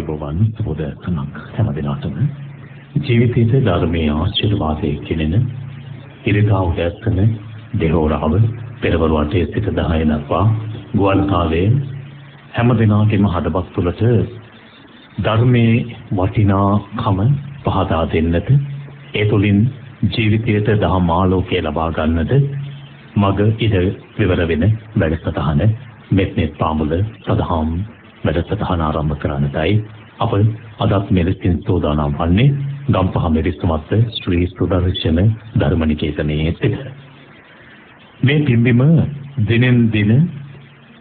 ආයුබෝවන් සුබ සනක් හැම දිනකටම ජීවිතයේ ධර්මයේ ආශිර්වාදයේ කෙනෙන ඉරිදා උදැසන දෙහෝරාව පෙරවරු 8 සිට 10 දක්වා ගුවන් කාලයේ හැම දිනකටම හදවත් තුළට ධර්මයේ වටිනාකම පහදා දෙන්නට ඒ තුළින් ජීවිතයට දහම් ආලෝකය ලබා ගන්නට මග ඉද විවර වෙන වැඩසටහන මෙත්නෙත් පාමුල සදහම් වැඩසටහන ආරම්භ කරන්නටයි අප අදත් මෙලෙසින් සෝදානම් වන්නේ ගම්පහ මෙරිස්මත් ශ්‍රී සුදර්ශන ධර්මනිකේතනයේ සිට මේ පින්බිම දිනෙන් දින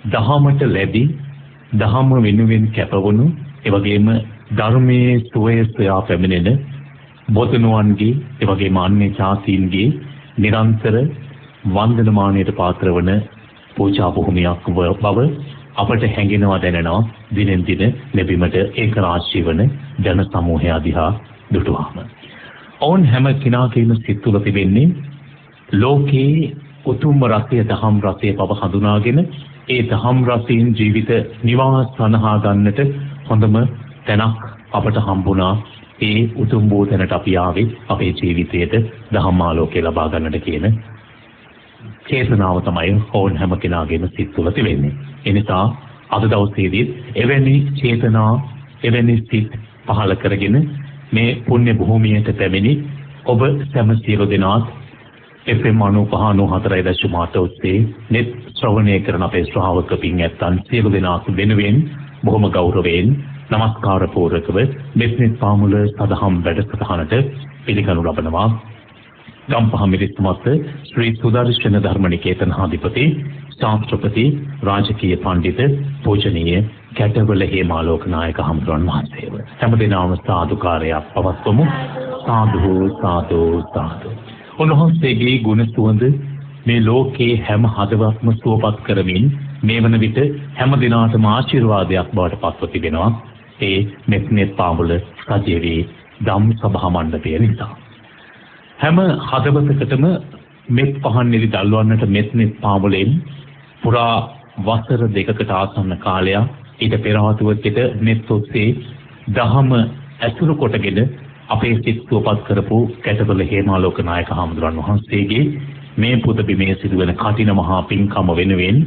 දහමට ලැබි දහම වෙනුවෙන් කැපවුණු එවැගේම ධර්මයේ සුවය සොයා පැමිණෙන බොතනුවන්ගේ එවැගේම අන්‍ය ජාතීන්ගේ නිරන්තර වන්දනමානයට පාත්‍ර වන පූජා භූමියක් බව අපට හැඟෙනවා දැනෙනවා දිනෙන් දින ලැබීමට ඒක රාශී වන ජන සමූහය දිහා දුටුවාම. ඔවුන් හැම කෙනාගේම සිත් තුළ තිබෙන්නේ ලෝකේ උතුම් රසය දහම් රසය බව හඳුනාගෙන ඒ දහම් රසයෙන් ජීවිත නිවාස සනහා ගන්නට හොඳම තැනක් අපට හම්බුණා. ඒ උතුම් වූ තැනට අපි ආවේ අපේ ජීවිතයට දහම් ආලෝකය ලබා ගන්නට කියන චේතනාව තමයි ඕන් හැම කෙනාගේම සිත් තුළ තිබෙන්නේ. ඒ නිසා අද දවසේදී එවැනි චේතනා එවැනි සිත් පහළ කරගෙන මේ පුණ්‍ය භූමියට පැමිණි ඔබ සෑම සියලු දෙනාත් FM 95.4 ඔස්සේ net ශ්‍රවණය කරන අපේ ශ්‍රාවක පින්ඇත්තන් සියලු දෙනාත් වෙනුවෙන් බොහොම ගෞරවයෙන් නමස්කාර පූර්වකව මෙත්නෙත් පාමුල සදහම් වැඩසටහනට පිළිගනු ලබනවා. ගම්පහ මිරිස්මත් ශ්‍රී සුදර්ශන ධර්මනිකේතන අධිපති ශාස්ත්‍රපති රාජකීය පඬිත පූජනීය කැටවල හේමාලෝක නායක හමුදුරන් වහන්සේව හැමදෙනාම සාදුකාරයක් පවත්වමු. සාදු සාදු සාදු. උන්වහන්සේගේ ගුණ සුවඳ මේ ලෝකේ හැම හදවත්ම සුවපත් කරමින් මේ වන විට හැම දිනාටම ආශිර්වාදයක් බවට පත්ව තිබෙනවා. ඒ මෙත්නෙත් පාමුල සජීවී ධම් සභා මණ්ඩපය නිසා හැම හදවතකටම මෙත් පහන් නිදි දල්වන්නට මෙත්නෙත් පාමුලෙන් පුරා වසර 2කට ආසන්න කාලයක් ඊට පෙර ආතුවකට net ඔස්සේ දහම ඇසුරු කොටගෙන අපේ සිත් සුවපත් කරපු කැටවල හේමාලෝක නායක හමුදුරන් වහන්සේගේ මේ පුද බිමේ සිදුවන කටින මහා පින්කම වෙනුවෙන්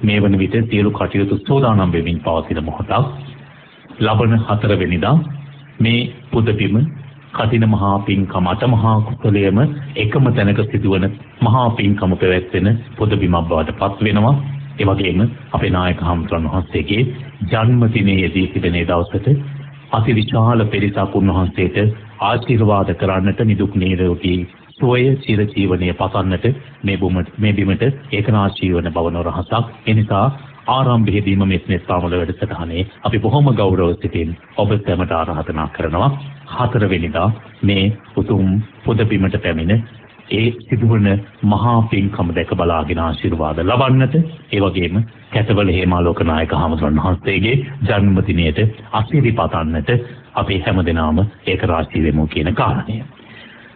මේ වන විට සියලු කටයුතු සෝදානම් වෙමින් පවතින මොහොතක් ලබන 4 වෙනිදා මේ පුද බිම කටින මහා පින්කම අටමහා කුසලයේම එකම තැනක සිදුවන මහා පින්කම පැවැත්වෙන පුද බිමක් බවට පත් වෙනවා. ඒ වගේම අපේ නායක හමුදුරන් වහන්සේගේ ජන්මදිනයේදී තිබෙන දවසට අතිවිශාල පිරිසක් උන්වහන්සේට ආශිර්වාද කරන්නට නිදුක් නිරෝගී සුවය චිර ජීවනයේ පතන්නට මේ බිමට ඒකනාශී වන බව නොරහසක්. ඒ නිසා ආරම්භයේදීම මෙත්නෙත් පාමුල වැඩසටහනේ අපි බොහොම ගෞරව සිතින් ඔබ සැමට ආරාධනා කරනවා 4 වෙනිදා මේ උතුම් පුද බිමට පැමිණ ඒ සිදුවන මහා පින්කම දැක බලාගෙන ආශිර්වාද ලබන්නට ඒ වගේම කැටවල හේමාලෝක නායක හමුදුරන් වහන්සේගේ ජන්මදිනයට අසිරි පතන්නට අපි හැමදෙනාම ඒක රාශී වෙමු කියන කාරණය.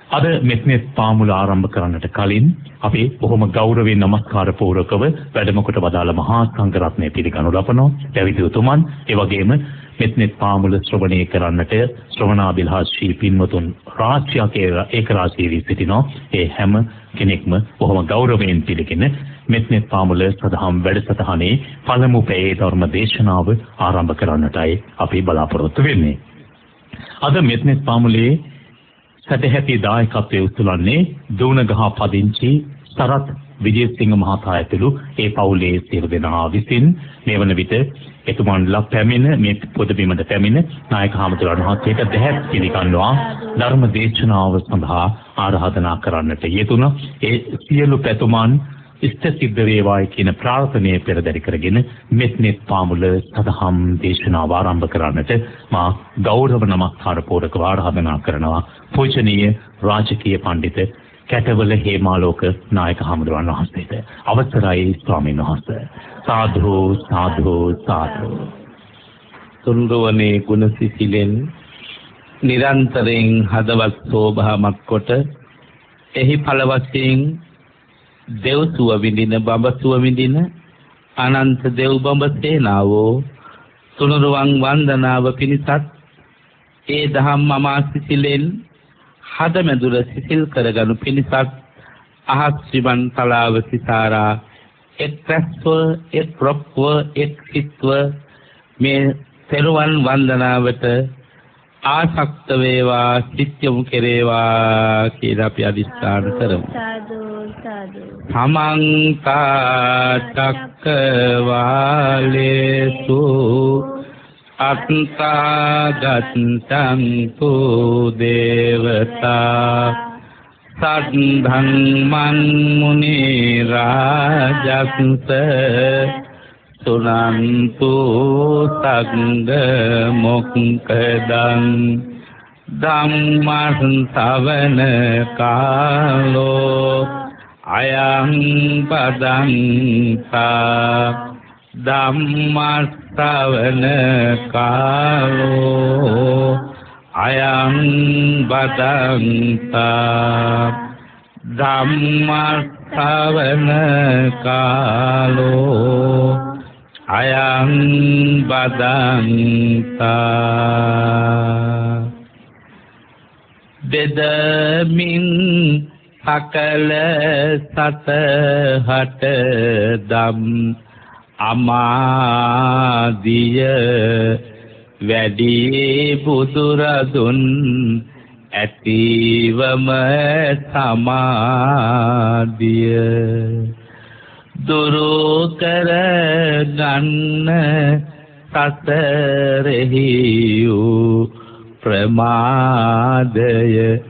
අද මෙත්නෙත් පාමුල ආරම්භ කරන්නට කලින් අපි බොහොම ගෞරවයෙන් නමස්කාර පූර්වකව වැඩම කොට වදාළ මහා සංඝ රත්නය පිළිගනු ලබනවා. පැවිදි උතුමන් ඒ වගේම මෙත්නෙත් පාමුල ශ්‍රවණය කරන්නට ශ්‍රවණාබිලාෂී පින්වතුන් රාශියක් ඒක රාශී වී සිටිනවා. ඒ හැම කෙනෙක්ම බොහොම ගෞරවයෙන් පිළිගෙන මෙත්නෙත් පාමුල සදහම් වැඩසටහනේ පළමු පැයේ ධර්ම දේශනාව ආරම්භ කරන්නටයි අපි බලාපොරොත්තු වෙන්නේ. අද මෙත්නෙත් පාමුලේ සදැහැති දායකත්වයේ උතුලන්නේ දුණගහ පදිංචි සරත් විජේසිංහ මහතා ඇතුළු ඒ පවුලේ සියලු දෙනා විසින් මේ වන විට එතුමන්ලා පැමිණ මේ පොද බිමට පැමිණ නායක හමුදුරන් වහන්සේට දැහැත් පිළිගන්නවා ධර්ම දේශනාව සඳහා ආරාධනා කරන්නට යෙදුණා. ඒ සියලු පැතුමන් ඉෂ්ට සිද්ධ වේවායි කියන ප්‍රාර්ථනාව පෙරදරි කරගෙන මෙත්නෙත් පාමුල සදහම් දේශනාව ආරම්භ කරන්නට මා ගෞරව නමස්කාර පූර්වක ආරාධනා කරනවා පූජනීය රාජකීය පඬිත කැටවල හේමාලෝක නායක හමුදුරන් වහන්සේට. අවසරයි ස්වාමීන් වහන්සේ. සාදු සාදු සාදු. තුන්වනේ ගුණසිසිලෙන් නිරන්තරයෙන් හදවත් සෝභාමත් කොට එහි ඵල වශයෙන් දෙව් සුව විඳින බඹ සුව විඳින අනන්ත දෙව් බඹ සේනාවෝ තුනුරුවන් වන්දනාව පිණිසත් ඒ දහම් අමාසිසිලෙන් හදමැදුර සිසිල් කරගනු පිණිසත් අහස් ශ්‍රීමන් තලාව සිතාරා එක් රැස්ව එක් රොක්ව එක් සිත්ව මේ තෙරුවන් වන්දනාවට ආසක්ත වේවා සිත් යොමු කෙරේවා කියලා අපි අදිස්ථාන කරමු. සාදු සාදු. සමන්ත චක්කවාලේසු අත්තා ගච්ඡන්තු දේවතා සද්ධම්මං මුනි රාජස්ස සුනන්තු සංඝ මොක්ඛදං ධම්මං ශ්‍රවණ කාලෝ අයං පදංසා ධම්මං ශ්‍රවණ කාලෝ අයං බදංසා ධම්මං ශ්‍රවණ කාලෝ අයං බදංසා දෙදමින් සකල සතහට දම් අමාදිය වැඩි බුදුරදුන් ඇතිවම සමාධිය දුරු කර ගන්න සසරෙහි වූ ප්‍රමාදය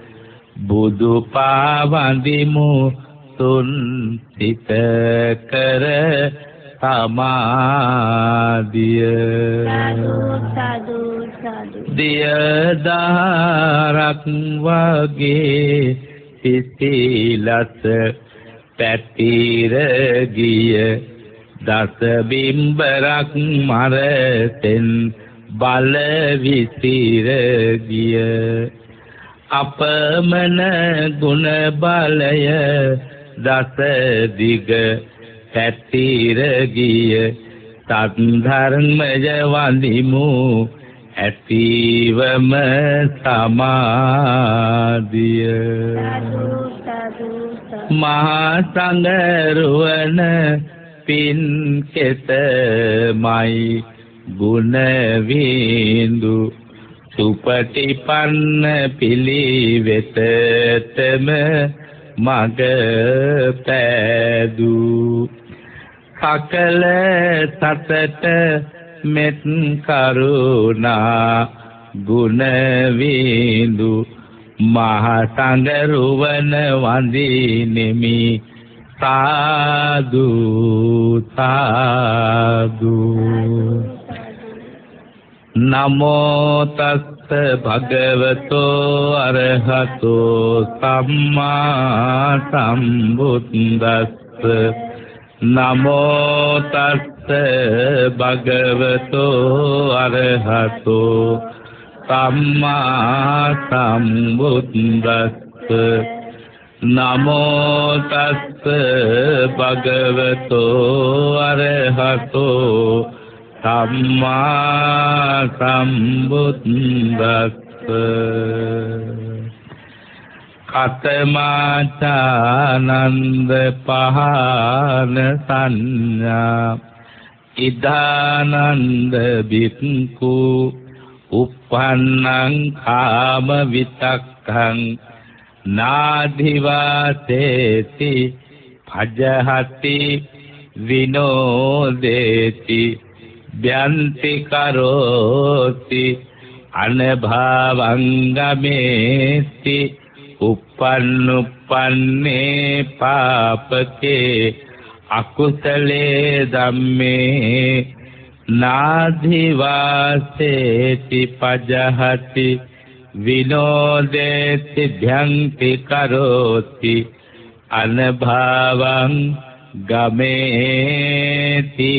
බුදු පාවඳිමු තුන් සිත කර සමාධිය සාදු සාදු. දියදාරක් වගේ සිසිලස පැතිර ගිය දස බිම්බරක් මරතෙන් බල විසිර ගිය අපමණ ගුණ බලය දස දිග පැතිර ගිය සද්ධර්මය වඳිමු ඇතිවම සමාධිය මහා සංඝරුවන පින් කෙතමයි ගුණ විඳු සුපටිපන්න පිළිවෙතටම මග පෑදු සකල සතට මෙත් කරුණා ගුණ විඳු මහ සංඝරුවන වඳිනෙමි සාදු සාදු. නමෝ තස්ස භගවතෝ අරහතෝ සම්මා සම්බුද්දස්ස නමෝ තස්ස භගවතෝ අරහතෝ සම්මා සම්බුද්දස්ස නමෝ තස්ස භගවතෝ අරහතෝ සම්මා සම්බුද්දස්ස කතමාචානන්ද පහන සංඥා ඉදානන්ද බික්ඛු uppannං කාම විතක්ඛං නාධිවාසේති භජහති විනෝදේති භ්‍යන්ති කරෝති අනභවංගමේති uppannuppanne පාපකේ අකුසලේ ධම්මේ නාධිවාසේති පජහති විනෝදේති භ්‍යන්ති කරෝති අනභවං ගමේති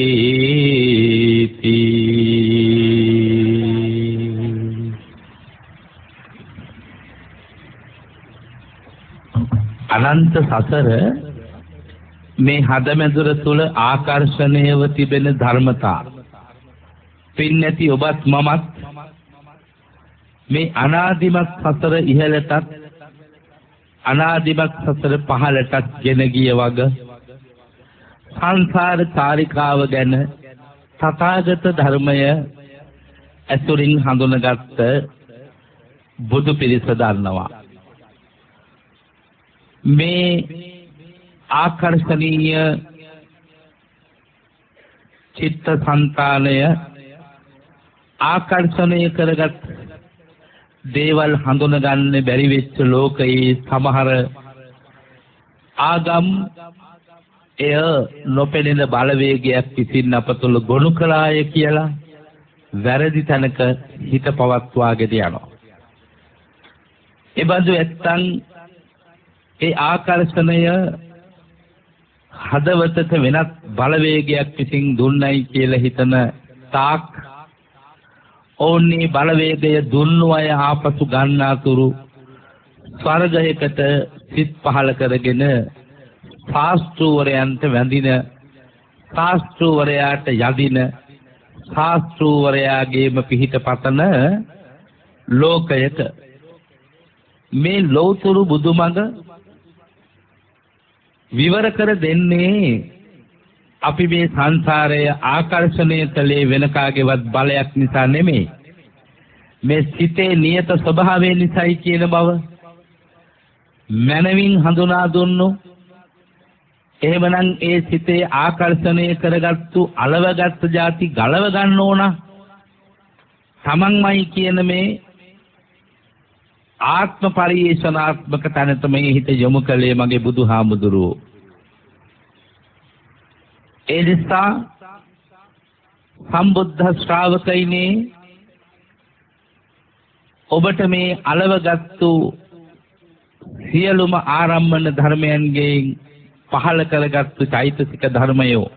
අනන්ත සසර මේ හදමැදුර තුල ආකර්ෂණයව තිබෙන ධර්මතා පින්නැති ඔබත් මමත් මේ අනාදිමත් සසර ඉහළටත් අනාදිමත් සසර පහළටත් ගෙන ගිය වග සංසාර චාරිකාව ගැන තථාගත ධර්මය ඇසුරින් හඳුනගත් බුදු පිරිස දන්නවා. මේ ආකර්ෂණීය චිත්ත සංතානය ආකර්ෂණය කරගත් දේවල් හඳුනගන්න බැරි වෙච්ච ලෝකයේ සමහර ආගම් එය නොපෙනෙන බලවේගයක් විසින් අප තුළ ගොනු කළාය කියලා වැරදි තැනක හිත පවත්වාගෙන යනවා. එබඳු ඇත්තන් ඒ ආකර්ෂණය හදවතට වෙනත් බලවේගයක් විසින් දුන්නයි කියලා හිතන තාක් ඕන්නේ බලවේගය දුන්නු අය ආපසු ගන්නාතුරු ස්වර්ගයකට සිත් පහල කරගෙන ශාස්ත්‍රූවරයන්ට වැඳින ශාස්ත්‍රූවරයාට යදින ශාස්ත්‍රූවරයාගේම පිහිට පතන ලෝකයක මේ ලෞතුරු බුදුමඟ විවර කර දෙන්නේ අපි මේ සංසාරය ආකර්ෂණය කළේ වෙන කාගේවත් බලයක් නිසා නෙමෙයි. මේ සිතේ නියත ස්වභාවය නිසායි කියන බව මනමින් හඳුනා දුන්නු. එහෙමනම් ඒ සිතේ ආකර්ෂණය කරගත්තු අලවගත් જાති ගලව ගන්න ඕන. තමන්මයි කියන මේ ආත්ම පරිේශනාත්මක තැනට මේ හිත යොමු කළේ මගේ බුදුහාමුදුරුවෝ. ඒ නිසා සම්බුද්ධ ශ්‍රාවකයිනේ ඔබට මේ අලවගත්තු සියලුම ආරම්මන ධර්මයන්ගෙන් පහළ කරගත්තු චෛතසික ධර්මයෝ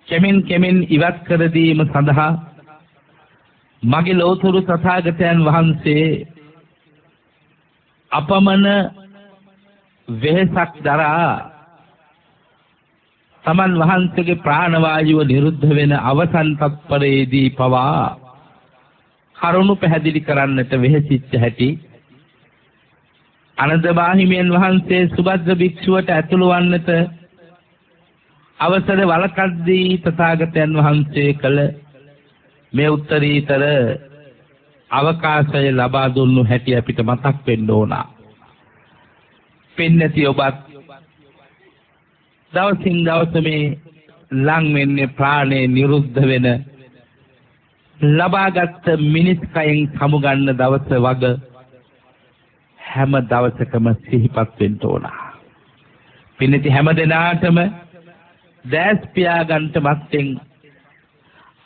කෙමෙන් ඉවත් කර දීම සඳහා මගේ ලෝතුරු තථාගතයන් වහන්සේ අපමණ වෙහසක් දරා තමන් වහන්සේගේ ප්‍රාණ වායුව නිරුද්ධ වෙන අවසන් තත්පරයේදී පවා කරුණු පැහැදිලි කරන්නට වෙහෙසිච්ච හැටි අනන්ත මාහිමියන් වහන්සේ සුබද්ද භික්ෂුවට ඇතුළු වන්නට අවසර වළකද්දී තථාගතයන් වහන්සේ කළ මේ උත්තරීතර අවකාශය ලබා දුන්නු හැටි අපිට මතක් වෙන්න ඕන. පින්නති ඔබත් දවසින් දවස මේ ලං වෙන්නේ ප්‍රාණය නිරුද්ධ වෙන ලබාගත් මිනිස් කයෙන් සමුගන්න දවස වග හැම දවසකම සිහිපත් වෙන්න ඕන. පින්නති හැම දිනාටම දැස් පියාගන්ට මත්තෙන්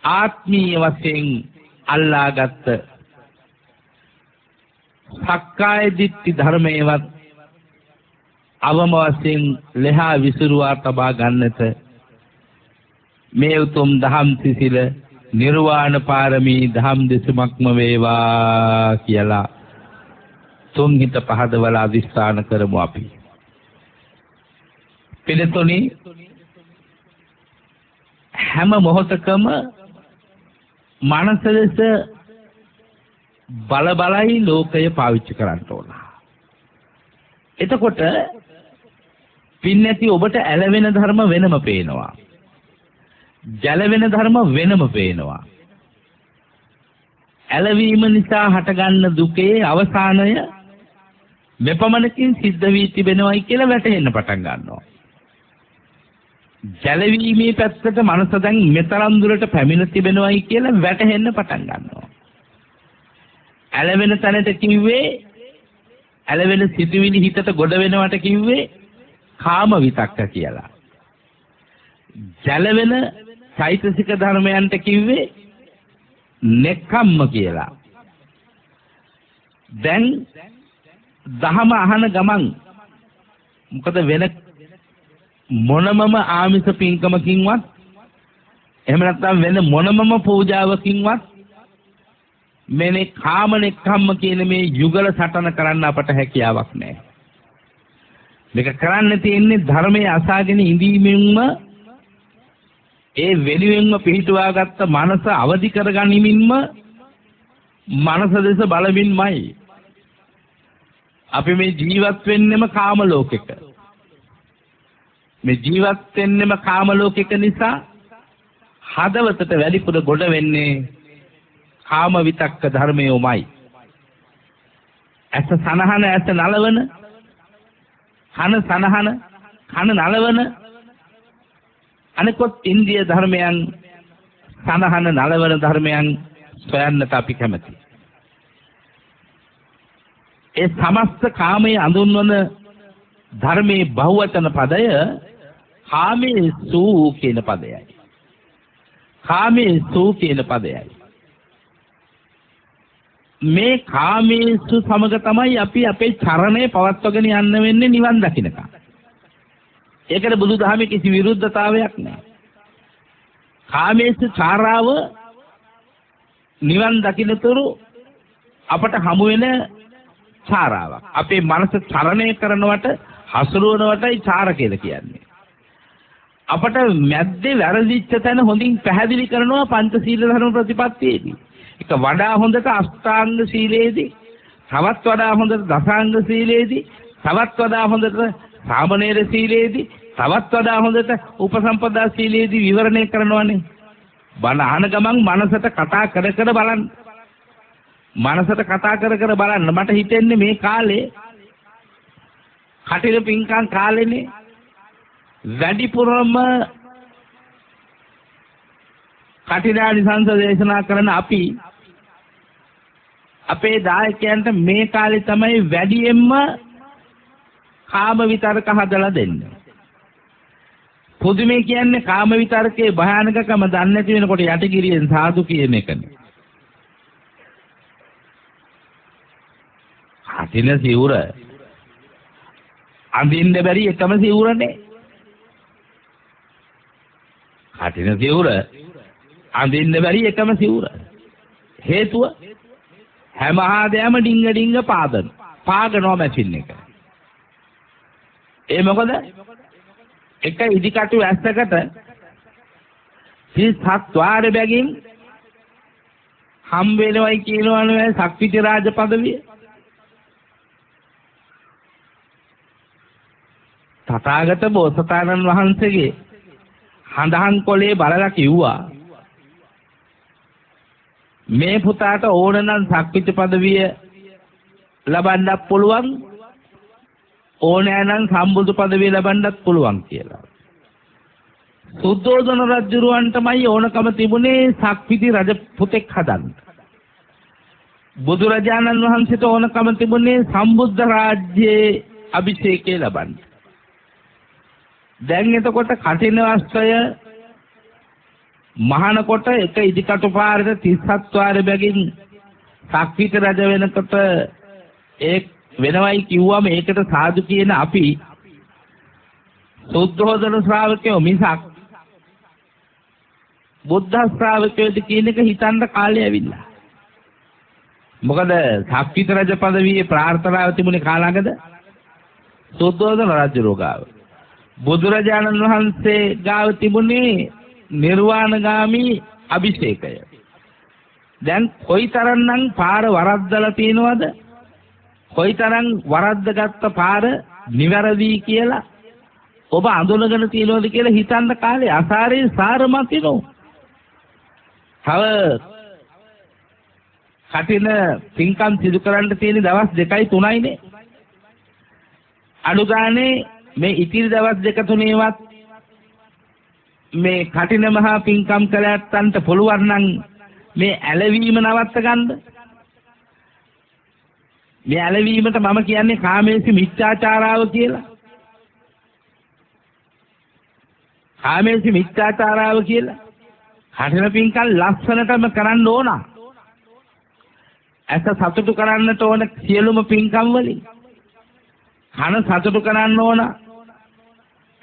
ආත්මීය වශයෙන් අල්ලාගත් සක්කාය දිට්ඨි ධර්මයේවත් අවම වශයෙන් ලෙහා විසිරුවා තබා ගන්නට මේ උතුම් දහම් සිසිල නිර්වාණ පාරමී දහම් දෙසුමක්ම වේවා කියලා තුන් හිත පහදවල අදිස්ථාන කරමු අපි. පිළිතුරේ හැම මොහොතකම මනස ලෙස බලයි ලෝකය පාවිච්චි කරන්න ඕන. එතකොට පින්නැති ඔබට ඇලවෙන ධර්ම වෙනම පේනවා. ජලවෙන ධර්ම වෙනම පේනවා. ඇලවීම නිසා හටගන්න දුකේ අවසානය මෙපමණකින් සිද්ධ වී තිබෙනවයි කියලා වැටහෙන්න පටන් ගන්නවා. ජලවීමේ පැත්තට මනස දැන් මෙතරම් දුරට පැමිණ තිබෙනවයි කියලා වැටහෙන්න පටන් ගන්නවා. ඇලවෙන තැනට කිව්වේ ඇලවෙන සිතුවිලි හිතට ගොඩ වෙනවට කිව්වේ කාම විතක්ක කියලා. ජලවෙන චෛතසික ධර්මයන්ට කිව්වේ නෙක්ඛම්ම කියලා. දැන් දහම අහන ගමන් මොකද වෙන මොනමම ආමිෂ පින්කමකින්වත් එහෙම නැත්නම් වෙන මොනමම පූජාවකින්වත් මේ කාම නෙක්ඛම්ම කියන මේ යුගල සටන කරන්න අපට හැකියාවක් නැහැ. මේක කරන්න තියෙන්නේ ධර්මයේ අසාගෙන ඉඳීමෙන්ම ඒ වෙනුවෙන්ම පිහිටුවාගත්ත මනස අවදි කරගනිමින්ම මනස දෙස බලමින්මයි අපි මේ ජීවත් වෙන්නෙම කාම ලෝකෙක. මේ ජීවත් වෙන්නෙම කාම ලෝකෙක නිසා හදවතට වැඩිපුර ගොඩ වෙන්නේ කාම විතක්ක ධර්මයෝමයි. ඇස සනහන ඇස නලවන, කන සනහන කන නලවන, අනිකොත් ඉන්ද්‍රිය ධර්මයන් සනහන නලවන ධර්මයන් සොයන්නට අපි කැමති. ඒ සමස්ත කාමයේ අඳුන්වන ධර්මයේ බහුවචන පදය කාමේසු කියන පදයයි. කාමේසු කියන පදයයි. මේ කාමේසු සමග තමයි අපි අපේ චරණය පවත්වගෙන යන්න වෙන්නේ නිවන් දකින්නකම්. ඒකට බුදුදහමේ කිසි විරුද්ධතාවයක් නැහැ. කාමේසු චාරාව නිවන් දකින්නතුරු අපට හමු වෙන චාරාවක්. අපේ මනස චරණය කරනවට හසුරුවනවටයි චාර කියලා කියන්නේ. අපට මැද්දේ වැරදිච්ච තැන හොඳින් පැහැදිලි කරනවා පංචශීල ධර්ම ප්‍රතිපත්තියේදී. ඒක වඩා හොඳට අෂ්ටාංග සීලයේදී, තවත් වඩා හොඳට දසාංග සීලයේදී, තවත් වඩා හොඳට සාමණේර සීලයේදී, තවත් වඩා හොඳට උපසම්පදා සීලයේදී විවරණය කරනවානේ. බණ අහන ගමන් මනසට කතා කර කර බලන්න. මනසට කතා කර කර බලන්න. මට හිතෙන්නේ මේ කාලේ කටින පින්කම් කාලේනේ වැඩිපුරම කටිනානි සංසදේශනා කරන අපි අපේ දායකයන්ට මේ කාලේ තමයි වැඩියෙන්ම කාම විතරක හදලා දෙන්නේ. පුදුමේ කියන්නේ කාම විතරකේ භයානකකම දන්නේ නැති වෙනකොට යටිගිරියෙන් සාදු කියන එකනේ. කටින සිවුර අඳින්න බැරි එකම සිවුරනේ. කටින සිවුර අඳින්න බැරි එකම සිවුර. හේතුව හැම ආදයම ඩිංග පාගනවා මැෂින් එක. ඒ මොකද එක ඉදිකටු ඇස්සකට 37 වාර බැගින් හම් වෙනවයි කියනවනේ ශක්තිති රාජ පදවිය. තථාගත බෝසතාණන් වහන්සේගේ හඳහන් කොලේ බලලා කිව්වා මේ පුතාට ඕන නම් ශක්තිති පදවිය ලබන්නත් පුළුවන්, ඕනෑ නම් සම්බුදු පදවිය ලබන්නත් පුළුවන් කියලා. සුද්ධෝදන රජුරවන්ටමයි ඕනකම තිබුණේ ශක්තිති රජ පුතෙක් හදන්න. බුදුරජාණන් වහන්සේට ඕනකම තිබුණේ සම්බුද්ධ රාජ්‍යයේ අභිෂේකය ලබන්න. දැන් එතකොට කටින වස්ත්‍රය මහානකොට එක ඉදිකටු පාරට 37 වාර බැගින් ශක්තිති රජ වෙනකොට ඒ වෙනවයි කිව්වම ඒකට සාදු කියන අපි සුද්ධෝදන ශ්‍රාවකයෝ මිසක් බුද්ධ ශ්‍රාවකයෝද කියන එක හිතන්න කාලය ඇවිල්ලා. මොකද ශක්තිති රජ පදවියේ ප්‍රාර්ථනාව තිබුණේ කාලඟද? සුද්ධෝදන රජු ගාව. බුදුරජාණන් වහන්සේ ගාව තිබුණේ නිර්වාණගාමී අභිෂේකය. දැන් කොයිතරම්නම් පාර වරද්දලා තියනවද? කොයිතරම් වරද්දගත්ත පාර නිවැරදි කියලා ඔබ අඳුනගෙන තියනවද කියලා හිතන්න කාලේ අසාරේ සාරමතිනෝ. තව කටින පින්කම් සිදු කරන්න තියෙන දවස් 2-3යිනේ. අඩු ගානේ මේ ඉතිරි දවස් 2-3ේවත් මේ කටින මහා පින්කම් කළාත්තන්ට පුළුවන් නම් මේ ඇලවීම නවත්ත ගන්න. මේ ඇලවීමට මම කියන්නේ කාමේසු මිච්ඡාචාරාව කියලා. කාමේසු මිච්ඡාචාරාව කියලා. කටින පින්කම් ලස්සනටම කරන්න ඕන. ඇස සතුටු කරන්නට ඕන සියලුම පින්කම් වලින්. කන සතුටු කරන්න ඕන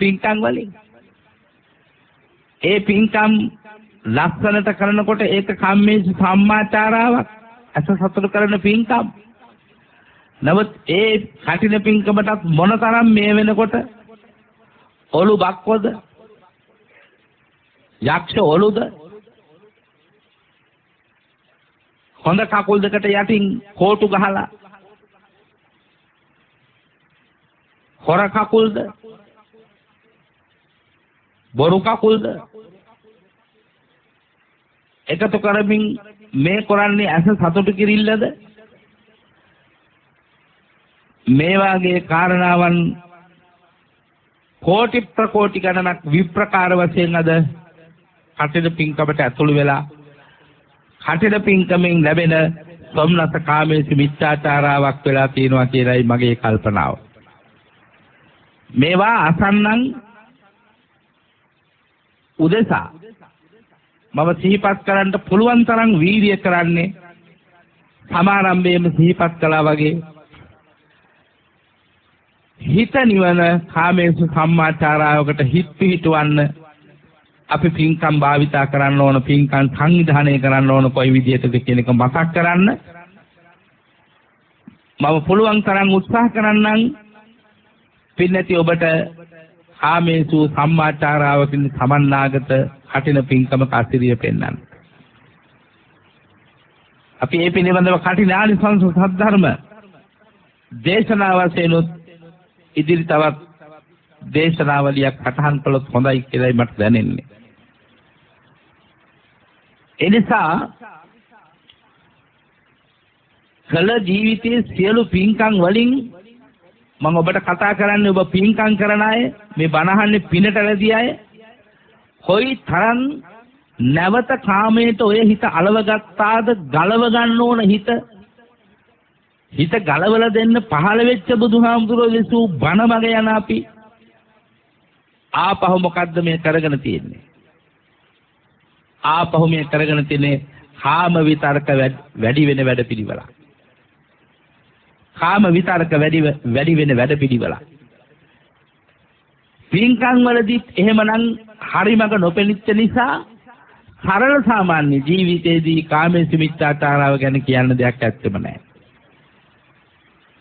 පින්කම් වලින්. ඒ පින්කම් ලස්සනට කරනකොට ඒක කම්මේසු සම්මාචාරාවක්. ඇස සතුටු කරන පින්කම්. නමුත් ඒ කටින පින්කමටත් මොනතරම් මේ වෙනකොට ඔලු බක්වද යක්ෂ ඔළුද? හොඳ කකුල් දෙකට යටින් කෝටු ගහලා හොර කකුල්ද? බොරු කකුල්ද? එකතු කරමින් මේ කරන්නේ ඇස සතුටු කිරිල්ලද? මේ වාගේ කාරණාවන් කෝටි ප්‍රකෝටි ගණනක් විප්‍රකාර වශයෙන් අද කටින පින්කමට ඇතුළු වෙලා කටින පින්කමෙන් ලැබෙන සොම්නස කාමයේ මිත්‍යාචාරාවක් වෙලා තියෙනවා කියලායි මගේ කල්පනාව. මේවා අසන්නන් උදෙසා මම සිහිපත් කරන්න පුළුවන් තරම් වීර්ය කරන්නේ සමාරම්භයේම සිහිපත් කළා වගේ හිත නිවන කාමේසු සම්මාචාරාවකට හිත පිහිටවන්න අපි පින්කම් භාවිතා කරන්න ඕන, පින්කම් සංවිධානය කරන්න ඕන කොයි විදිහටද කියන එක මතක් කරන්න මම පුළුවන් තරම් උත්සාහ කරන්නම්. පින්නති ඔබට කාමේසු සම්මාචාරාවකින් සමන්නාගත කටින පින්කම කාසිරිය පෙන්වන්න. අපි මේ පිළිබඳව කටින ආනිසංස සද්ධර්ම දේශනා වශයෙන් ඉදිරි තවත් දේශනාවලියක් සටහන් කළොත් හොඳයි කියලායි මට දැනෙන්නේ. එනිසා කල ජීවිතයේ සියලු පින්කම් වලින් මම ඔබට කතා කරන්නේ ඔබ පින්කම් කරන අය, මේ බණහන්නේ පිනට ලැබී අය කොයි තරම් නැවත කාමයට ඔය හිත අලවගත්තාද, ගලව ගන්න ඕන හිත ගලවලා දෙන්න පහළ වෙච්ච බුදුහාමුදුරුවෝ විසූ බණ මග යන අපි ආපහු මොකද්ද මේ කරගෙන තියෙන්නේ? ආපහු මේ කරගෙන තියෙන්නේ කාම විතරක වැඩි වෙන වැඩ පිළිවෙලක්. කාම විතරක වැඩි වෙන වැඩ පිළිවෙලක්. පින්කම් වලදීත් එහෙමනම් හරිමඟ නොපෙනිච්ච නිසා සරල සාමාන්‍ය ජීවිතයේදී කාමයේ මිත්‍යාචාරාව ගැන කියන්න දෙයක් ඇත්තෙම නැහැ.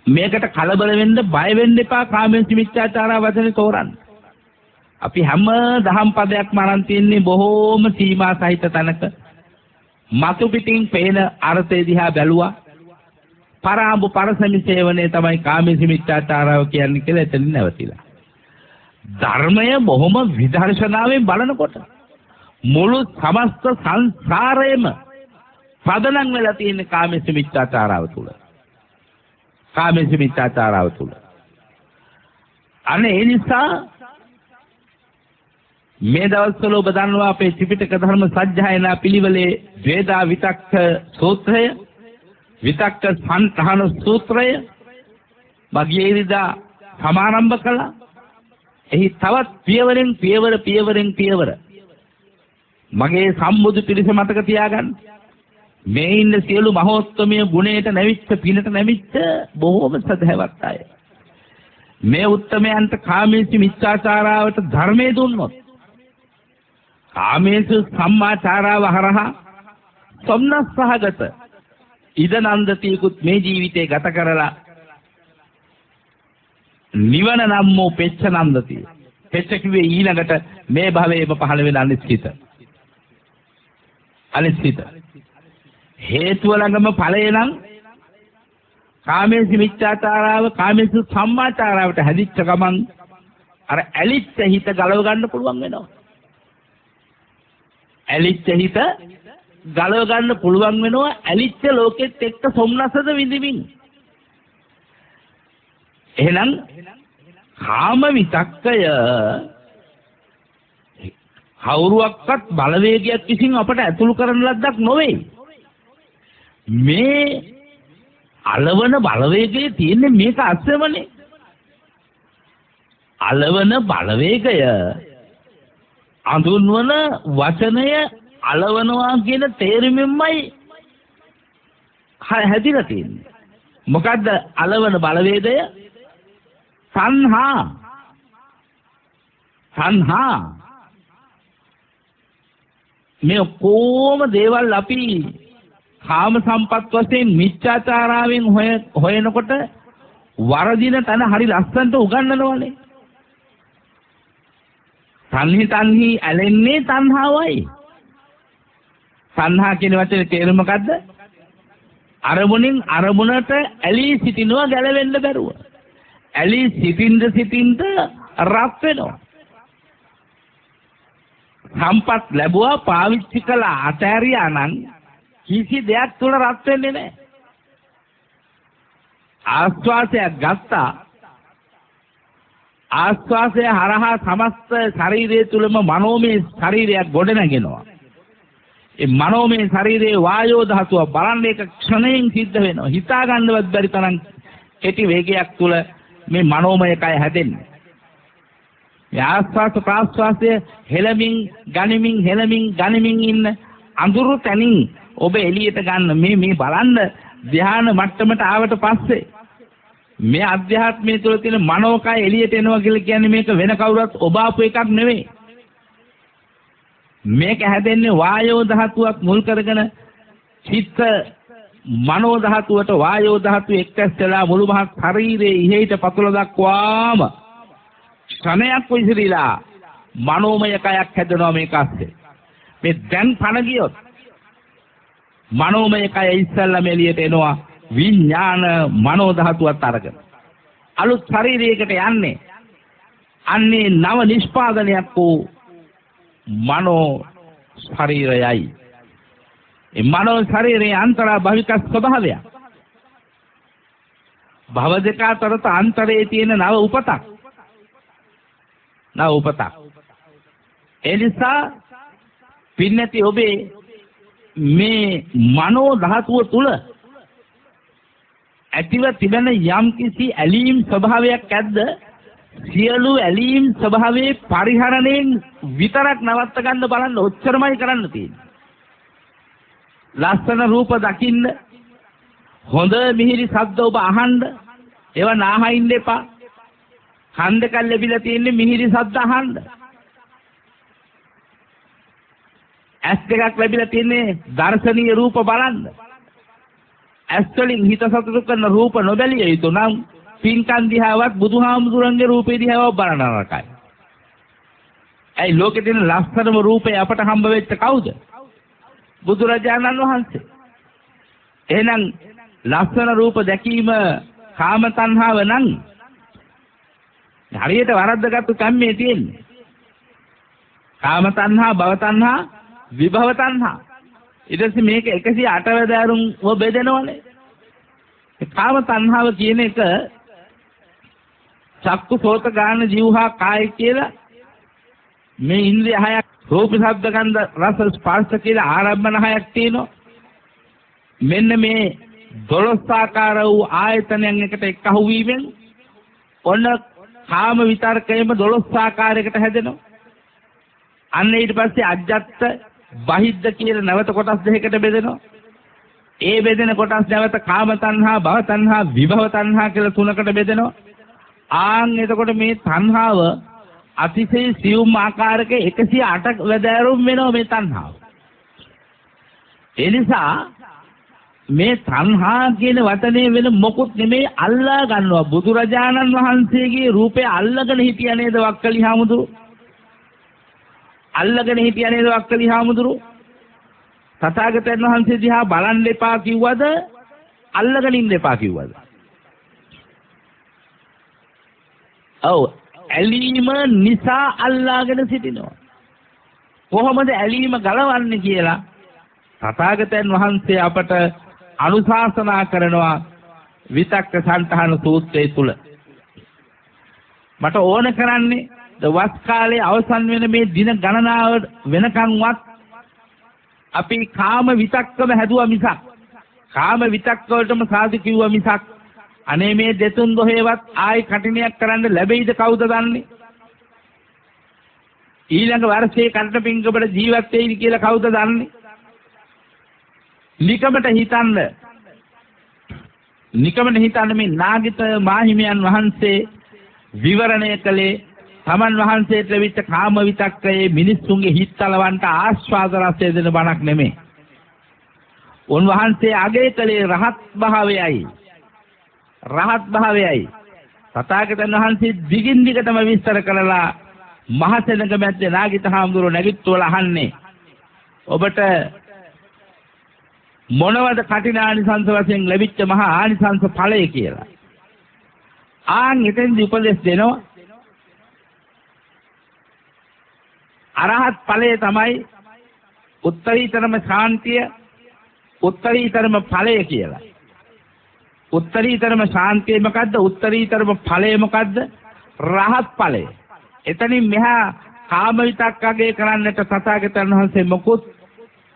මේකට කලබල වෙන්න, බය වෙන්න එපා. කාමයේ මිත්‍යාචාරාව වචනේ තෝරන්න. අපි හැම දහම් පදයක්ම අරන් තියන්නේ බොහෝම සීමා සහිත තැනක. මතු පිටින් පේන අර්ථය දිහා බැලුවා. පරාඹු පරසමි සේවනයේ තමයි කාමයේ මිත්‍යාචාරාව කියන්නේ කියලා එතනින් නැවතිලා. ධර්මය බොහොම විදර්ශනාවෙන් බලනකොට මුළු සමස්ත සංසාරයේම පදනම් වෙලා තියෙන කාමයේ මිත්‍යාචාරාව තුල. කාමයේ මිත්‍යාචාරාව තුල. අනේ ඒ නිසා මේ දවස්වල ඔබ දන්නවා අපේ ත්‍රිපිටක ධර්ම සජ්ජායනා පිළිවෙලේ වේදා විතක්ක සූත්‍රය, විතක්ක සංඛාන සූත්‍රය මගේ ඉරිදා සමාරම්භ කළා. එහි තවත් පියවර මගේ සම්බුදු පිරිස මතක තියාගන්න. මේ ඉන්න සියලු මහෝත්තමය ගුණයට නැවිච්ච, පිනට නැවිච්ච බොහෝම සදහැවත් අය. මේ උත්තමයන්ට කාමයේ මිත්‍යාචාරාවට ධර්මයේ දුන්නොත් කාමයේ සම්මාචාරාව හරහා සොම්නස් සහගත ඉදනන්දතියකුත් මේ ජීවිතේ ගත කරලා නිවන නම් වූ පෙච්ච නන්දතිය. පෙච්ච කිව්වේ ඊළඟට මේ භවයේම පහළ වෙන අනිශ්චිත. හේතුව ළඟම ඵලය නම් කාමයේ මිත්‍යාචාරාව, කාමයේ සම්මාචාරාවට හැදිච්ච ගමන් අර ඇලිච්ච හිත ගලව ගන්න පුළුවන් වෙනවා. ඇලිච්ච ලෝකෙත් එක්ක සොම්නසද විඳින්න. එහෙනම් කාම විතක්කය කවුරුවක්වත් බලවේගයක් විසින් අපට ඇතුළු කරන ලද්දක් නොවේ. මේ අලවන බලවේගයේ තියෙන්නේ මේක අස්සෙමනේ. අලවන බලවේගය අඳුන්වන වචනය අලවනවා කියන තේරුමෙන්මයි හැදිලා තියෙන්නේ. මොකද්ද අලවන බලවේගය? සංහා. මේ කොහොම දේවල් අපි කාම සම්පත් වශයෙන් මිත්‍යාචාරාවෙන් හොයනකොට වරදින තැන හරි ලස්සනට උගන්වනවානේ. තණ්හි ඇලෙන්නේ තණ්හාවයි. තණ්හා කියන වචනේ තේරුම මොකද්ද? අරමුණින් අරමුණට ඇලී සිටිනවා ගැලවෙන්න බැරුව. ඇලී සිටින්න රත් වෙනවා. සම්පත් ලැබුවා පාවිච්චි කළා අතෑරියා නම් කිසි දෙයක් තුල රත් වෙන්නේ නැහැ. ආස්වාසයක් ගත්තා. ආස්වාසය හරහා සමස්ත ශරීරය තුලම මනෝමය ශරීරයක් ගොඩනගෙනවා. ඒ මනෝමය ශරීරයේ වායෝ ධාතුව බලන්න එක ක්ෂණයෙන් සිද්ධ වෙනවා. හිතා ගන්නවත් බැරි තරම් කෙටි වේගයක් තුල මේ මනෝමය කය හැදෙන්නේ. මේ ආස්වාස ප්‍රාස්වාසය හෙලමින් ගනිමින් ඉන්න අඳුරු තැනින් ඔබ එළියට ගන්න මේ බලන්න ධ්‍යාන මට්ටමට ආවට පස්සේ මේ අධ්‍යාත්මය තුළ තියෙන මනෝකය එළියට එනවා කියලා කියන්නේ මේක වෙන කවුරුත් ඔබ ආපු එකක් නෙවෙයි. මේක හැදෙන්නේ වායෝ ධාතුවක් මුල් කරගෙන චිත්ත මනෝ ධාතුවට වායෝ ධාතුව එක්කස් වෙලා මුළු මහත් ශරීරයේ ඉහේට පතුල දක්වාම ක්ෂණයක් විසිරීලා මනෝමය කයක් හැදෙනවා මේක ASCII. මේ දැන් පණ ගියොත් මනෝමය කය ඉස්සල්ලාම එළියට එනවා විඥාන මනෝ ධාතුවත් අරගෙන. අලුත් ශරීරයකට යන්නේ. අන්නේ නව නිෂ්පාදනයක් වූ මනෝ ශරීරයයි. ඒ මනෝ ශරීරයේ අන්තරා භවික ස්වභාවය. භව දෙක අතරත අන්තරයේ තියෙන නව උපතක්. ඒ නිසා පින්නති ඔබේ මේ මනෝ ධාතුව තුල ඇතිව තිබෙන යම් කිසි ඇලීම් ස්වභාවයක් ඇද්ද? සියලු ඇලීම් ස්වභාවයේ පරිහරණයෙන් විතරක් නවත්ත ගන්න බලන්න. ඔච්චරමයි කරන්න තියෙන්නේ. ලස්සන රූප දකින්න, හොඳ මිහිරි ශබ්ද ඔබ අහන්න, ඒවා නාහින්න එපා. කන් දෙකක් ලැබිලා තියෙන්නේ මිහිරි ශබ්ද අහන්න. ඇස් දෙකක් ලැබිලා තියෙන්නේ දර්ශනීය රූප බලන්න. ඇස් වලින් හිත සතුටු කරන රූප නොබැලිය යුතු නම් පින්කන් දිහාවත් බුදුහාමුදුරන්ගේ රූපේ දිහාවත් බලන රකයි. ඇයි ලෝකේ තියෙන ලස්සනම රූපේ අපට හම්බ වෙච්ච කවුද? බුදුරජාණන් වහන්සේ. එහෙනම් ලස්සන රූප දැකීම කාම තණ්හාව නම් හරියට වරද්දගත්තු කම්මේ තියෙන්නේ. කාම තණ්හා, භව තණ්හා, විභව තණ්හා. ඊට පස්සේ මේක 108 වැදෑරුම් බෙදෙනවනේ. ඒ කාම තණ්හාව කියන එක චක්කු සෝත ගාන જીවහා කාය කියලා මේ ඉන්ද්‍රිය හයක් රූප ශබ්ද ගන්ධ රස ස්පර්ශ කියලා ආරම්භන හයක් තියෙනවා. මෙන්න මේ 12 ආකාර වූ ආයතනයන් එකට එකහු වීමෙන් ඔන්න කාම විතර්කයේම 12 ආකාරයකට හැදෙනවා. අන්න ඊට පස්සේ අජ්ජත් බහිද්ද කියලා නැවත කොටස් දෙකකට බෙදෙනවා. ඒ බෙදෙන කොටස් නැවත කාම තණ්හා, භව තණ්හා, විභව තණ්හා කියලා තුනකට බෙදෙනවා. එතකොට මේ තණ්හාව අතිශය සියුම් ආකාරයක 108ක් වැදෑරුම් වෙනවා මේ තණ්හාව. ඒ නිසා මේ තණ්හා කියන වචනේ වෙන මොකුත් නෙමෙයි අල්ලා ගන්නවා. බුදුරජාණන් වහන්සේගේ රූපේ අල්ලගෙන හිටියා නේද වක්කලි හාමුදුරුවෝ? අල්ලගෙන හිටියා නේද වක්කලි හාමුදුරුවෝ? තථාගතයන් වහන්සේ දිහා බලන්න එපා කිව්වද? අල්ලගෙන ඉන්න එපා කිව්වද? ඔව්, ඇලීම නිසා අල්ලාගෙන සිටිනවා. කොහොමද ඇලීම ගලවන්නේ කියලා තථාගතයන් වහන්සේ අපට අනුශාසනා කරනවා විතක්ක සන්තහන සූත්‍රය තුල. මට ඕන කරන්නේ දවස් කාලේ අවසන් වෙන මේ දින ගණනාව වෙනකන්වත් අපි කාම විතක්කම හැදුවා මිසක්, කාම විතක්ක වලටම සාදු කිව්වා මිසක් අනේ මේ දෙතුන් දොහේවත් ආයි කටිනියක් කරන්න ලැබෙයිද කවුද දන්නේ? ඊළඟ වර්ෂයේ කන්ට පිංගබඩ ජීවත් වෙයිද කියලා කවුද දන්නේ? නිකමට හිතන්න මේ නාගිත මාහිමියන් වහන්සේ විවරණය කළේ තමන් වහන්සේට ලැබිච්ච කාම විතක්කයේ මිනිස්සුන්ගේ හිත් තලවන්ට ආස්වාද රසය දෙන බණක් නෙමෙයි. උන්වහන්සේ අගය කළේ රහත් භාවයයි. තථාගතයන් වහන්සේ දිගින් දිගටම විස්තර කළා මහසෙනඟ මැද්දේ නාගිත හාමුදුරුවෝ නැගිට්ටුවලා අහන්නේ ඔබට මොනවද කටිනානිසංස වශයෙන් ලැබිච්ච මහා ආනිසංස ඵලය කියලා. ආන් එතෙන්දී උපදෙස් දෙනවා. අරහත් ඵලය තමයි උත්තරීතරම ශාන්තිය, උත්තරීතරම ඵලය කියලා. උත්තරීතරම ශාන්තිය මොකද්ද? උත්තරීතරම ඵලය මොකද්ද? රහත් ඵලය. එතනින් මෙහා කාම විතක්කගේ කරන්නට තථාගතයන් වහන්සේ මොකුත්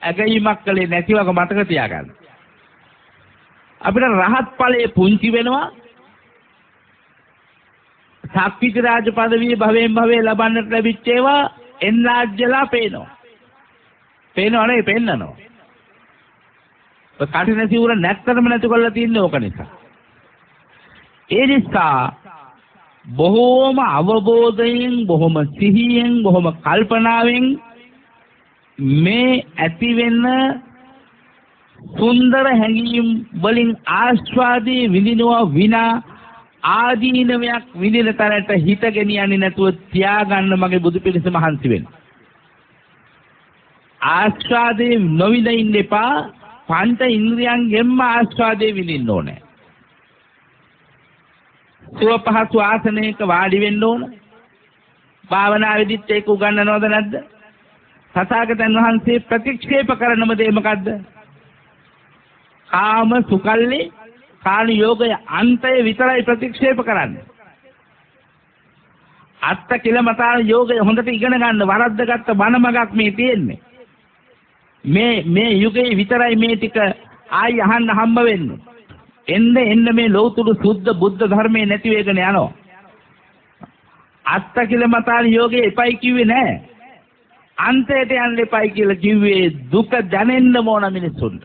ඇගීමක් කළේ නැති වගේ මතක තියාගන්න. අපිට රහත් ඵලයේ පුංචි වෙනවා. සක්විති රාජ පදවිය භවයෙන් භවයේ ලබන්නට ලැබිච්ච ඒවා එන්නාජ්‍යලා පේනවා. පේනව නේ පෙන්නනවා. ඔය කටින සිවුර නැත්තරම නැති කරලා තියන්නේ ඕක නිසා. ඒ නිසා බොහෝම අවබෝධයෙන්, බොහොම සිහියෙන්, බොහොම කල්පනාවෙන් මේ ඇති වෙන සුන්දර හැඟීම් වලින් ආස්වාදී විඳිනවා විනා ආදීනමයක් විඳින තරට හිත ගෙනියන්නේ නැතුව තියාගන්න මගේ බුදු පිළිස මහන්සි වෙන්න. ආස්වාදේ නොවිඳ ඉන්න එපා. පංච ඉන්ද්‍රියන්ගෙන්ම ආස්වාදේ විඳින්න ඕනේ. සුව පහසු ආසනයක වාඩි වෙන්න ඕන. භාවනාවේදීත් ඒක උගන්වනවද නැද්ද? තථාගතයන් වහන්සේ ප්‍රතික්ෂේප කරනම දේ මොකද්ද? කාම සුකල්ලි කාණ යෝගය අන්තය විතරයි ප්‍රතික්ෂේප කරන්නේ. අත්ත කිලමතාන යෝගය හොඳට ඉගෙන ගන්න වරද්දගත්ත මනමගක් මේ තියෙන්නේ. මේ යුගයේ විතරයි මේ ටික ආයි අහන්න හම්බ වෙන්නේ. එන්න මේ ලෞතුරු සුද්ධ බුද්ධ ධර්මයේ නැති වෙගෙන යනවා. අත්ත කිලමතාන යෝගයේ එපයි කිව්වේ නෑ. අන්තයට යන්න එපයි කියලා කිව්වේ දුක දැනෙන්න ඕන මිනිස්සුන්ට.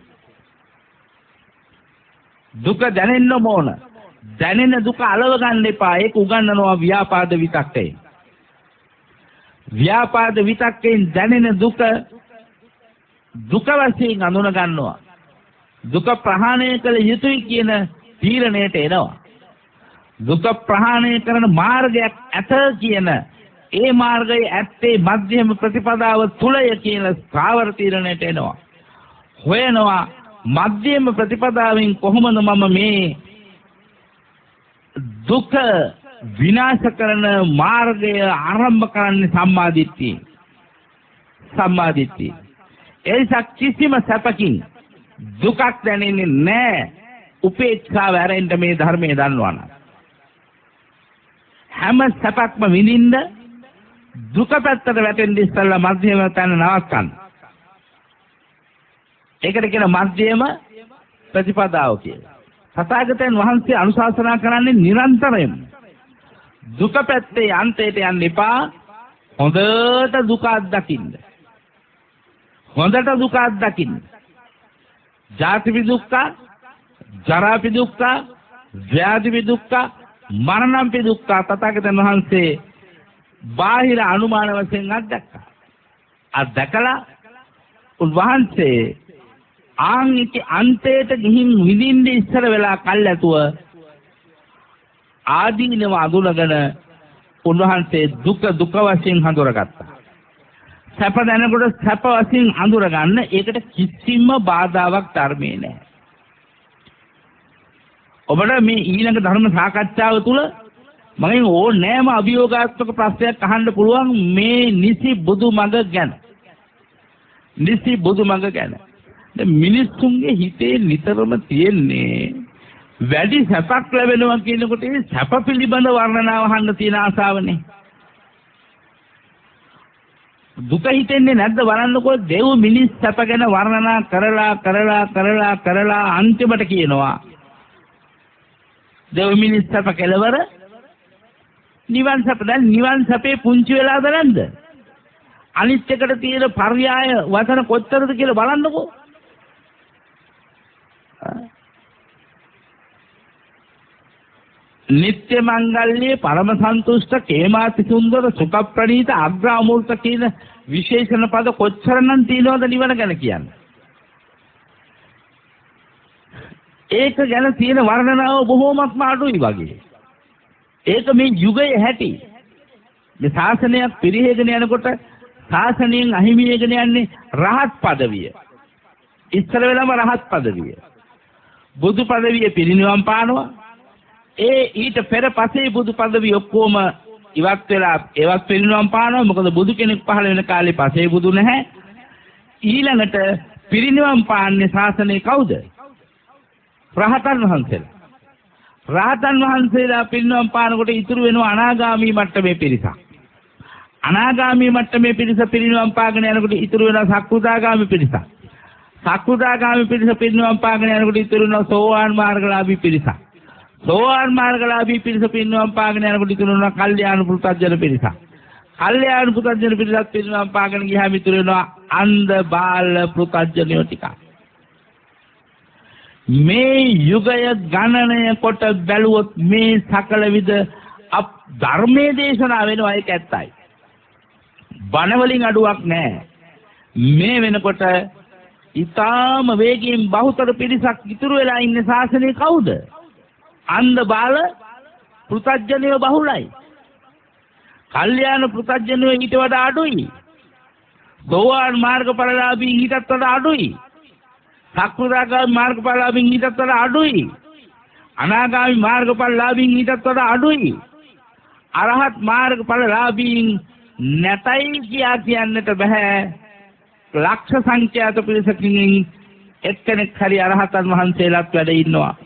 දුක දැනෙන්න ඕන. දැනෙන දුක අලව ගන්න එපා. ඒක උගන්වනවා ව්‍යාපාද විතක්කේ. ව්‍යාපාද විතක්කෙන් දැනෙන දුක වශයෙන් අඳුන ගන්නවා. දුක ප්‍රහාණය කළ යුතුයි කියන තීරණයට එනවා. දුක ප්‍රහාණය කරන මාර්ගයක් ඇත කියන ඒ මාර්ගයේ ඇත්තේ මධ්‍යම ප්‍රතිපදාව තුලය කියන ස්ථාවර තීරණයට එනවා. හොයනවා මධ්‍යම ප්‍රතිපදාවෙන් කොහොමද මම මේ දුක විනාශ කරන මාර්ගය ආරම්භ කරන්නේ? සම්මාදිට්ඨිය. ඒ කිසිම සැපකින් දුකක් දැනෙන්නේ නැහැ. උපේක්ෂාව ඇරෙන්න මේ ධර්මයේ දන්නවනම් හැම සැපක්ම විඳින්න දුක පැත්තට වැටෙන්න ඉස්සෙල්ලා මධ්‍යම තැන නවත්තන්න. ඒකට කියන මධ්‍යම ප්‍රතිපදාව කියලා. තථාගතයන් වහන්සේ අනුශාසනා කරන්නේ නිරන්තරයෙන් දුක පැත්තේ අන්තයට යන්න එපා. හොඳට දුක අත්දකින්න. ජාති දුක්ඛ, ජරා දුක්ඛ, ව්‍යාධි දුක්ඛ, මරණ දුක්ඛ තථාගතයන් වහන්සේ බාහිර අනුමාන වශයෙන් අත්දැක්කා. අත්දකලා උන්වහන්සේ ආන්ති අන්තයට ගිහින් විඳින්න ඉස්සර වෙලා කල්ැතුව ආදීනව අඳුනගෙන උන්වහන්සේ දුක වශයෙන් හඳුරගත්තා. සැප දැනකොට සැප වශයෙන් අඳුර ගන්න. ඒකට කිසිම බාධාවක් ධර්මයේ නැහැ. ඔබට මේ ඊළඟ ධර්ම සාකච්ඡාව තුළ මගෙන් ඕනෑම අභියෝගාත්මක ප්‍රශ්නයක් අහන්න පුළුවන් මේ නිසි බුදුමඟ ගැන. දැන් මිනිස්සුන්ගේ හිතේ නිතරම තියෙන්නේ වැඩි සැපක් ලැබෙනවා කියනකොට ඒ සැප පිළිබඳ වර්ණනාව අහන්න තියෙන ආසාවනේ. දුක හිතෙන්නේ නැද්ද බලන්නකෝ. දෙව් මිනිස් සැප ගැන වර්ණනා කරලා අන්තිමට කියනවා දෙව් මිනිස් සැප කෙලවර නිවන් සැප. දැන් නිවන් සැපේ පුංචි වෙලාද නැද්ද? අනිත් එකට තියෙන පර්යාය වචන කොච්චරද කියලා බලන්නකෝ. නිත්‍ය මංගල්‍ය, පරම සන්තුෂ්ඨ, කේමාති සුන්දර, සුඛ ප්‍රණීත, අග්‍ර අමූර්ත කියන විශේෂණ පද කොච්චරනම් තියෙනවද නිවන ගැන කියන්නේ? ඒක ගැන තියෙන වර්ණනාව බොහෝමත්ම අඩුයි වගේ. ඒක මේ යුගයේ හැටි. මේ ශාසනයක් පිරිහෙගෙන යනකොට ශාසනයෙන් අහිමි වෙගෙන යන්නේ රහත් පදවිය. ඉස්සර වෙලම රහත් පදවිය. බුදු පදවිය පිරිනිවන් පානවා. ඊට පෙර පසේ බුදු පදවිය ඔක්කොම ඉවත් වෙලා ඒවත් පිරිනිවන් පානවා. මොකද බුදු කෙනෙක් පහළ වෙන කාලේ පසේ බුදු නැහැ. ඊළඟට පිරිනිවන් පාන්නේ ශාසනයේ කවුද? රහතන් වහන්සේලා. රහතන් වහන්සේලා පිරිනිවන් පානකොට ඉතුරු වෙනවා අනාගාමී මට්ටමේ පිරිසක්. අනාගාමී මට්ටමේ පිරිස පිරිනිවන් පාගෙන යනකොට ඉතුරු වෙනවා සක්‍රුදාගාමී පිරිසක්. සක්‍රුදාගාමී පිරිස පිරිනිවන් පාගෙන යනකොට ඉතුරු වෙනවා සෝවාන් මාර්ගලාභී පිරිසක්. සෝවාන් මාර්ගලාභී පිරිස පිරිනිවන් පාගෙන යනකොට ඉතුරු වෙනවා කල්යාණ පුරුතජන පිරිසක්. කල්යාණ පුරුතජන පිරිසත් පිරිනිවන් පාගෙන ගියාම ඉතුරු වෙනවා අන්ධ බාල පුරුතජනයෝ ටිකක්. මේ යුගය ගණනය කොට බැලුවොත් මේ සකල විද ධර්මයේ දේශනා වෙනවා ඒක ඇත්තයි. බණ වලින් අඩුවක් නැහැ. මේ වෙනකොට ඊටාම වේගයෙන් බහුතර පිරිසක් ඉතුරු වෙලා ඉන්නේ ශාසනයේ කවුද? අන්ධ බාල පෘථග්ජනයෝ බහුලයි. කල්යාණ පෘථග්ජනයෝ ඊට වඩා අඩුයි. සෝවාන් මාර්ගඵලලාභී ඊටත් වඩා අඩුයි. සක්‍රුදාගාමී මාර්ගඵලලාභී ඊටත් වඩා අඩුයි. අනාගාමී මාර්ගඵලලාභී ඊටත් වඩා අඩුයි. අරහත් මාර්ගඵලලාභී නැතයි කියා කියන්නට බෑ. ලක්ෂ සංඛ්‍යාත පිරිසකින් එක්කෙනෙක් හරි අරහතන් වහන්සේලාත් වැඩ ඉන්නවා.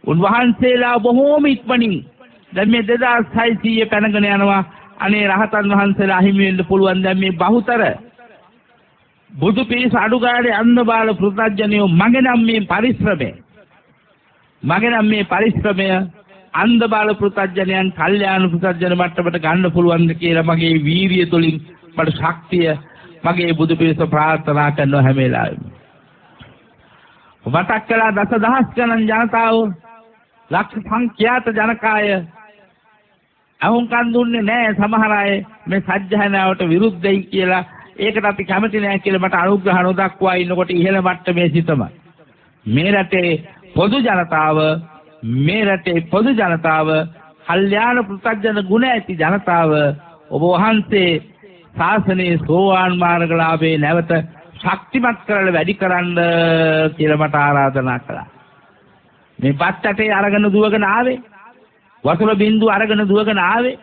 උන්වහන්සේලා බොහෝම ඉක්මනින් දැන් මේ 2600 පැනගෙන යනවා. අනේ රහතන් වහන්සේලා හිමි වෙන්න පුළුවන්. දැන් මේ බහුතර බුදු පිරිස අඩු ගානේ අන්ධ බාල පෘථග්ජනයෝ මගේ නම් මේ පරිශ්‍රමය අන්ධ බාල පෘථග්ජනයන් කල්යාණ පෘථග්ජන මට්ටමට ගන්න පුළුවන්ද කියලා මගේ වීරිය තුලින් මට ශක්තිය මගේ බුදු පිරිස ප්‍රාර්ථනා කරනවා හැම වෙලාවෙම. වටක් කළා දසදහස් ගණන් ජනතාව ලක්ෂ සංඛ්‍යාත ජනකාය අහුම්කන් දුන්නේ නැහැ සමහර අය මේ සත්‍යයනාවට විරුද්ධයි කියලා. ඒකට අපි කැමති නැහැ කියලා මට අනුග්‍රහ නොදක්වා ඉන්නකොට ඉහළ මට්ටමේ සිටම මේ රටේ පොදු ජනතාව කල්යාණ පෘථග්ජන ගුණ ඇති ජනතාව ඔබ වහන්සේ ශාසනයේ සෝවාන් මාර්ගලාභේ නැවත ශක්තිමත් කරලා වැඩි කරන්න කියලා මට ආරාධනා කළා. මේ බත්තටේ අරගෙන දුවගෙන ආවේ. වතුර බින්දුව අරගෙන දුවගෙන ආවේ.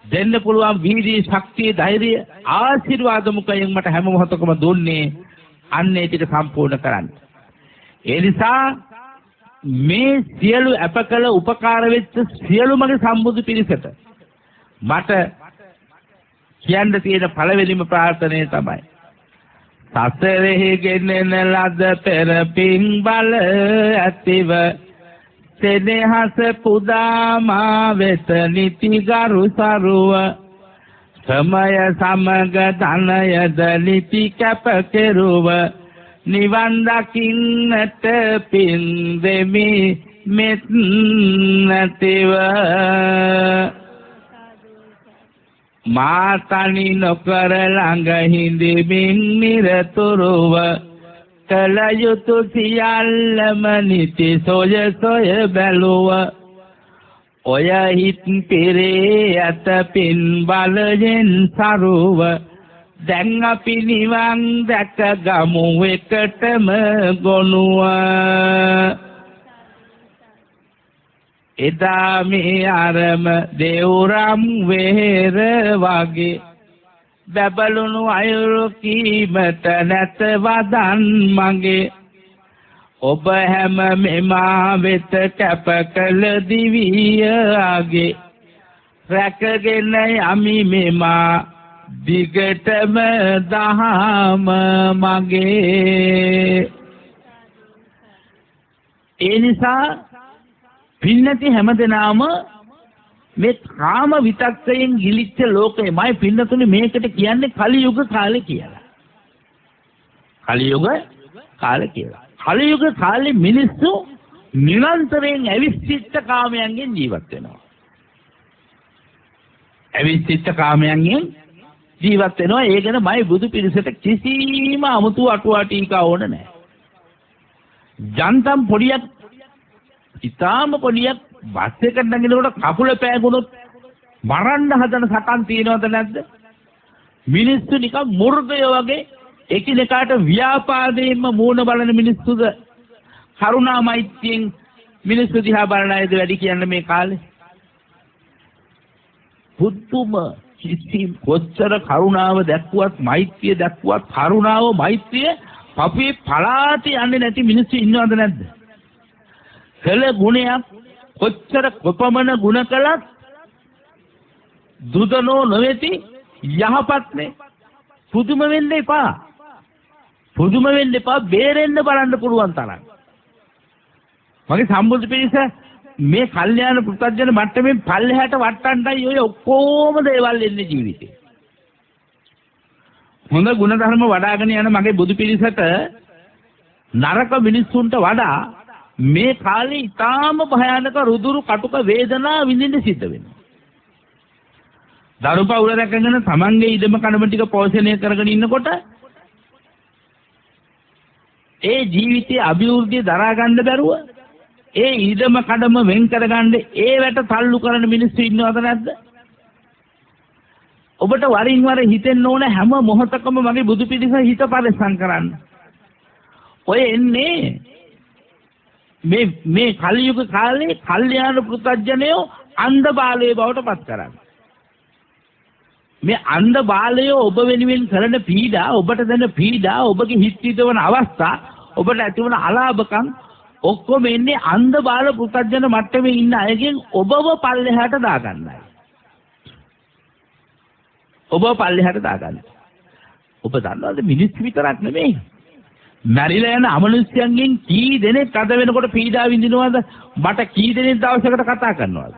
දෙන්න පුළුවන් වීර්ය ශක්තිය ධෛර්යය ආශිර්වාද මුඛයෙන් මට හැම මොහොතකම දුන්නේ අන්නේ ටික සම්පූර්ණ කරන්න. ඒ නිසා මේ සියලු අපකල උපකාර වෙච්ච සියලුමගේ සම්බුදු පිරිසට මට කියන්න තියෙන පළවෙනිම ප්‍රාර්ථනය තමයි සසරෙහි ගෙනෙන ලද පෙර පින් බල ඇතිව සෙනෙහස පුදා මා වෙත නිති ගරු සරුව සමය සමග ධනයද නිති කැප කෙරුව නිවන් දකින්නට පින් දෙමි මෙත් නැතිව මාතනි නොකර ළඟ හිඳමින් නිරතුරුව කල යුතු සියල්ලම නිති සොය සොය බැලුව ඔය හිත් පෙරේ ඇත පින් බලයෙන් සරුව දැන් අපි නිවන් දැක ගමු එකටම ගොනුව එදා මේ අරම දෙවුරම් වෙහෙර වගේ බබළුණු අයුරු කීමට නැත වදන් මගේ ඔබ හැම මෙමා වෙත කැප කළ දිවියගේ රැකගෙන යමි මෙමා දිගටම දහම මගේ. ඒ නිසා පින්නති හැමදෙනාම මේ කාම විතක්කයෙන් ගිලිච්ච ලෝකෙමයි පින්නතුනේ මේකට කියන්නේ කලියුග කාලේ කියලා. කලියුග කාලේ කියලා. කලියුග කාලේ මිනිස්සු නිරන්තරයෙන් අවිස්සිත කාමයන්ගෙන් ජීවත් වෙනවා. අවිස්සිත කාමයන්ගෙන් ජීවත් වෙනවා. ඒ ගැන මයි බුදු පිරිසට කිසිම අමුතු අටුවා ටීකා ඕන නැහැ. ජන්තම් පොඩියක් ඉතාම පොඩියක් බස් එකට නැගිනකොට කකුල පෑගුණොත් මරන්න හදන සටන් තියෙනවද නැද්ද? මිනිස්සු නිකන් මුර්ගයෝ වගේ එකිනෙකාට ව්‍යාපාදයෙන්ම මූණ බලන මිනිස්සුද කරුණා මෛත්‍රියෙන් මිනිස්සු දිහා බලන අයද වැඩි කියන්නේ මේ කාලේ? පුදුම කිසිම කොච්චර කරුණාව දැක්ුවත් මෛත්‍රිය දැක්ුවත් කරුණාව මෛත්‍රිය අපේ පලාතේ යන්නේ නැති මිනිස්සු ඉන්නවද නැද්ද? කළ ගුණයක් කොච්චර කොපමණ ගුණ කළත් දුදනෝ නොවේති යහපත්නේ. පුදුම වෙන්න එපා. පුදුම වෙන්න එපා. බේරෙන්න බලන්න පුළුවන් තරම්. මගේ සම්බුද්ධ පිරිස මේ කල්යාණ පුත්‍ජන මට්ටමින් පල්ලෙහාට වට්ටන්නයි ඔය ඔක්කොම දේවල් එන්නේ ජීවිතේ. හොඳ ගුණ ධර්ම වඩ아가න යන මගේ බුදු පිරිසට නරක මිනිස්සුන්ට වඩා මේ කාලේ ඊටාම භයානක රුදුරු කටුක වේදනා විඳින්න සිද්ධ වෙනවා. දරුපවුල රැකගෙන තමන්ගේ ඉඩම කඩම ටික පෝෂණය කරගෙන ඉන්නකොට ඒ ජීවිතයේ අභිවෘද්ධිය දරා ගන්න බැරුව ඒ ඉඩම කඩම වෙන් කරගන්න ඒවට තල්ලු කරන මිනිස්සු ඉන්නවද නැද්ද? ඔබට වරින් වර හිතෙන්න ඕන හැම මොහොතකම මගේ බුදු පිළිස හිත පරිස්සම් කරන්න. ඔය එන්නේ මේ කලියුග කාලේ කල්යාණ පුත්‍ජනයෝ අන්ධ බාලයෝ බවට පත් කරන්නේ. මේ අන්ධ බාලයෝ ඔබ වෙනුවෙන් කරන පීඩා, ඔබට දෙන පීඩා, ඔබගේ හිත හිතවන අවස්ථා, ඔබට ඇතිවන අලාභකම් ඔක්කොම එන්නේ අන්ධ බාල පුත්‍ජන මට්ටමේ ඉන්න අයගෙන් ඔබව පල්ලෙහාට දාගන්නයි. ඔබ පල්ලෙහාට දාගන්න. ඔබ දන්නවද මිනිස්සු විතරක් නෙමෙයි. මැරිලා යන අමනුෂ්‍යයන්ගෙන් කී දෙනෙක් අද වෙනකොට පීඩා විඳිනවද? මට කී දෙනෙක් දවසකට කතා කරනවද?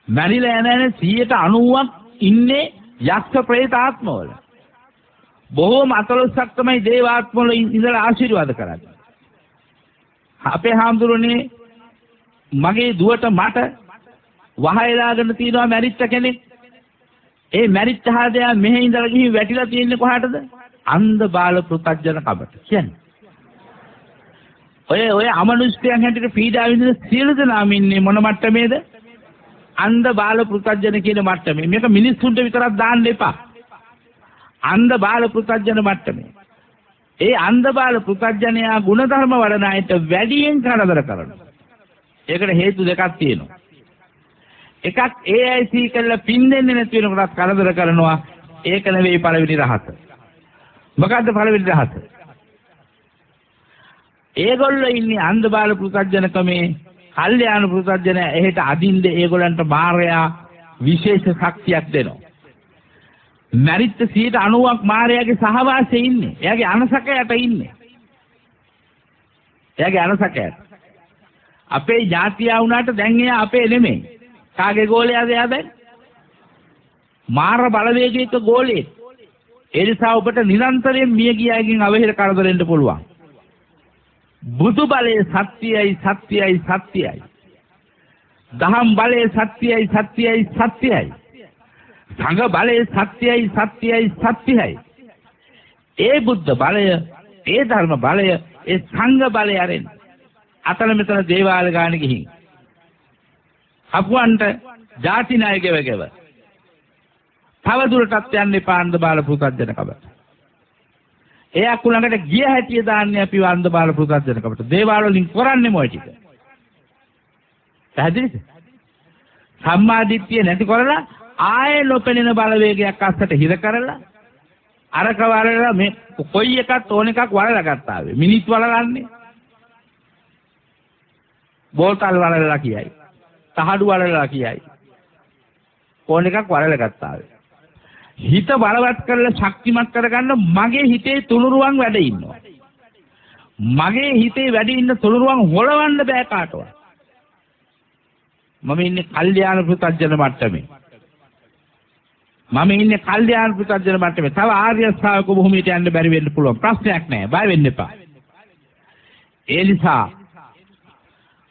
මැරිලා යන 90ක් ඉන්නේ යක්ෂ ප්‍රේත ආත්මවල. බොහෝම 14ක් තමයි දේව ආත්මවල ඉඳලා ආශිර්වාද කරන්නේ. අපේ හාමුදුරනේ මගේ දුවට මට වහයලාගෙන තියනවා මැරිච්ච කෙනෙක්. ඒ මැරිච්ච හාදයා මෙහෙ ඉඳලා ගිහින් වැටිලා තියෙන්නේ කොහාටද? අන්ධ බාල පෘථග්ජන කබට. කියන්නේ ඔය අමනුෂ්‍යයන් හැටියට පීඩා විඳින සියලු දෙනාම ඉන්නේ මොන මට්ටමේද? අන්ධ බාල පෘථග්ජන කියන මට්ටමේ. මේක මිනිස්සුන්ට විතරක් දාන්න එපා. අන්ධ බාල පෘථග්ජන මට්ටමේ. ඒ අන්ධ බාල පෘථග්ජනයා ගුණධර්ම වඩන අයට වැඩියෙන් කරදර කරනවා. ඒකට හේතු දෙකක් තියෙනවා. එකක් ඒ අය සීකල්ල පින් දෙන්නේ නැති වෙනකොටත් කරදර කරනවා. ඒක නෙවෙයි පළවෙනි රහස. මොකද්ද පළවෙනි රහස? ඒගොල්ලෝ ඉන්නේ අන්ධ බාල පෘථග්ජනකමේ. කල්යාණ පෘථග්ජන එහෙට අදින්ද ඒගොල්ලන්ට මාර්යා විශේෂ ශක්තියක් දෙනවා. මරිච්ච 90ක් මාර්යාගේ සහවාසයේ ඉන්නේ. එයාගේ අනසකයට ඉන්නේ. එයාගේ අනසකයට. අපේ ජාතියා වුණාට දැන් එයා අපේ නෙමෙයි. කාගේ ගෝලයාද එයා දැන්? මාර බලවේගයක ගෝලෙක්. ඒ නිසා ඔබට නිරන්තරයෙන් මිය ගියාගෙන් අවහිර කරදරෙන්න පුළුවන්. බුදු බලයේ සත්‍යයයි සත්‍යයයි සත්‍යයයි. දහම් බලයේ සත්‍යයයි සත්‍යයයි සත්‍යයයි. සංඝ බලයේ සත්‍යයයි සත්‍යයයි සත්‍යයයි. ඒ බුද්ධ බලය, ඒ ධර්ම බලය, ඒ සංඝ බලය අරෙන් අතන මෙතන දේවාල ගාන ගිහින් අපුවන්ට ಜಾති ණය ගෙවගෙව තව දුරටත් යන්න එපා අන්ධ බාල පෘථග්ජන කබට. ඒ අකුලඟට ගිය හැටිය දාන්නේ අපි අන්ධ බාල පෘථග්ජන කබට. දේවාල වලින් කරන්නේ මොයි ටික. පැහැදිලිද? සම්මාදිට්ඨිය නැති කරලා ආයේ නොපෙනෙන බලවේගයක් අස්සට හිර කරලා අරක වලලා මේ කොයි එකක් ඕන එකක් වලලා ගත්තා වේ. මිනිත් වලලන්නේ. බෝතල් වලලා කියයි. තහඩු වලලා කියයි. ඕන එකක් වලලා ගත්තා වේ. හිත බලවත් කරලා ශක්තිමත් කරගන්න මගේ හිතේ තුනුරුවන් වැඩ ඉන්නවා. මගේ හිතේ වැඩ ඉන්න තුනුරුවන් හොලවන්න බෑ කාටවත්. මම ඉන්නේ කල්යාණ පෘථග්ජන මට්ටමේ. මම ඉන්නේ කල්යාණ පෘථග්ජන මට්ටමේ. තව ආර්ය ශ්‍රාවක භූමියට යන්න බැරි වෙන්න පුළුවන්. ප්‍රශ්නයක් නෑ. බය වෙන්න එපා. ඒ නිසා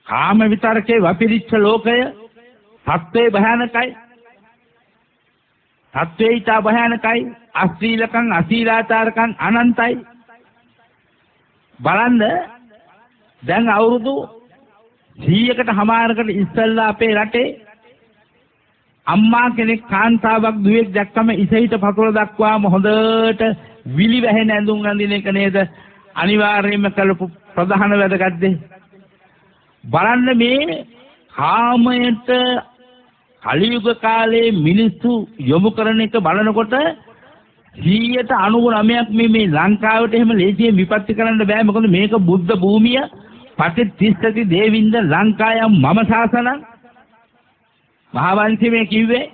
කාම විතරකේ වපිරිච්ඡ ලෝකය සත්‍යේ භයානකයි. සත්‍යේ ඊට භයානකයි. අශ්ලීලකම් අශීලාචාරකම් අනන්තයි. බලන්න දැන් අවුරුදු 100කට හමාරකට ඉස්සෙල්ලා අපේ රටේ අම්මා කෙනෙක් කාන්තාවක් දුවෙක් දැක්කම ඉසහිට පතුල දක්වාම හොඳට විලි වැහෙන ඇඳුම් අඳින එක නේද අනිවාර්යයෙන්ම කළපු ප්‍රධාන වැදගත් දේ. බලන්න මේ කාමයට කලියුග කාලේ මිනිස්සු යොමු කරන එක බලනකොට 99%ක් මේ ලංකාවට එහෙම ලේසියෙන් විපත්ති කරන්න බෑ. මොකද මේක බුද්ධ භූමිය පටිච්චසමුප්පාද දේවින්ද ලංකායම් මම ශාසනං මහාවංශයේ මේ කිව්වේ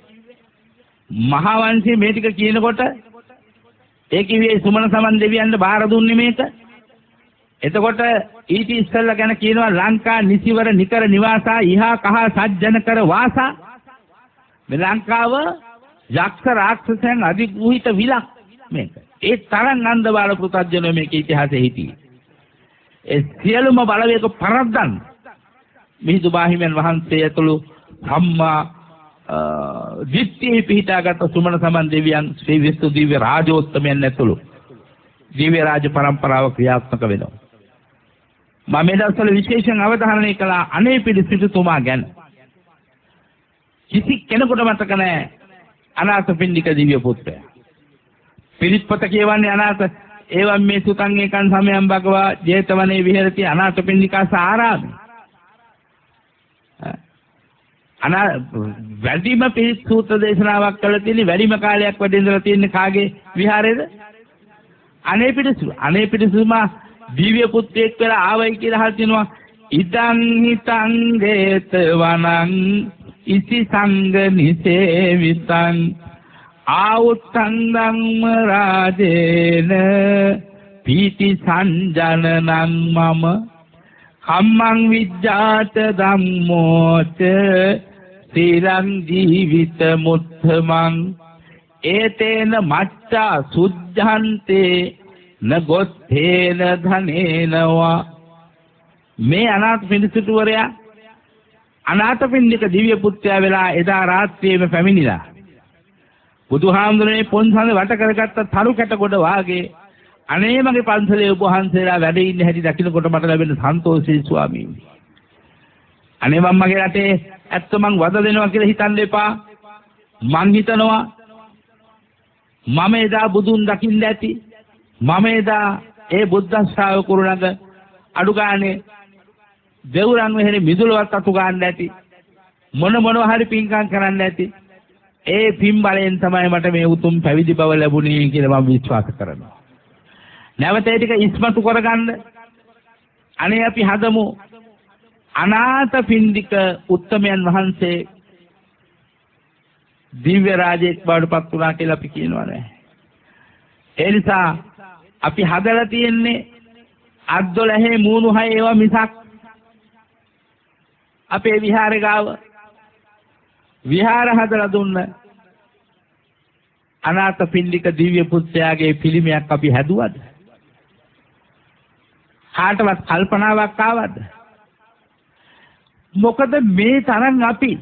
මහාවංශයේ මේ ටික කියනකොට ඒ කිව්වේ සුමන සමන් දෙවියන්ට බාර දුන්නේ මේක. එතකොට ඊට ඉස්සෙල්ලා ගැන කියනවා ලංකා නිසිවර නිකර නිවාසා ඉහා කහ සජ්ජන කර වාසා. මේ ලංකාව යක්ෂ රාක්ෂසයන් අධිග්‍රහිත විලක් මේක. ඒ තරම් අන්ධබාල පෘථග්ජනෝ මේක ඉතිහාසයේ හිටියේ. ඒ සියලුම බලවේග පරද්දන් මිහිඳු මාහිමියන් වහන්සේ ඇතුළු ධම්මා දිට්ඨියේ පිහිටාගත් සුමන සමන් දෙවියන් ශ්‍රී විසු දිව්‍ය රාජෝත්තමයන් ඇතුළු දිව්‍ය රාජ පරම්පරාව ක්‍රියාත්මක වෙනවා. මම මේ දවස්වල විශේෂයෙන් අවධාරණය කළා අනේපිඩි සිටුතුමා ගැන. කිසි කෙනෙකුට මතක නැහැ අනාථපිණ්ඩික දිව්‍ය පුත්‍රයා. පිරිත්පත කියවන්නේ අනාථ ඒවම් මේ සුතං ඒකං සමයං භගවා ජේතවනේ විහෙරති අනාථපිණ්ඩිකා සාරාමි. වැඩිම පිරිත් සූත්‍ර දේශනාවක් කළ තියෙන වැඩිම කාලයක් වැඩ ඉඳලා තියෙන කාගේ විහාරයේද? අනේපිඩිසුමා දිව්‍ය පුත්‍රයෙක් වෙලා ආවයි කියලා අහලා තිනවා. ඉදං හිතං ගේත වනං ඉසි සංග නිසේවිතං ආවුත්තං ධම්ම රාජේන පීති සංජනනං මම කම්මං විජ්ජාත ධම්මෝච සීලං ජීවිත මුත්තමං ඒතේන මච්ඡා සුද්ධන්තේ නගොත්තේන ධනේනවා. මේ අනාථපිණ්ඩිකවරයා අනාථපිණ්ඩික දිව්‍ය පුත්‍රයා වෙලා එදා රාත්‍රියේම පැමිණිලා බුදුහාමුදුරනේ පොන්සඳ වට කරගත්ත තරු කැට කොට වාගේ අනේ මගේ පන්සලේ ඔබ වහන්සේලා වැඩ ඉන්න හැටි දකින්නකොට මට ලැබෙන සන්තෝෂී ස්වාමීනි. අනේ මම්මගේ රටේ ඇත්ත මං වද දෙනවා කියලා හිතන්න එපා. මං හිතනවා මම එදා බුදුන් දකින්න ඇති. මම එදා ඒ බුද්ධ ශ්‍රාවකුරු ළඟ අඩු ගානේ දෙවුරන් වෙහෙරේ මිදුලවත් අතු ගන්න ඇති. මොනවා හරි පින්කම් කරන්න ඇති. ඒ පින් බලයෙන් තමයි මට මේ උතුම් පැවිදි බව ලැබුණේ කියලා මම විශ්වාස කරනවා. නැවත ඒ ටික ඉස්මතු කරගන්න අනේ අපි හදමු අනාථපිණ්ඩික උත්තමයන් වහන්සේ දිව්‍ය රාජෙක් බවට පත් වුණා කියලා අපි කියනවා නෑ. ඒ නිසා අපි හදලා තියෙන්නේ අද්දොලහේ මූණු හය ඒවා මිසක් අපේ විහාරේ ගාව විහාර හදලා දුන්න අනාථපිණ්ඩික දිව්‍ය පුත්‍රයාගේ පිළිමයක් අපි හැදුවද? කාටවත් කල්පනාවක් ආවද? මොකද මේ තරම් අපි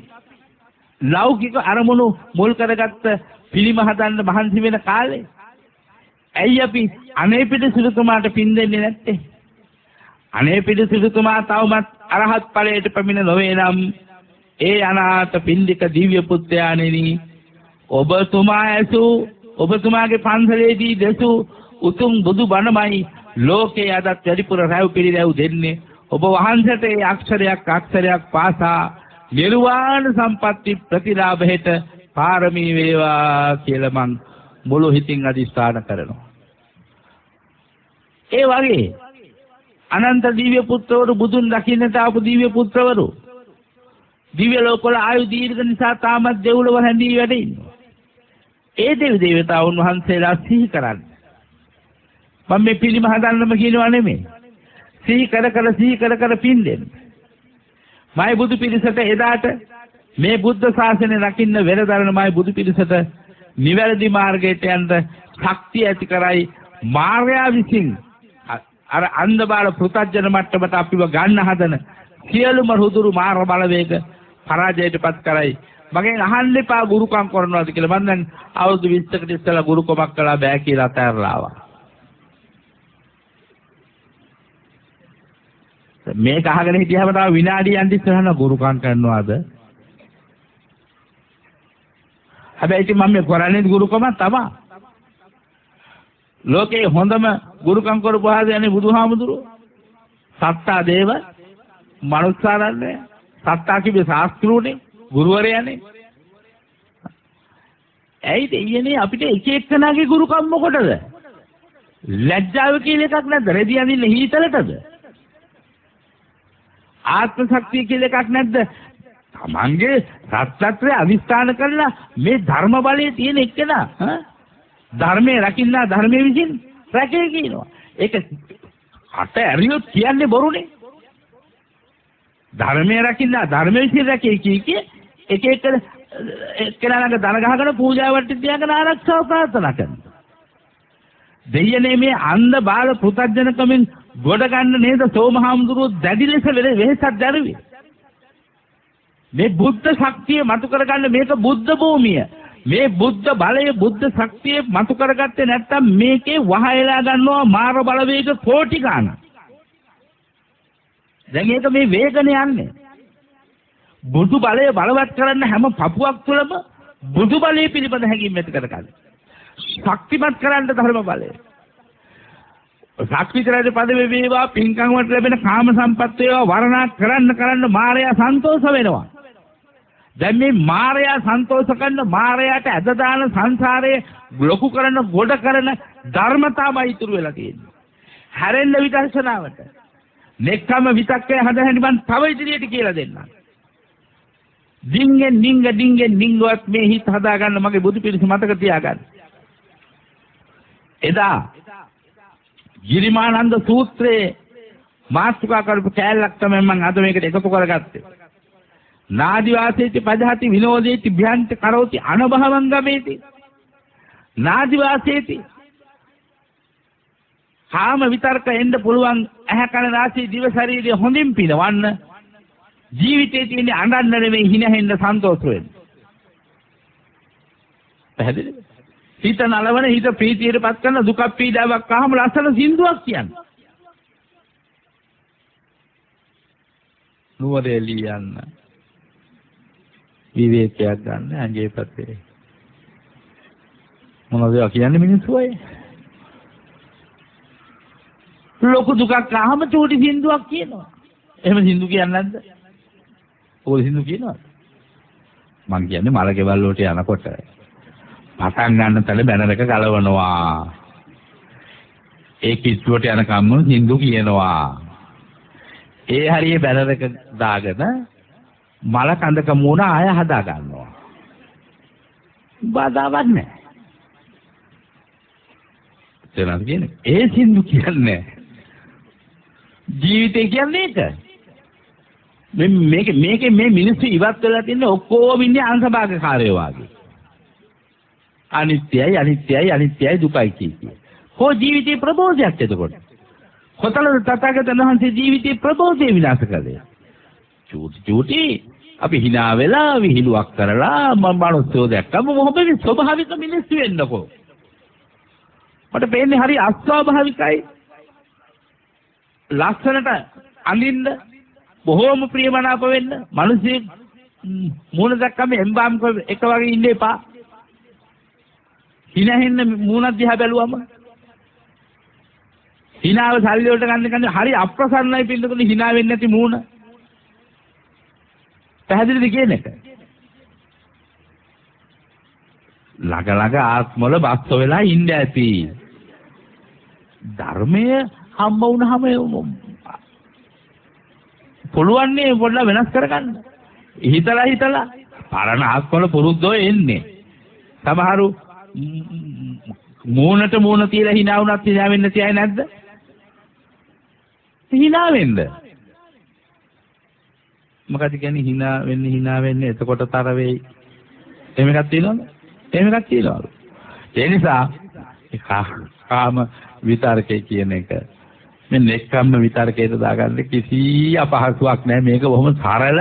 ලෞකික අරමුණු මුල් කරගත්ත පිළිම හදන්න මහන්සි වෙන කාලේ ඇයි අපි අනේපිඩි සිටුතුමාට පින් දෙන්නේ නැත්තේ? අනේපිඩි සිටුතුමා තවමත් අරහත් ඵලයට පැමිණ නොවේ නම් ඒ අනාථපිණ්ඩික දිව්‍ය පුත්‍රයාණෙනි ඔබතුමා ඇසූ ඔබතුමාගේ පන්සලේදී දෙසූ උතුම් බුදු බණමයි ලෝකේ අදත් වැඩිපුර රැව් පිළිරැව් දෙන්නේ. ඔබ වහන්සේට ඒ අක්ෂරයක් පාසා නිර්වාණ සම්පatti ප්‍රතිලාභයට පාරමී වේවා කියලා මං මුළු හිතින් අදිස්ථාන කරනවා. ඒ වගේ අනන්ත දිව්‍ය පුත්‍රවරු බුදුන් දකින්නට ආපු දිව්‍ය පුත්‍රවරු දිව්‍ය ලෝකවල ආයු දීර්ඝ නිසා තාමත් දෙව්ලොව හැඳී වැඩ ඉන්නවා. ඒ දෙවි දේවතාවුන් වහන්සේලා සිහි කරන්න. මම මේ පිළිම හදන්නම කියනවා නෙමෙයි. සිහි කර පින් දෙන්න. මයි බුදු පිරිසට එදාට මේ බුද්ධ ශාසනය රකින්න වෙරදරන මයි බුදු පිරිසට නිවැරදි මාර්ගයට යන්න ශක්තිය ඇති කරයි මාර්යා විසින් අර අන්ධබාල පෘථග්ජන මට්ටමට අපිව ගන්න හදන සියලුම රුදුරු මාර්ග බලවේග පරාජයටපත් කරයි. මගෙන් අහන්න එපා ගුරුකම් කරනවාද කියලා. මම දැන් අවුරුදු 20කට ඉස්සෙල්ලා ගුරුකමක් කළා බෑ කියලා අතහැරලා ආවා. මේක අහගෙන හිටියම තව විනාඩියක් ඉස්සරහන ගුරුකම් කරනවාද? හැබැයි ඉතින් මම මේ කරන්නේ ගුරුකම තමයි. ලෝකේ හොඳම ගුරුකම් කරපු ආදයනේ බුදුහාමුදුරුවෝ. සත්තා දේව මනුස්සාරන්නේ සත්තා කිව්වේ ශාස්ත්‍රූනේ ගුරුවරයානේ. ඇයි දෙයනේ අපිට එක එක්කනාගේ ගුරුකම් මොකටද? ලැජ්ජාව කියලා එකක් නැද්ද? රෙදි අඳින්න හීතලටද? ආත්ම ශක්තිය කියලා එකක් නැද්ද? තමන්ගේ සත්‍යත්‍රය අවිස්ථාන කරලා මේ ධර්ම බලයේ තියෙන එක්කෙනා ධර්මයේ රකින්න ධර්මයේ විසින් රැකේ කියනවා. ඒක අට ඇරියොත් කියන්නේ බොරුනේ. ධර්මයේ රකින්න ධර්මයේ විසින් රැකේ කිය එක එක්කෙනාගේ දන ගහගෙන පූජාවට තියාගෙන ආරක්ෂාව ප්‍රාර්ථනා කරනවා. දෙයනේ මේ අන්ධ බාල පුතඥකමින් ගොඩ ගන්න නේද සෝමහාමුදුරුවෝ දැඩි ලෙස වෙහෙසක් දැරුවේ. මේ බුද්ධ ශක්තිය මතු කරගන්න මේක බුද්ධ භූමිය. මේ බුද්ධ බලය බුද්ධ ශක්තිය මතු කරගත්තේ නැත්තම් මේකේ වහයලා ගන්නවා මාර බලවේග කෝටි ගාණක්. දැන් ඒක මේ වේගනේ යන්නේ. බුදු බලය බලවත් කරන්න හැම පපුවක් තුළම බුදු බලය පිළිබඳ හැඟීම් ඇති කරගන්න. ශක්තිමත් කරන්න ධර්ම බලය. ශක්තිතරේ පදවේ වේවා පින්කම් වලට ලැබෙන කාම සම්පත් වේවා වර්ණනා කරන්න මායя සන්තෝෂ වෙනවා. දැන් මේ මායя සන්තෝෂ කරන මායයට ඇද දාන සංසාරයේ ලොකු කරන ගොඩ කරන ධර්මතාවයි ඉතුරු වෙලා තියෙන්නේ. හැරෙන්න විදර්ශනාවට. නෙක්කම විතක්කේ හදහැනි මන් තව ඉදිරියට කියලා දෙන්නම්. ඩිංගෙන් ඩිංගවත් මේ හිත හදා ගන්න මගේ බුදු පිළිස මතක තියාගන්න. එදා ගිරිමානන්ද සූත්‍රයේ මාස්තුකා කරපු කෑල්ලක් තමයි මම අද මේකට එකතු කරගත්තේ. නාදිවාසේති පදහති විනෝදේති භ්‍යන්ත කරෝති අනභවං ගමේති. නාදිවාසේති කාම විතර්ක එන්න පුළුවන් ඇහැ කන නාසය දිව ශරීරය හොඳින් පිනවන්න. ජීවිතයේ තියෙන අඬන්න නෙමෙයි හිනහෙන්න සන්තෝෂ වෙන්න. පැහැදිලිද? හිත නලවන හිත ප්‍රීතියටපත් කරන දුක පීඩාවක් ආවම ලස්සන සින්දුවක් කියන්නේ. නුවරේ ලියන්න. විවේකයක් ගන්න ඇඟේ පැත්තේ. මොනවද කියන්නේ මිනිස්සු අය? ලොකු දුකක් ආවම චූටි සින්දුවක් කියනවා. එහෙම සින්දු කියන්නේ නැද්ද? ඔය සින්දු කියනවාද? මං කියන්නේ මල ගෙවල් වලට යනකොට පටන් ගන්න තැන බැනර් එක ගලවනවා. ඒ කිට්ටුවට යනකම්ම සින්දු කියනවා. ඒ හරියේ බැනර් එක දාගෙන මල කඳක මුණ ආය හදා ගන්නවා. බාධාවක් නැහැ. එතනද කියන්නේ ඒ සින්දු කියන්නේ ජීවිතය කියන්නේ ඒක. මේකේ මේ මිනිස්සු ඉවත් වෙලා තින්නේ ඔක්කොම ඉන්නේ අංශභාගකාරයෝ වගේ. අනිත්‍යයි දුකයි කියන්නේ. කො ජීවිතේ ප්‍රබෝධයක් එතකොට. කොතනද තථාගතයන් වහන්සේ ජීවිතේ ප්‍රබෝධය විනාශ කළේ? චූටි අපි hina වෙලා විහිළුවක් කරලා මනුස්සයෝ දැක්කම මොහොතේ ස්වභාවික මිනිස්සු වෙන්නකෝ. මට පේන්නේ හරි අස්වාභාවිකයි. ලස්සනට අඳින්න බොහෝම ප්‍රියමනාප වෙන්න මිනිස්සු මූණ දැක්කම එම්බාම් එක වගේ ඉන්න එපා. හිනෙන්න මූණ දිහා බැලුවම හිනාව සල්ලි වලට ගන්න හරි අප්‍රසන්නයි පිළිතුරුනේ හිනා වෙන්නේ නැති මූණ. පැහැදිලිද කියන එක? ළඟ ආත්මවල බස්ස වෙලා ඉන්න ඇති. ධර්මය හම්බ වුණාම පුළුවන් නේ පොඩ්ඩක් වෙනස් කරගන්න. හිතලා පරණ ආත්මවල පුරුද්දෝ එන්නේ. සමහරු මූණට මූණ තියලා hina වුණත් hina වෙන්න තියයි නැද්ද? hina වෙන්න. මොකද කියන්නේ hina වෙන්නේ එතකොට තර වෙයි. එහෙම එකක් තියෙනවද? එහෙම එකක් තියෙනවලු. ඒ නිසා කාම විතරකේ කියන එක මේ නෙක්ඛම්ම විතරකේට දාගන්න කිසි අපහසුයක් නැහැ. මේක බොහොම සරල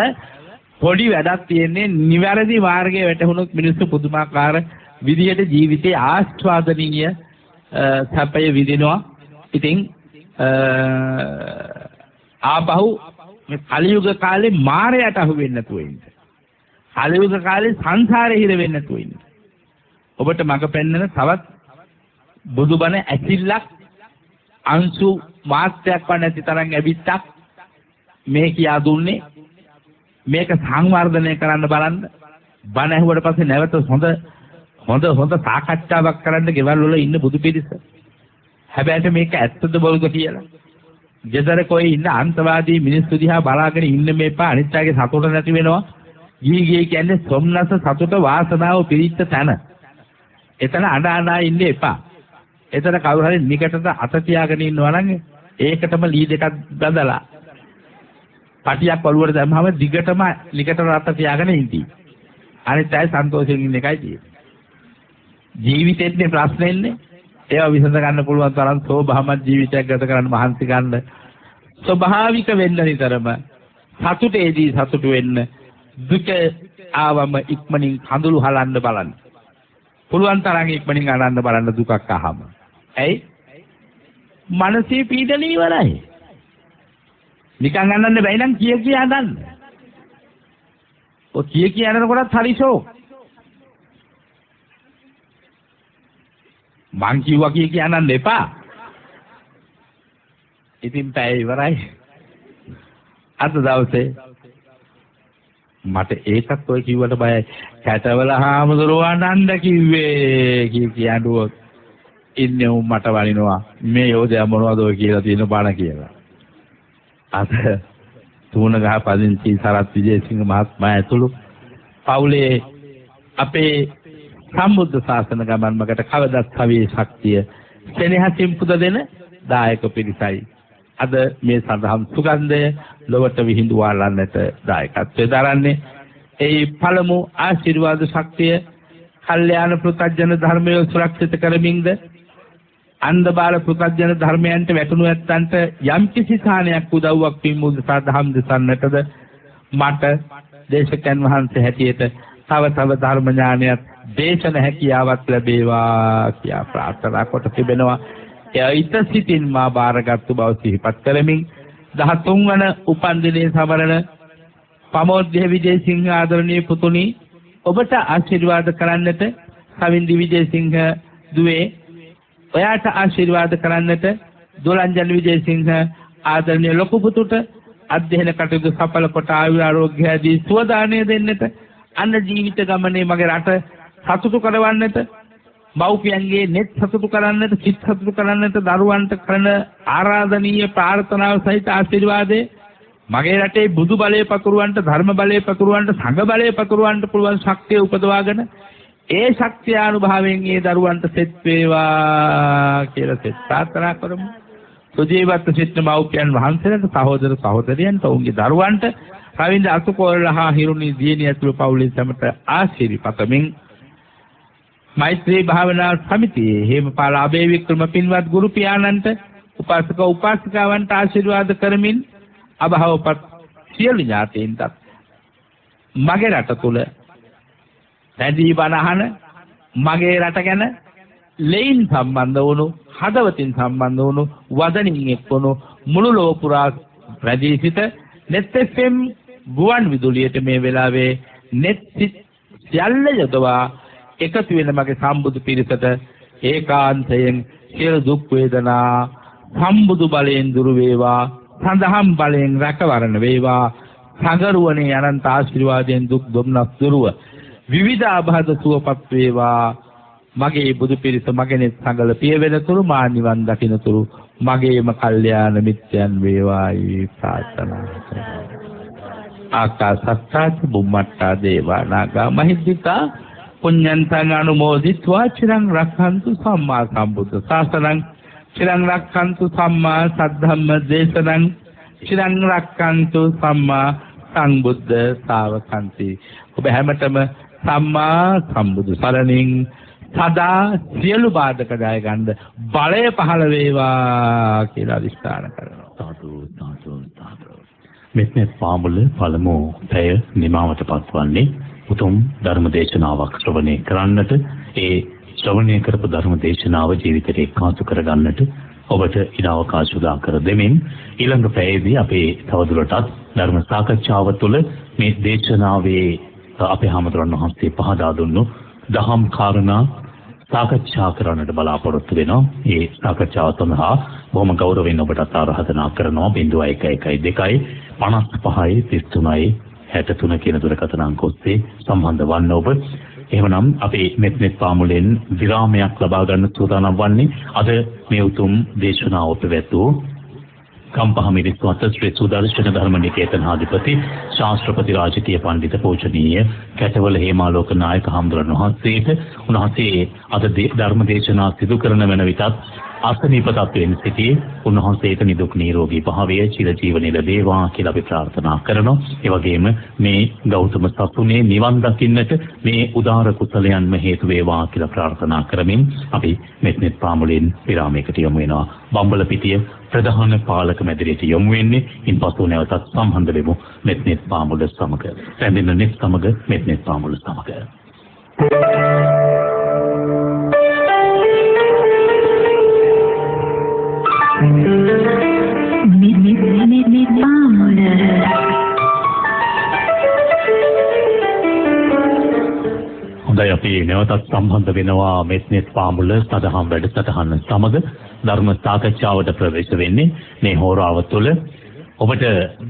පොඩි වැඩක් තියෙන්නේ. නිවැරදි මාර්ගයේ වැටහුණොත් මිනිස්සු පුදුමාකාර විදියට ජීවිතේ ආස්වාදනීය සැපය විඳිනවා. ඉතින් ආපහු මේ කලියුග කාලේ මායයට අහු වෙන්නේ නැතුව ඉන්න. කලියුග කාලේ සංසාරේ හිර වෙන්නේ නැතුව ඉන්න. ඔබට මඟ පෙන්වන තවත් බුදුබණ ඇසිල්ලක් අංශු මාත්‍රයක් වන් නැති තරම් ඇවිත්තක් මේ කියා දුන්නේ. මේක සංවර්ධනය කරන්න බලන්න. බණ ඇහුවට පස්සේ නැවත හොඳ සාකච්ඡාවක් කරන්න ගෙවල් වල ඉන්න බුදු පිරිස. හැබැයි මේක ඇත්තද බොරුද කියලා. ගෙදර කොයි ඉන්න අන්තවාදී මිනිස්සු දිහා බලාගෙන ඉන්න මේපා අනිත් අයගේ සතුට නැති වෙනවා. ගිහි කියන්නේ සොම්නස සතුට වාසනාව පිරිච්ච තැන. එතන අඬ ඉන්න එපා. එතන කවුරු හරි නිකටට අත තියාගෙන ඉන්නවා නම් ඒකටම ලී දෙකක් බඳලා පටියක් ඔළුවට දැම්මම දිගටම නිකට අත තියාගෙන ඉඳී. අනිත් අය සන්තෝෂයෙන් ඉන්න එකයි තියෙන්නේ. ජීවිතේන්නේ ප්‍රශ්නෙන්නේ ඒවා විසඳ ගන්න පුළුවන් තරම් සෝභාමත් ජීවිතයක් ගත කරන්න මහන්සි ගන්න. ස්වභාවික වෙන්න නිතරම සතුටේදී සතුට වෙන්න. දුක ආවම ඉක්මනින් කඳුළු හලන්න බලන්න. පුළුවන් තරම් ඉක්මනින් අනන්න බලන්න දුකක් ආවම. ඇයි? මනසේ පීඩන ඉවරයි. නිකන් අනන්න බැයි නම් කිය අනන්න. ඔය කිය අනනකොටත් හරිෂෝ. මං කිව්වා කිය අනන්න එපා. ඉතින් පැය ඉවරයි. අද දවසේ මට ඒකත් ඔය කිව්වට බයයි. කැටවල හාමුදුරුවෝ අනන්න කිව්වේ කියනුවොත් ඉන්නේ උන් මට වලිනවා. මේ යෝධයා මොනවද ඔය කියලා තියෙන බණ කියලා. අද තුනගහ පදිංචි සරත් විජේසිංහ මහත්මයා ඇතුළු පවුලේ අපේ සම්බුද්ධ ශාසන ගමන් මකට කවදත් කවියේ ශක්තිය සෙනෙහසින් පුද දෙන දායක පිරිසයි. අද මේ සඳහම් සුගන්ධය ලොවට විහිඳුවාලන්නට දායකත්වයේ දරන්නේ. ඒ පළමු ආශිර්වාද ශක්තිය කල්යාණ පෘථග්ජන ධර්මය සුරක්ෂිත කරමින්ද අන්ධ බාල පෘථග්ජන ධර්මයන්ට වැටුණු ඇත්තන්ට යම් කිසි සාහනයක් උදව්වක් පින්මුදසා දහම් දෙසන්නටද මට දේශකයන් වහන්සේ හැටියට තව ධර්ම ඥානයක් දේශන හැකියාවක් ලැබේවා කියා ප්‍රාර්ථනා කොට තිබෙනවා. එයිත සිතින් මා බාරගත්තු බව සිහිපත් කරමින් 13 වන උපන්දිනයේ සමරන පමෝද්දේ විජේසිංහ ආදරණීය පුතුණි ඔබට ආශිර්වාද කරන්නට කවින්දි විජේසිංහ දුවේ ඔයාට ආශිර්වාද කරන්නට දොලංජන විජේසිංහ ආදරණීය ලොකු පුතුට අධ්‍යයන කටයුතු සඵල කොට ආයුරාෝග්‍ය ආදී සුවදානය දෙන්නට අන්න ජීවිත ගමනේ මගේ රට සතුටු කරවන්නට මව්පියන්ගේ net සතුටු කරන්නට සිත් සතුටු කරන්නට දරුවන්ට කරන ආරාධනීය ප්‍රාර්ථනාව සහිත ආශිර්වාදේ මගේ රටේ බුදු බලය පතුරවන්නට ධර්ම බලය පතුරවන්නට සංඝ බලය පතුරවන්නට පුළුවන් ශක්තිය උපදවාගෙන ඒ ශක්තිය අනුභවයෙන් ඒ දරුවන්ට සෙත් වේවා කියලා සෙත් ප්‍රාර්ථනා කරමු. සුජීවත්ව සිටින මව්පියන් වහන්සේලාට සහෝදර සහෝදරියන්ට ඔවුන්ගේ දරුවන්ට කවින්ද අසුකෝරළහා හිරුණි දියණිය ඇතුළු පවුලේ සමට ආශිර්වාදමින් මෛත්‍රී භාවනා සමිතියේ හේමපාල අබේ වික්‍රම පින්වත් ගුරු පියාණන්ට උපාසක උපාසිකාවන්ට ආශිර්වාද කරමින් අභවපත් සියලු ඥාතීන්ට මගේ රට තුල පැදී බණහන මගේ රට ගැන ලෙයින් සම්බන්ධ වුණු හදවතින් සම්බන්ධ වුණු වදනින් එක්වුණු මුළු ලෝක පුරා රැඳී සිට net fm ගුවන් විදුලියට මේ වෙලාවේ net සියල්ල යොදවා එකතු වෙන මගේ සම්බුදු පිරිසට ඒකාන්තයෙන් සියලු දුක් වේදනා සම්බුදු බලයෙන් දුරු වේවා සඳහම් බලයෙන් රැකවරණ වේවා සගරුවනේ අනන්ත ආශිර්වාදයෙන් දුක් දුම්නස් දුරුව විවිධ ආබාධ සුවපත් වේවා මගේ බුදු පිරිස මගේ සංගල පියවෙන තුරු මා නිවන් දකින්න තුරු මගේම කල්යාණ මිත්‍යයන් වේවායි ප්‍රාර්ථනා කරමි. ආකාසත්තාච බුම්මත්තා දේවා නාග මහිද්దికා පුඤ්ඤන්තං අනුමෝදිත්වා චිරං රක්ඛන්තු සම්මා සම්බුද්ධ ශාසනං චිරං රක්ඛන්තු සම්මා සද්ධම්ම දේශනං චිරං රක්ඛන්තු සම්මා සංබුද්ධ ශාවකන්ති. ඔබ හැමතෙම සම්මා සම්බුදු සරණින් සදා සියලු බාධක ජය ගන්න බලය පහළ වේවා කියලා අදිස්ථාන කරනවා. සාදු සාදු සාදු. මෙත්නේ පාමුල පළමු පැය නිමාවට පත්වන්නේ උතුම් ධර්ම දේශනාවක් ශ්‍රවණය කරන්නට ඒ ශ්‍රවණය කරපු ධර්ම දේශනාව ජීවිතයට එක්කාසු කරගන්නට ඔබට ඉඩ අවකාශ උදා කර දෙමින් ඊළඟ පැයේදී අපේ තවදුරටත් ධර්ම සාකච්ඡාව තුළ මේ දේශනාවේ අපේ හාමුදුරන් වහන්සේ පහදා දුන්නු දහම් කාරණා සාකච්ඡා කරන්නට බලාපොරොත්තු වෙනවා. මේ සාකච්ඡාව සඳහා බොහොම ගෞරවයෙන් ඔබට ආරාධනා කරනවා 0112 55 33 63 කියන දුරකථන අංක ඔස්සේ සම්බන්ධ වන්න ඔබ. එහෙමනම් අපේ මෙත්නෙත් පාමුලෙන් විරාමයක් ලබා ගන්න සූදානම් වන්නේ අද මේ උතුම් දේශනාව පැවැත්වූ කම්පහ මිරිස්වත ශ්‍රී සුදර්ශන ධර්ම නිකේතන අධිපති ශාස්ත්‍රපති රාජකීය පඬිත පූජනීය කැටවල හේමාලෝක නායක හඳුරන වහන්සේට උන්වහන්සේ අද ධර්ම දේශනා සිදු කරන වෙන විටත් අසනීප තත්වයෙන් සිටියේ උන්වහන්සේට නිදුක් නිරෝගී භාවය චිරජීවනයේ ලැබේවා කියලා අපි ප්‍රාර්ථනා කරනවා. ඒ වගේම මේ ගෞතම සසුනේ නිවන් දකින්නට මේ උදාර කුසලයන්ම හේතු වේවා කියලා ප්‍රාර්ථනා කරමින් අපි මෙත්නෙත් පාමුලෙන් විරාමයකට යමු වෙනවා. බම්බලපිටිය ප්‍රධාන පාලක මැදිරියට යොමු වෙන්නේ. ඉන්පසු නැවතත් සම්බන්ධ වෙමු මෙත්නෙත් පාමුල සමග. රැඳෙන නෙත් සමග මෙත්නෙත් පාමුල සමග. හොඳයි අපි නැවතත් සම්බන්ධ වෙනවා මෙත්නෙත් පාමුල සදහම් වැඩසටහන සමග ධර්ම සාකච්ඡාවට ප්‍රවේශ වෙන්නේ මේ හෝරාව තුළ ඔබට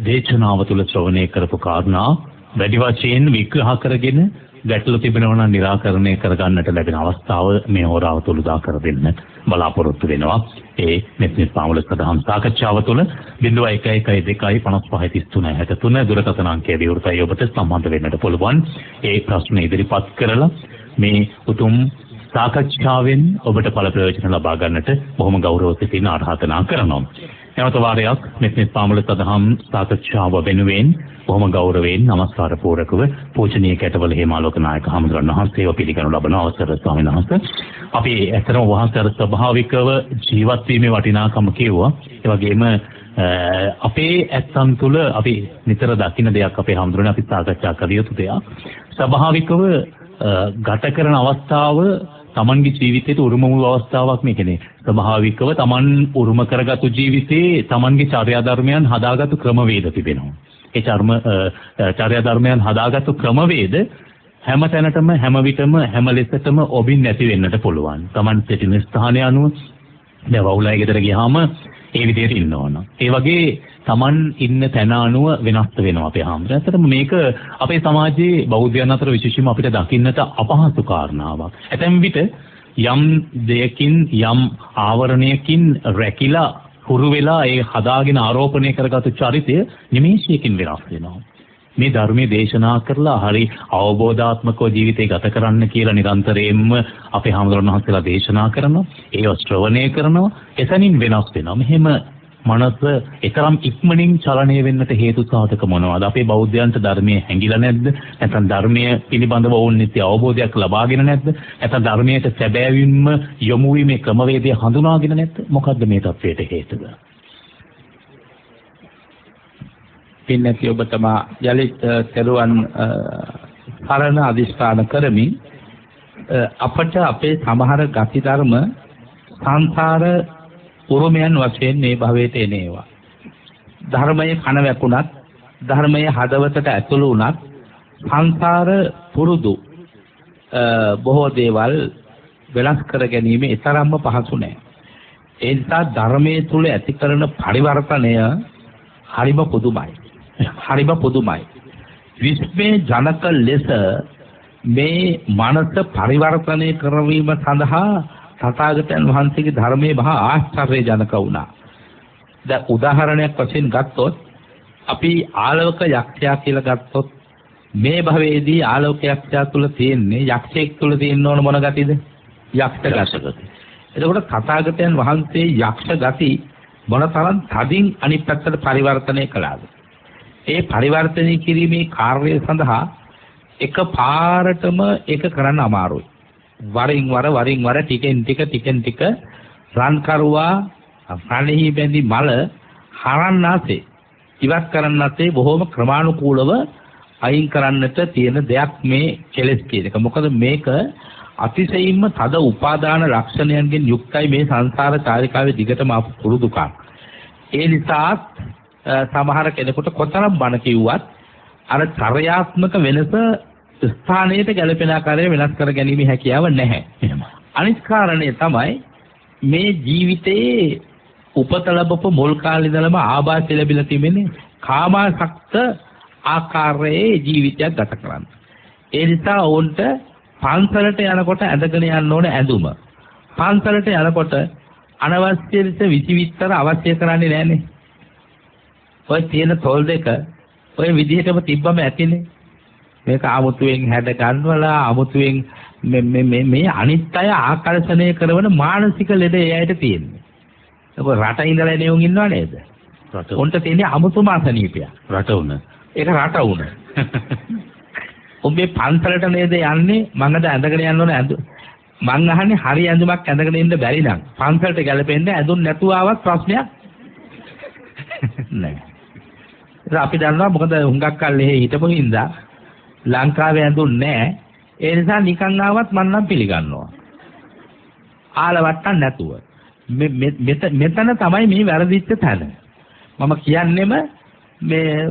දේශනාව තුළ ශ්‍රවණය කරපු කාරණා වැඩි වශයෙන් විග්‍රහ කරගෙන ගැටලු තිබෙනවා නම් निराකරණය කරගන්නට ලැබෙන අවස්ථාව මේ හෝරාව තුළ උදා කර දෙන්න බලාපොරොත්තු වෙනවා. ඒ මෙත්නෙත් පාමුල සදහම් සාකච්ඡාව තුළ 0112553363 දුරකථන අංකය විවෘතයි ඔබට සම්බන්ධ වෙන්නට පුළුවන්. ඒ ප්‍රශ්න ඉදිරිපත් කරලා මේ උතුම් සාකච්ඡාවෙන් ඔබට ඵල ප්‍රයෝජන ලබා ගන්නට බොහොම ගෞරව සිතින් ආරාධනා කරනවා. නැවත වාරයක් මෙත්නෙත් පාමුල සදහම් සාකච්ඡාව වෙනුවෙන් බොහොම ගෞරවයෙන් නමස්කාර පූරකව පූජනීය කැටවල හේමාලෝක නායක හමුදුරන් වහන්සේව පිළිගනු ලබන අවසර ස්වාමීන් වහන්සේ. අපි ඇත්තටම වහන්සේ ස්වභාවිකව ජීවත් වීමේ වටිනාකම කියුවා. ඒ වගේම අපේ ඇත්තන් තුළ අපි නිතර දකින්න දෙයක් අපේ හමුදුරනේ අපි සාකච්ඡා කළ යුතු දෙයක්. ස්වභාවිකව ගත කරන අවස්ථාව තමන්ගේ ජීවිතයට උරුම වූ අවස්ථාවක් මේ කියන්නේ. ස්වභාවිකව තමන් උරුම කරගත්තු ජීවිතේ තමන්ගේ චර්යා ධර්මයන් හදාගත්තු ක්‍රමවේද තිබෙනවා. ඒ චර්යා ධර්මයන් හදාගත්තු ක්‍රමවේද හැම තැනටම හැම විටම හැම ලෙසටම ඔබින් නැති වෙන්නට පුළුවන්. තමන් සිටින ස්ථානය අනුව දැන් වවුලයි ගෙදර ගියාම ඒ විදිහට ඉන්න ඕන. ඒ වගේ තමන් ඉන්න තැන අනුව වෙනස් වෙනවා අපේ හැමෝටම. ඇත්තටම මේක අපේ සමාජයේ බෞද්ධයන් අතර විශේෂයෙන්ම අපිට දකින්නට අපහසු කාරණාවක්. ඇතැම් විට යම් දෙයකින් යම් ආවරණයකින් රැකිලා හුරු වෙලා ඒ හදාගෙන ආරෝපණය කරගත්තු චරිතය නිමේෂයකින් වෙනස් වෙනවා. මේ ධර්මයේ දේශනා කරලා හරි අවබෝධාත්මකව ජීවිතය ගත කරන්න කියලා නිරන්තරයෙන්ම අපේ හාමුදුරන් වහන්සේලා දේශනා කරනවා. ඒව ශ්‍රවණය කරනවා. එතනින් වෙනස් වෙනවා. මෙහෙම මනස ඊතරම් ඉක්මනින් චලනය වෙන්නට හේතු සාධක මොනවද? අපේ බෞද්ධයන්ට ධර්මයේ හැංගිලා නැද්ද? නැත්නම් ධර්මයේ පිළිබඳව ඕන නිත්‍ය අවබෝධයක් ලබාගෙන නැද්ද? නැත්නම් ධර්මයට සැබෑවින්ම යොමු වීමේ ක්‍රමවේදය හඳුනාගෙන නැද්ද? මොකද්ද මේ තත්වයට හේතුව? පින්නති ඔබ තමා යලිත් තෙරුවන් සරණ අධිෂ්ඨාන කරමින් අපට අපේ සමහර ගති ධර්ම සංසාර උරුමයන් වශයෙන් මේ භවයට එනේවා. ධර්මයේ කන වැකුණත් ධර්මයේ හදවතට ඇතුළු වුණත් සංසාර පුරුදු බොහෝ දේවල් වෙනස් කර ගැනීම ඊතරම්ම පහසු නෑ. ඒ නිසා ධර්මයේ තුල ඇති කරන පරිවර්තනය හරිම පුදුමයි. හරිම පුදුමයි. විශ්වයේ ජනක ලෙස මේ මනස පරිවර්තනය කරවීම සඳහා තථාගතයන් වහන්සේගේ ධර්මයේ මහා ආශ්චර්යජනක වුණා. දැන් උදාහරණයක් වශයෙන් ගත්තොත් අපි ආලවක යක්ෂයා කියලා ගත්තොත් මේ භවයේදී ආලවක යක්ෂයා තුල තියෙන්නේ යක්ෂයෙක් තුල තියෙන්න ඕන මොන ගතියද? යක්ෂ ගති. එතකොට තථාගතයන් වහන්සේ යක්ෂ ගති මොනතරම් තදින් අනිත් පැත්තට පරිවර්තනය කළාද? ඒ පරිවර්තනය කිරීමේ කාර්යය සඳහා එක පාරටම ඒක කරන්න අමාරුයි. වරින් වර ටිකෙන් ටික රන් කරුවා රණෙහි බැඳි මල හරන්නාසේ ඉවත් කරන්නාසේ බොහොම ක්‍රමානුකූලව අයින් කරන්නට තියෙන දෙයක් මේ කෙලෙස් කියන එක. මොකද මේක අතිශයින්ම තද උපාදාන ලක්ෂණයන්ගෙන් යුක්තයි මේ සංසාර චාරිකාවේ දිගටම ආපු පුරුදුකක්. ඒ නිසා සමහර කෙනෙකුට කොතරම් බණ කිව්වත් අර චර්යාත්මක වෙනස ස්ථානයට ගැලපෙන ආකාරයෙන් වෙනස් කර ගැනීමේ හැකියාව නැහැ. අනිත් කාරණේ තමයි මේ ජීවිතේ උපත ලැබපු මුල් කාලේ ඉඳලම ආభాසය ලැබිලා තිබෙන්නේ කාමාසක්ත ආකාරයේ ජීවිතයක් ගත කරන්න. ඒ නිසා ඕන්ට පන්සලට යනකොට ඇඳගෙන යන්න ඕන ඇඳුම. පන්සලට යනකොට අනවශ්‍ය ලෙස විචිවිත්තර අවශ්‍ය කරන්නේ නැහනේ. ඔය තියෙන තොල් දෙක ඔය විදිහටම තිබ්බම ඇතිනේ. මේක 아무තුවෙන් හැඩ ගන්නවලා 아무තුවෙන් මේ අනිත් අය ආකර්ෂණය කරන මානසික ලෙඩ ඒ අයට තියෙන්නේ. ඒක රට ඉඳලා එනේ උන් ඉන්නව නේද? උන්ට තියෙන්නේ 아무තුම අසනීපයක්. රට උන. ඒක රට උන. ඔබේ පන්සලට නේද යන්නේ මංගද ඇඳගෙන යන්න ඕන ඇඳු. මං අහන්නේ හරි ඇඳුමක් ඇඳගෙන ඉන්න බැරි නම් පන්සලට ගැලපෙන්නේ ඇඳුම් නැතුව ආවත් ප්‍රශ්නයක් නෑ. ඒක අපි දන්නවා මොකද හුඟක් කල් එහෙ හිටපු හින්දා ලංකාවේ ඇඳුම් නෑ. ඒ නිසා නිකන් ආවත් මම නම් පිළිගන්නවා. ආලවට්ටම් නැතුව. මෙතන තමයි මේ වැරදිච්ච තැන. මම කියන්නෙම මේ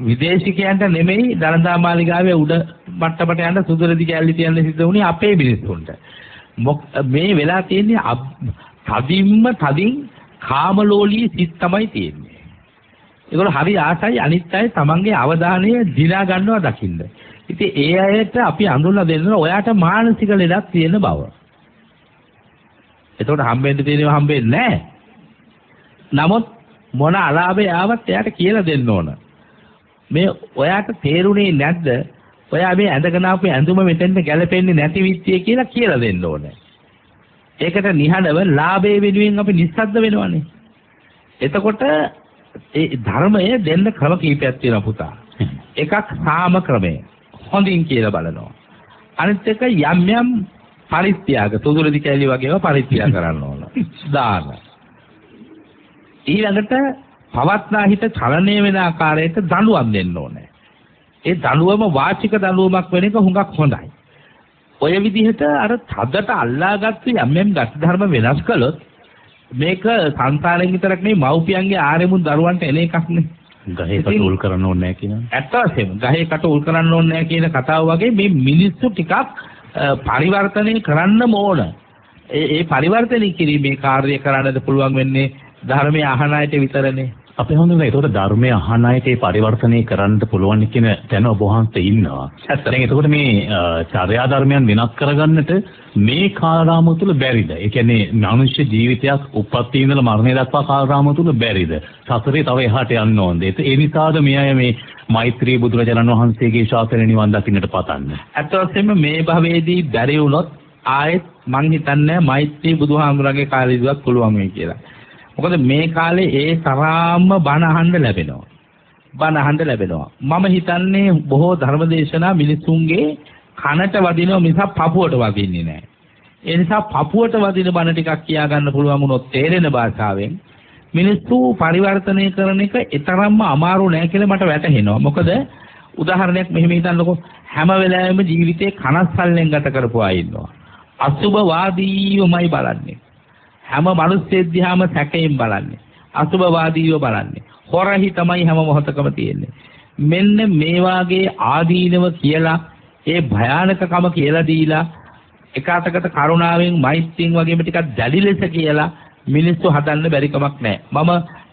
විදේශිකයන්ට නෙමෙයි දරදා මාලිගාවේ උඩ මට්ටමට යන සුදුරදි කැලලි තියන්න සිද්ධ වුණේ අපේ මිනිස්සුන්ට. මේ වෙලා තියෙන්නේ තදින් කාමලෝලී සිත් තමයි තියෙන්නේ. ඒගොල්ලෝ හරි ආසයි අනිත් අය තමන්ගේ අවධානය දිනා ගන්නවා දකින්න. ඉතින් ඒ අයට අපි අඳුරලා දෙන්න ඔයාට මානසික ලෙඩක් තියෙන බව. එතකොට හම්බෙන්න තියෙනවා හම්බෙන්නේ නැහැ. නමුත් මොන අලාභය ආවත් එයාට කියලා දෙන්න ඕන. මේ ඔයාට තේරුනේ නැද්ද? ඔයා මේ ඇඳගෙන ආපු ඇඳුම මෙතෙන්ට ගැලපෙන්නේ නැති විත්තිය කියලා දෙන්න ඕනේ. ඒකට නිහඬව ලාභයේ වෙනුවෙන් අපි නිස්සද්ද වෙනවනේ. එතකොට ඒ ධර්මය දෙන්න ක්‍රම කීපයක් තියෙනවා පුතා. එකක් සාම ක්‍රමය. හොඳින් කියලා බලනවා. අනිත් එක යම් පරිත්‍යාග සුදුරදි කැලි වගේව පරිත්‍යාග කරන්න ඕන. දාන. ඊළඟට පවත්නා හිත චලනය වෙන ආකාරයට දඬුවම් දෙන්න ඕනේ. ඒ දඬුවම වාචික දඬුවමක් වෙන එක හුඟක් හොඳයි. ඔය විදිහට අර තදට අල්ලාගත්තු යම් ගති ධර්ම වෙනස් කළොත් මේක සංසාරයෙන් විතරක් නෙවෙයි මව්පියන්ගේ ආරෙමුන් දරුවන්ට එන එකක් නේ. ගහේ කට උල් කරන්න ඕනේ නැහැ කියන. ඇත්ත වශයෙන්ම ගහේ කට උල් කරන්න ඕනේ නැහැ කියන කතාව වගේ මේ මිනිස්සු ටිකක් පරිවර්තනය කරන්නම ඕන. ඒ පරිවර්තනය කිරීමේ කාර්යය කරන්නද පුළුවන් වෙන්නේ ධර්මයේ අහන අයට විතරනේ. අපේ හොඳනේ ඒකට ධර්මයේ අහන අයට ඒ පරිවර්තනය කරන්න පුළුවන් කියන තැන ඔබ වහන්සේ ඉන්නවා. දැන් එතකොට මේ චර්යා ධර්මයන් වෙනස් කරගන්නට මේ කාලරාම තුල බැරිද? ඒ කියන්නේ මනුෂ්‍ය ජීවිතයක් උපත්ති ඉඳලා මරණය දක්වා කාලරාම තුල බැරිද? සසරේ තව එහාට යන්න ඕනද? ඒ නිසාද මේ අය මේ මෛත්‍රී බුදුරජාණන් වහන්සේගේ ශාසනය නිවන් දකින්නට පතන්නේ? ඇත්ත වශයෙන්ම මේ භවයේදී බැරි වුණොත් ආයෙත් මං හිතන්නේ මෛත්‍රී බුදුහාමුදුරන්ගේ කාලේදීවත් පුළුවන් වෙයි කියලා. මොකද මේ කාලේ ඒ තරම්ම බණ අහන්න ලැබෙනවා. මම හිතන්නේ බොහෝ ධර්මදේශනා මිනිසුන්ගේ කනට වදිනවා මිසක් පපුවට වදින්නේ නැහැ. ඒ නිසා පපුවට වදින බණ ටිකක් කියා ගන්න පුළුවන් වුණොත් තේරෙන භාෂාවෙන් මිනිස්සු පරිවර්තනය කරන එක ඊතරම්ම අමාරු නෑ කියලා මට වැටහෙනවා. මොකද උදාහරණයක් මෙහෙම හිතන්නකෝ හැම වෙලාවෙම ජීවිතේ කනස්සල්ලෙන් ගත කරපු අය ඉන්නවා. අසුභවාදීවමයි බලන්නේ. හැම මිනිස්සෙක් දිහාම සැකයෙන් බලන්නේ. අසුභවාදීව බලන්නේ. හොරහි තමයි හැම මොහොතකම තියෙන්නේ. මෙන්න මේ වාගේ ආදීනව කියලා ඒ භයානකකම කියලා දීලා එකාතකට කරුණාවෙන් මෛත්‍රියෙන් වගේම ටිකක් දැඩි ලෙස කියලා මිනිස්සු හදන්න බැරි කමක් නැහැ. මම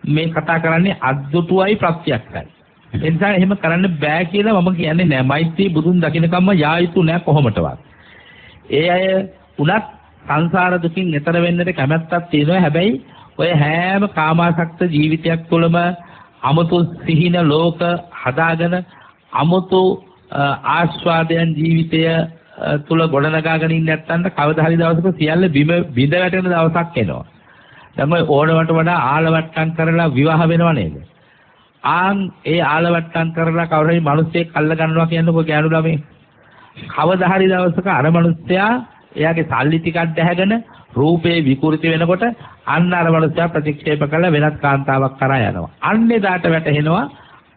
මේ කතා කරන්නේ අද්දුටුවයි ප්‍රත්‍යක්ෂයි. ඒ නිසා එහෙම කරන්න බෑ කියලා මම කියන්නේ නෑ. මෛත්‍රී බුදුන් දකින්නකම්ම යා යුතු නෑ කොහොමටවත්. ඒ අය උනත් සංසාර දුකින් එතර වෙන්නට කැමැත්තක් තියෙනවා. හැබැයි ඔය හැම කාමාසක්ත ජීවිතයක් තුළම අමුතු සිහින ලෝක හදාගෙන අමුතු ආස්වාදයන් ජීවිතය තුළ ගොඩනගාගෙන ඉන්න නැත්නම් කවදා හරි දවසක සියල්ල බිඳ වැටෙන දවසක් එනවා. දැන් ඔය ඕනවට වඩා ආලවට්ටම් කරලා විවාහ වෙනව නේද? ඒ ආලවට්ටම් කරලා කවුරු හරි මිනිස්සෙක් අල්ල ගන්නවා කියනකො ගෑනු ළමයි. කවදා හරි දවසක අර මිනිස්සයා එයාගේ සල්ලි ටිකක් දැහැගෙන රූපේ විකෘති වෙනකොට අන්න අර මිනිස්සයා ප්‍රතික්ෂේප කරලා වෙනත් කාන්තාවක් කරා යනවා. අන්නේ දාට වැටෙනවා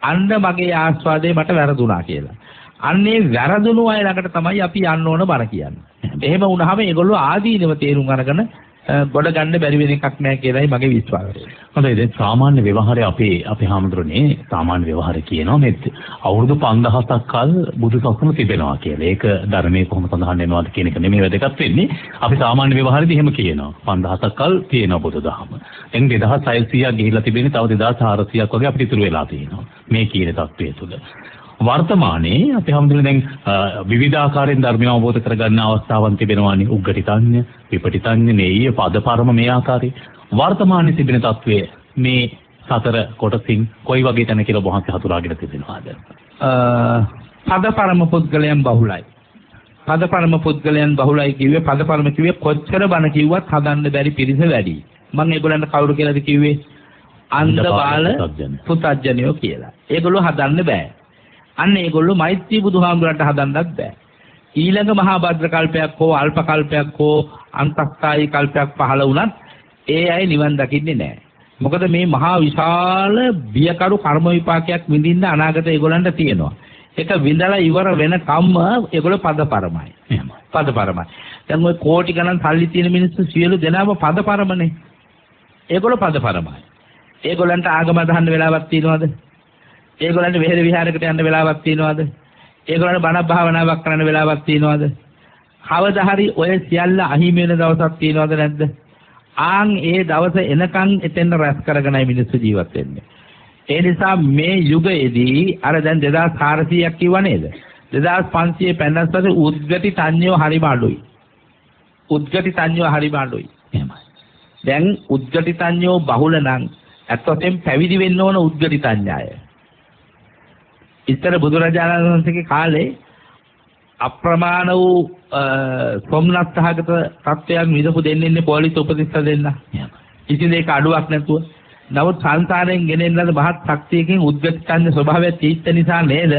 අන්න මගේ ආස්වාදේ මට වැරදුනා කියලා. අන්නේ වැරදුණු අය ළඟට තමයි අපි යන්න ඕන බර කියන්නේ. එහෙම වුණාම ඒගොල්ලෝ ආදීනව තේරුම් අරගෙන ගොඩ ගන්න බැරි වෙන එකක් නෑ කියලායි මගේ විශ්වාසය. හොඳයි දැන් සාමාන්‍ය ව්‍යවහාරය අපේ හාමුදුරනේ සාමාන්‍ය ව්‍යවහාරය කියනවා මේ අවුරුදු 5000ක් කල් බුදු සසුන තිබෙනවා කියලා. ඒක ධර්මයේ කොහොම සඳහන් වෙනවද කියන එක නෙමෙයි වැදගත් වෙන්නේ. අපි සාමාන්‍ය ව්‍යවහාරෙදි එහෙම කියනවා. 5000ක් කල් තියෙනවා බුදුදහම. දැන් 2600ක් ගිහිල්ලා තිබෙන්නේ තව 2400ක් වගේ අපිට ඉතුරු වෙලා තියෙනවා. මේ කියන தත්ත්වය තුළ. වර්තමානයේ අපි හැමදෙම දැන් විවිධාකාරයෙන් ධර්මය අවබෝධ කරගන්න අවස්ථාවන් තිබෙනවානේ. උග්ගටිතඤ්ඤ, විපටිතඤ්ඤ, නේය, පදපරම මේ ආකාරයේ. වර්තමානයේ තිබෙන தત્ත්වය මේ සතර කොටසින් කොයි වගේ තැන කියලා වහන්සේ හතුරාගෙන තිබෙනවාද? පදපරම පුද්ගලයන් බහුලයි. පදපරම පුද්ගලයන් බහුලයි කිව්වේ පදපරම කිව්වේ කොච්චර බණ කිව්වත් හදන්න බැරි පිරිස වැඩි. මම ඒගොල්ලන්ට කවුරු කියලාද කිව්වේ? අන්ධ බාල පුතඥයෝ කියලා. ඒගොල්ලෝ හදන්න බෑ. අන්න ඒගොල්ලෝ මෛත්‍රී බුදුහාමුදුරන්ට හදන්නත් බෑ. ඊළඟ මහා භද්‍ර කල්පයක් හෝ අල්ප කල්පයක් හෝ අන්තස්ථායී කල්පයක් පහළ වුණත් ඒ අය නිවන් දකින්නේ නැහැ. මොකද මේ මහා විශාල බියකරු කර්ම විපාකයක් විඳින්න අනාගත ඒගොල්ලන්ට තියෙනවා. ඒක විඳලා ඉවර වෙනකම්ම ඒගොල්ලෝ පදපරමයි. එහෙමයි. පදපරමයි. දැන් ওই කෝටි ගණන් සල්ලි තියෙන මිනිස්සු සියලු දෙනාම පදපරමනේ. ඒගොල්ලෝ පදපරමයි. ඒගොල්ලන්ට ආගම අදහන්න වෙලාවක් තියෙනවද? ඒගොල්ලන්ට වෙහෙර විහාරයකට යන්න වෙලාවක් තියෙනවද? ඒගොල්ලන්ට බණ භාවනාවක් කරන්න වෙලාවක් තියෙනවද? කවදා හරි ඔය සියල්ල අහිමි වෙන දවසක් තියෙනවද නැද්ද? ආන් ඒ දවස එනකන් එතෙන් රැස් කරගෙනයි මිනිස්සු ජීවත් වෙන්නේ. ඒ නිසා මේ යුගයේදී අර දැන් 2400ක් කිව්වා නේද? 2550 උද්ගති තඤ්ඤෝ හරිම අඩුයි. උද්ගති තඤ්ඤෝ හරිම අඩුයි. එහෙමයි. දැන් උද්ගති තඤ්ඤෝ බහුල නම් අත්වශයෙන් පැවිදි වෙන්න ඕන උද්ගති තඤ්ඤාය. ඉතර බුදුරජාණන් වහන්සේගේ කාලේ අප්‍රමාණ වූ සොම්නත් සහගත තත්ත්වයන් විදපු දෙන්නේ පොලිස් උපදෙස් දෙන්න. ඉතින් ඒක අඩුවක් නැතුව. නමුත් සංසාරයෙන් ගෙනෙන ලද මහත් ශක්තියකින් උද්ගතිකන්‍ය ස්වභාවය තීත්ත නිසා නේද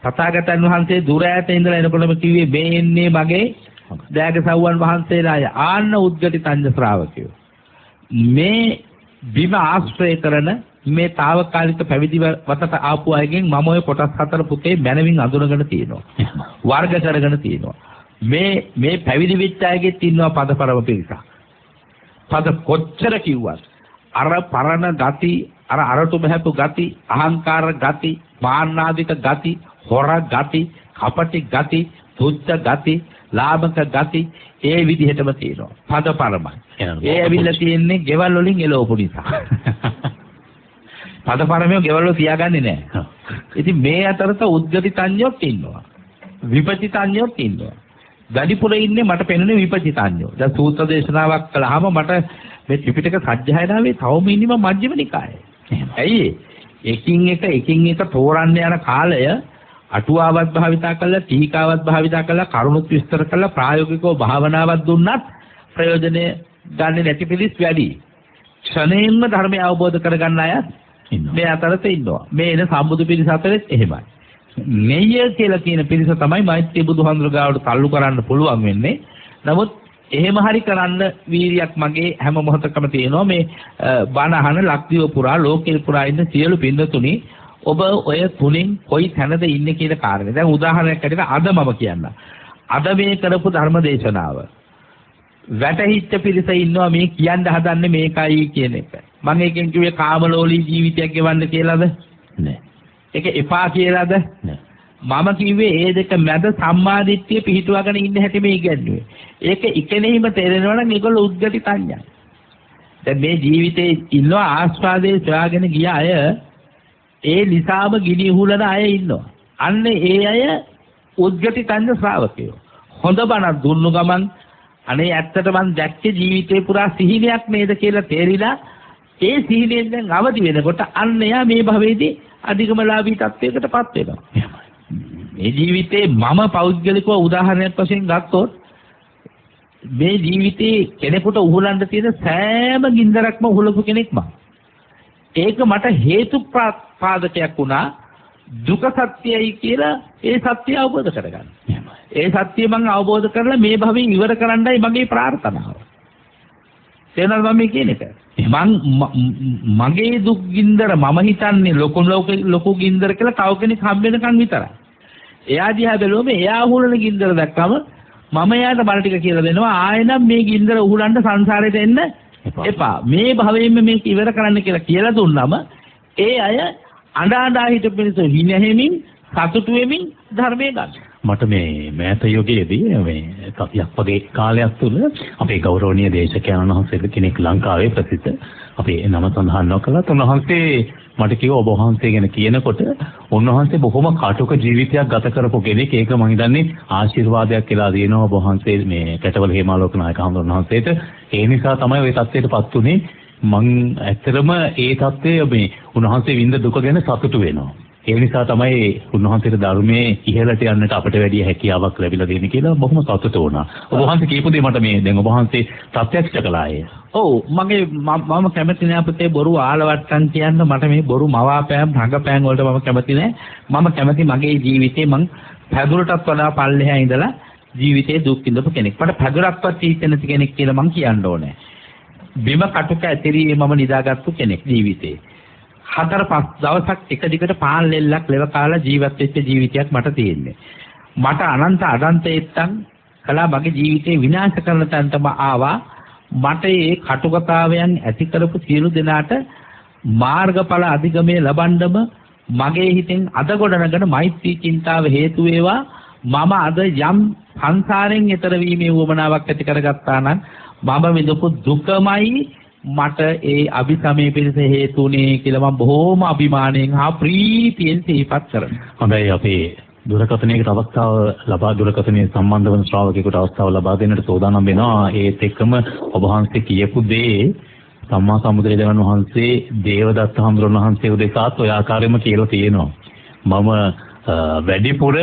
තථාගතයන් වහන්සේ දුර ඈත ඉඳලා එනකොටම කිව්වේ මේ එන්නේ මගේ දෑගසව්වන් වහන්සේලාය. ආන්න උද්ගතිකන්‍ය ශ්‍රාවකයෝ. මේ බිම ආශ්‍රය කරන මේ తాවකාලික පැවිදි වතට ආපු අයගෙන් මම ඔය කොටස් හතර පුතේ මැනවින් අඳුනගෙන තියෙනවා. වර්ග කරගෙන තියෙනවා. මේ පැවිදි වෙච්ච අයගෙත් ඉන්නවා පදපරම පිරිසක්. පද කොච්චර කිව්වත් අර පරණ ගති, අර අරටු බහැපු ගති, අහංකාර ගති, මාන්නාදික ගති, හොර ගති, කපටි ගති, තුච්ඡ ගති, ලාභක ගති ඒ විදිහටම තියෙනවා. පදපරමයි. ඒ ඇවිල්ලා තියෙන්නේ ගෙවල් වලින් එළවපු නිසා. පදපරමයේ ගෙවල් වල තියාගන්නේ නැහැ. ඉතින් මේ අතරත උද්ගති තඤ්ඤොත් ඉන්නවා. විපචි තඤ්ඤොත් ඉන්නවා. වැඩිපුර ඉන්නේ මට පෙනෙන විපචි තඤ්ඤෝ. දැන් සූත්‍ර දේශනාවක් කළාම මට මේ ත්‍රිපිටක සජ්ජායනාවේ තවම ඉන්නම මජ්ක්‍ධිම නිකායේ. ඇයි එකින් එක තෝරන්න යන කාලය අටුවාවත් භාවිතා කළා, ටීකාවත් භාවිතා කළා, කරුණුත් විස්තර කළා, ප්‍රායෝගිකව භාවනාවක් දුන්නත් ප්‍රයෝජනෙ ගන්න නැති පිළිස් වැඩි. ක්ෂණයෙන්ම ධර්මය අවබෝධ කරගන්න අය මේ අතරත ඉන්නවා. මේ එන සම්බුදු පිරිස අතරෙත් එහෙමයි. නෙය කියලා කියන පිරිස තමයි මෛත්‍රී බුදුහාමුදුර ගාවට තල්ලු කරන්න පුළුවන් වෙන්නේ. නමුත් එහෙම හරි කරන්න වීරියක් මගේ හැම මොහොතකම තියෙනවා. මේ බණ අහන ලක්දිව පුරා ලෝකෙල් පුරා ඉන්න සියලු පින්වතුනි ඔබ ඔය තුنين කොයි තැනද ඉන්නේ කියන කාරණේ. දැන් උදාහරණයක් ඇටියට අද මම කියන්න. අද මේ කරපු ධර්ම දේශනාව වැටහිච්ච පිරිස ඉන්නවා මේ කියන්න හදන්නේ මේකයි කියන එක. මම එකෙන් කිව්වේ කාමලෝලී ජීවිතයක් ගෙවන්න කියලාද? නෑ. ඒක එපා කියලාද? නෑ. මම කිව්වේ ඒ දෙක මැද සම්මාදිට්ඨිය පිහිටුවාගෙන ඉන්න හැටි මේ ඉගැන්නුවේ. ඒක ඉකෙනෙහිම තේරෙනවා නම් ඒගොල්ලෝ උද්ගති තඤ්ඤයි. දැන් මේ ජීවිතේ ඉන්නවා ආස්වාදයේ සොයාගෙන ගිය අය ඒ නිසාම ගිනි උහුලන අය ඉන්නවා. අන්න ඒ අය උද්ගති තඤ්ඤ ශ්‍රාවකයෝ. හොඳ බණක් දුන්නු ගමන් අනේ ඇත්තට මං දැක්කේ ජීවිතේ පුරා සිහිනයක් නේද කියලා තේරිලා ඒ සිහිනෙන් දැන් අවදි වෙනකොට අන්න එයා මේ භවයේදී අධිගමලාභී තත්වයකටපත් වෙනවා. මේ ජීවිතේ මම පෞද්ගලිකව උදාහරණයක් වශයෙන් ගත්තොත් මේ ජීවිතේ කෙනෙකුට උහුලන්න තියෙන සෑම ගින්දරක්ම උහුලපු කෙනෙක් මම. ඒක මට හේතු පාදකයක් වුණා දුක සත්‍යයි කියලා ඒ සත්‍ය අවබෝධ කරගන්න. ඒ සත්‍ය මම අවබෝධ කරලා මේ භවයෙන් ඉවර කරන්නයි මගේ ප්‍රාර්ථනාව. තේරෙනවද මම කියන එක? මගේ දුක් ගින්දර මම හිතන්නේ ලොකු ගින්දර කියලා තව කෙනෙක් හම්බ වෙනකන් විතරයි. එයා දිහා බැලුවම එයා හුලන ගින්දර දැක්කම මම එයාට බල ටික කියලා දෙනවා ආයෙනම් මේ ගින්දර උහුලන්න සංසාරයට එන්න එපා. මේ භවයෙන්ම මේක ඉවර කරන්න කියලා දුන්නම ඒ අය අඬා හිටපු මිනිස්සු හිනහෙමින් සතුටු වෙමින් ධර්මයේ ගන්න. මට මේ මෑත යුගයේදී මේ සතියක් වගේ කාලයක් තුල අපේ ගෞරවනීය දේශකයන්න් වහන්සේ කෙනෙක් ලංකාවේ ප්‍රසිද්ධ අපේ නම සඳහන් නොකළත් උන්වහන්සේ මට කිව්වා ඔබ වහන්සේ ගැන කියනකොට උන්වහන්සේ බොහොම කාටුක ජීවිතයක් ගත කරපු කෙනෙක්. ඒක මම හිතන්නේ ආශිර්වාදයක් කියලා දෙනවා ඔබ වහන්සේ මේ කැටවල හේමාලෝක නායක හඳුනන වහන්සේට. ඒ නිසා තමයි ওই தත්ත්වයටපත් උනේ. මං ඇත්තටම ඒ தත්ත්වය මේ උන්වහන්සේ විඳ දුක ගැන සතුටු වෙනවා. ඒ නිසා තමයි උන්වහන්සේට ධර්මයේ ඉහළට යන්නට අපිට වැඩි හැකියාවක් ලැබිලා දෙන්නේ කියලා බොහොම සතුටු වුණා. ඔබ වහන්සේ කියපු දේ මට මේ දැන් ඔබ වහන්සේ ප්‍රත්‍යක්ෂ කළා ඒ. ඔව් මම කැමති නෑ පුතේ බොරු ආලවට්ටම් කියන්න. මට මේ බොරු මවාපෑම් රඟපෑම් වලට මම කැමති නෑ. මම කැමති මගේ ජීවිතේ මං පැදුරටත් වඩා පල්ලෙහා ඉඳලා ජීවිතේ දුක් විඳපු කෙනෙක්. මට පැදුරක්වත් තීච්ච නැති කෙනෙක් කියලා මං කියන්න ඕනේ. බිම කටුක ඇතිරියේ මම නිදාගත්තු කෙනෙක් ජීවිතේ. 4-5 දවසක් එක දිගට පාන් ලෙල්ලක් ලෙව කාලා ජීවත් වෙච්ච ජීවිතයක් මට තියෙන්නේ. මට අනන්ත අනන්තයෙත්තන් කළා මගේ ජීවිතේ විනාශ කරන තැනටම ආවා. මට මේ කටුකතාවයන් ඇති කරපු සියලු දෙනාට මාර්ගඵල අධිගමයේ ලබන්නම මගේ හිතෙන් අද ගොඩනගන මෛත්‍රී චින්තාව හේතු වේවා. මම අද යම් සංසාරයෙන් එතර වීමේ උවමනාවක් ඇති කරගත්තා නම් මම විඳපු දුකමයි මට ඒ අභිසමය පිණිස හේතුනේ කියලා මම බොහොම අභිමාණයෙන් හා ප්‍රීතියෙන් සිහිපත් කරනවා. හොඳයි අපි දුරකථනයකට අවස්ථාව ලබා දුරකථනයේ සම්බන්ධ වන ශ්‍රාවකයෙකුට අවස්ථාව ලබා දෙන්නට සෝදානම් වෙනවා. ඒත් එක්කම ඔබ වහන්සේ කියපු දේ සම්මා සම්බුදුරජාණන් වහන්සේ දේවදත්ත හඳුරන වහන්සේ උදෙසාත් ඔය ආකාරයෙන්ම කියලා තියෙනවා. මම වැඩිපුර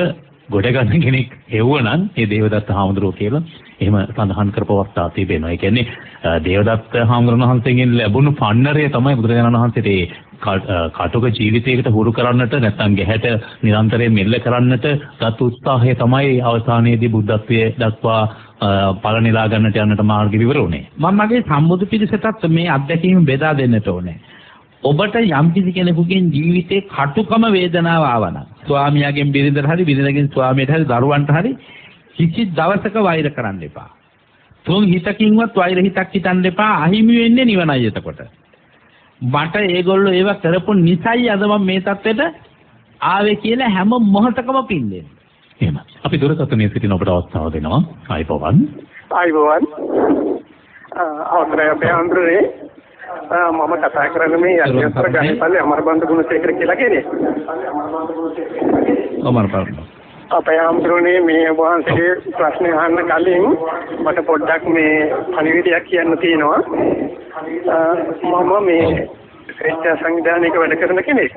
ගොඩ ගන්න කෙනෙක් එවුවනම් ඒ දේවදත්ත හාමුදුරුවෝ කියලා එහෙම සඳහන් කරපු අවස්ථා තිබෙනවා. ඒ කියන්නේ දේවදත්ත හාමුදුරන් වහන්සේගෙන් ලැබුණු පන්නරය තමයි බුදුරජාණන් වහන්සේට ඒ කාටුක ජීවිතයකට හුරු කරන්නට නැත්නම් ගැහැට නිරන්තරයෙන් මෙල්ල කරන්නට ගත් උත්සාහය තමයි අවසානයේදී බුද්ධත්වයේ දක්වා ඵල නෙලා ගන්නට යන්නට මාර්ග විවර වුණේ. මම මගේ සම්බුදු පිරිසටත් මේ අත්දැකීම බෙදා දෙන්නට ඕනේ. ඔබට යම් කිසි කෙනෙකුගෙන් ජීවිතේ කටුකම වේදනාව ආවනම් ස්වාමියාගෙන් බිරිඳට හරි බිරිඳගෙන් ස්වාමියට හරි දරුවන්ට හරි කිසි දවසක වෛර කරන්න එපා. තුන් හිතකින්වත් වෛර හිතක් හිතන්න එපා. අහිමි වෙන්නේ නිවනයි එතකොට. මට ඒගොල්ලෝ ඒව කරපු නිසයි අද මම මේ තත්ත්වෙට ආවේ කියලා හැම මොහොතකම පින්දෙන්නේ. එහෙම. අපි දුරකථනයේ සිටින ඔබට අවස්ථාව දෙනවා. ආයිබෝවන්. අවසරයි අපේ අඳුරේ මම කතා කරන්නේ මේ අධ්‍යක්ෂක ගහපල්ලේ අමරබන්ද ගුණසේකර කියලා කෙනෙක්. අමරබන්ද. අපේ අඳුරේ මේ වහන්සේගේ ප්‍රශ්න අහන්න කලින් මට පොඩ්ඩක් මේ පණිවිඩයක් කියන්න තියෙනවා. මම මේ ශ්‍රේෂ්ඨ සංවිධානයක වැඩ කරන කෙනෙක්.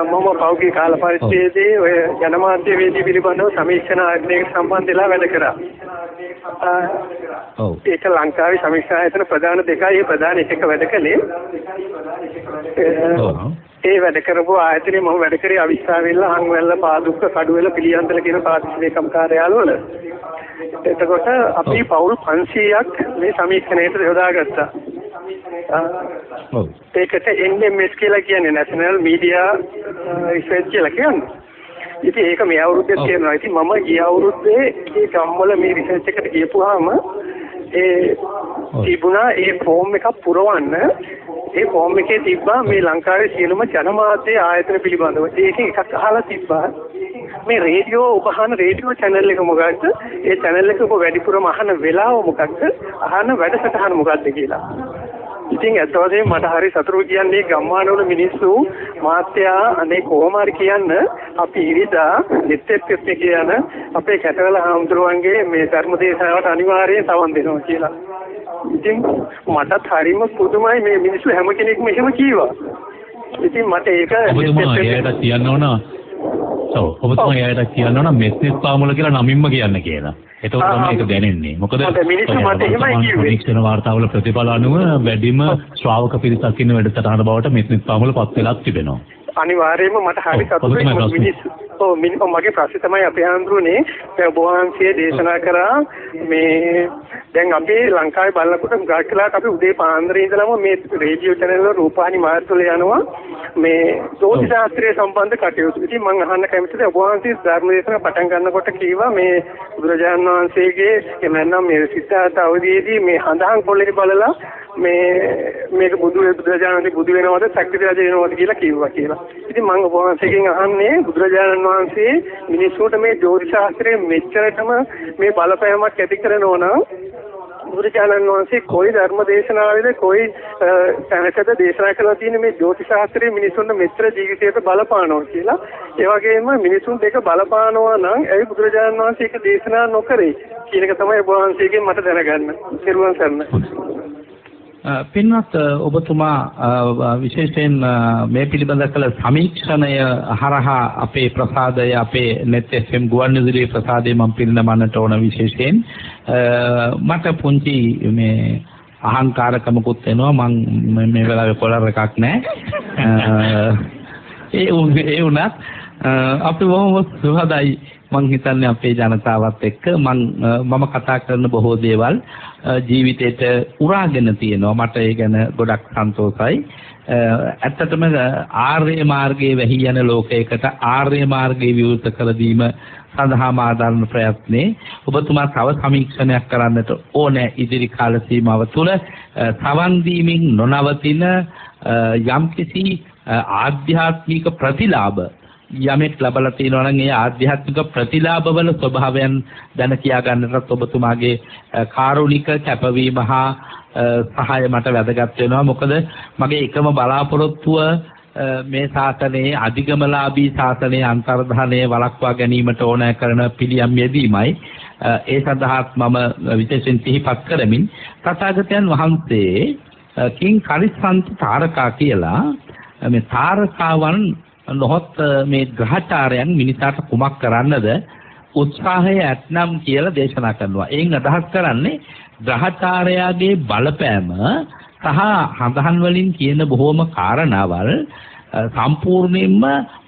මම පෞද්ගලික කාල පරිච්ඡේදයේ ඔය ජනමාධ්‍ය වේදී පිළිබඳව සමීක්ෂණ ආයතනයකට සම්බන්ධ වෙලා වැඩ කරා. ඒක ලංකාවේ සමීක්ෂණ ආයතන ප්‍රධාන දෙකයි. ඒ ප්‍රධාන එකක වැඩ කළේ. ඒ වැඩ කරපු ආයතනයේ මම වැඩ කරේ අවිස්සාවෙල්ල, හංවැල්ල, පාදුක්ක, කඩුවෙල, පිළියන්තල කියන ප්‍රාදේශීය කාර්යාලවල. එතකොට අපි පවුල් 500ක් මේ සමීක්ෂණයට යොදාගත්තා. ඒකට NMS කියලා කියන්නේ National Media Research කියලා කියන්නේ. ඉතින් ඒක මේ අවුරුද්දේ කියනවා. ඉතින් මම ගිය අවුරුද්දේ මේ ගම්වල මේ රිසර්ච් එකට ගියපුවාම තිබුණා ඒ ෆෝම් එකක් පුරවන්න. ඒ ෆෝම් එකේ තිබ්බා මේ ලංකාවේ සියලුම ජනමාධ්‍ය ආයතන පිළිබඳව. ඒකෙන් එකක් අහලා තිබ්බා මේ රේඩියෝ උපහාන රේඩියෝ channel එක මොකක්ද? ඒ channel එක ඔබ වැඩිපුරම අහන වෙලාව මොකක්ද? අහන වැඩසටහන මොකක්ද කියලා. ඉතින් ඇත්ත වශයෙන්ම මට හරි සතුටු කියන්නේ ගම්මානවල මිනිස්සු මාත්‍යා අනේ කොහොම හරි කියන්න අපි ඉරිදා දෙත්තෙත් කියන අපේ කැටවල හාමුදුරුවන්ගේ මේ ධර්ම දේශනාවට අනිවාර්යයෙන් සවන් දෙනවා කියලා. ඉතින් මටත් හරිම පුදුමයි මේ මිනිස්සු හැම කෙනෙක්ම එහෙම කීවා. ඉතින් මට ඒක ඔබතුමාට කියන්න ඕන. ඔබතුමාට කියන්න ඕන මෙස්නෙස් පාමුල කියලා නමින්ම කියන්න කියලා. එතකොට තමයි ඒක දැනෙන්නේ. මොකද පරීක්ෂණ වාර්තාවල ප්‍රතිඵල අනුව වැඩිම ශ්‍රාවක පිරිසක් ඉන්න වැඩසටහන බවට මෙස්නෙස් පාමුල පත් වෙලා තිබෙනවා. අනිවාර්යයෙන්ම මට හරි සතුටුයි මිනිස්සු මගේ ප්‍රශ්නේ තමයි අපේ ආන්දරුනේ ඔබ වහන්සේ දේශනා කරා මේ දැන් අපි ලංකාවේ බලනකොට ගාස්කලාට අපි උදේ පාන්දරේ ඉඳලම මේ රේඩියෝ channel වල රූපවාහිනී මාර්ගවල යනවා මේ ජෝතිෂ ශාස්ත්‍රයේ සම්බන්ධ කටයුතු. ඉතින් මම අහන්න කැමතිද ඔබ වහන්සේ ධර්ම දේශනාව පටන් ගන්නකොට කීවා මේ බුදුරජාණන් වහන්සේගේ එමෙන්නම් මේ සිතාත අවදීදී මේ හඳහන් කොල්ලේ බලලා මේක බුදුරජාණන් බුදු වෙනවද ශක්ති රජ වෙනවද කියලා කිව්වා කියලා. ඉතින් මම ඔබ වහන්සේගෙන් අහන්නේ බුදුරජාණන් වහන්සේ මිනිස්සුන්ට මේ ජෝතිෂ ශාස්ත්‍රයේ මෙච්චරටම මේ බලපෑමක් ඇති කරනවා නම් බුදුරජාණන් වහන්සේ කොයි ධර්ම දේශනාවේද කොයි තැනකද දේශනා කළා තියෙන මේ ජෝතිෂ ශාස්ත්‍රයේ මිනිසුන්ට මෙච්චර ජීවිතයට බලපානවා කියලා. ඒ වගේම මිනිසුන්ට ඒක බලපානවා නම් ඒ බුදුරජාණන් වහන්සේ ඒක දේශනා නොකරේ කියන එක තමයි ඔබ වහන්සේගෙන් මට දැනගන්න. සිරුවන් සරණයි. පින්වත් ඔබතුමා විශේෂයෙන් මේ පිළිබඳ කළ සමීක්ෂණය හරහා අපේ ප්‍රසාදය අපේ net FM ගුවන්විදුලි ප්‍රසාදය මම පිරිනමන්නට ඕන විශේෂයෙන් මට පුංචි මේ අහංකාරකමකුත් එනවා මම මේ වෙලාවේ කොලර් එකක් නැහැ ඒ වුණත් අපි බොහොම සුහදයි මං හිතන්නේ අපේ ජනතාවත් එක්ක මම කතා කරන බොහෝ දේවල් ජීවිතේට උරාගෙන තියෙනවා මට ඒ ගැන ගොඩක් සන්තෝෂයි ඇත්තටම ආර්ය මාර්ගයේ වැහි යන ලෝකයකට ආර්ය මාර්ගයේ විවෘත කර දීම සඳහා ආදරණ ප්‍රයත්නේ ඔබතුමා තව සමීක්ෂණයක් කරන්නට ඕනේ ඉදිරි කාල සීමාව තුළ සවන් දීමින් නොනවතින යම්කිසි ආධ්‍යාත්මික ප්‍රතිලාභ යමෙක් ලබලා තියෙනවා නම් ඒ ආධ්‍යාත්මික ප්‍රතිලාභවල ස්වභාවයන් දැන කියා ගන්නටත් ඔබතුමාගේ කාරුණික කැපවීම හා සහාය මට වැදගත් වෙනවා මොකද මගේ එකම බලාපොරොත්තුව මේ ශාසනයේ අධිගමලාභී ශාසනයේ අන්තර්ධානය වළක්වා ගැනීමට ඕන කරන පිළියම් යෙදීමයි ඒ සඳහාත් මම විශේෂයෙන් සිහිපත් කරමින් තථාගතයන් වහන්සේ කිං කරිස්සන්ති තාරකා කියලා මේ තාරකාවන් නොහොත් මේ ග්‍රහචාරයන් මිනිසාට කුමක් කරන්නද උත්සාහය ඇතනම් කියලා දේශනා කරනවා. එයින් අදහස් කරන්නේ ග්‍රහචාරයාගේ බලපෑම සහ හඳහන් වලින් කියන බොහෝම කාරණාවල් සම්පූර්ණයෙන්ම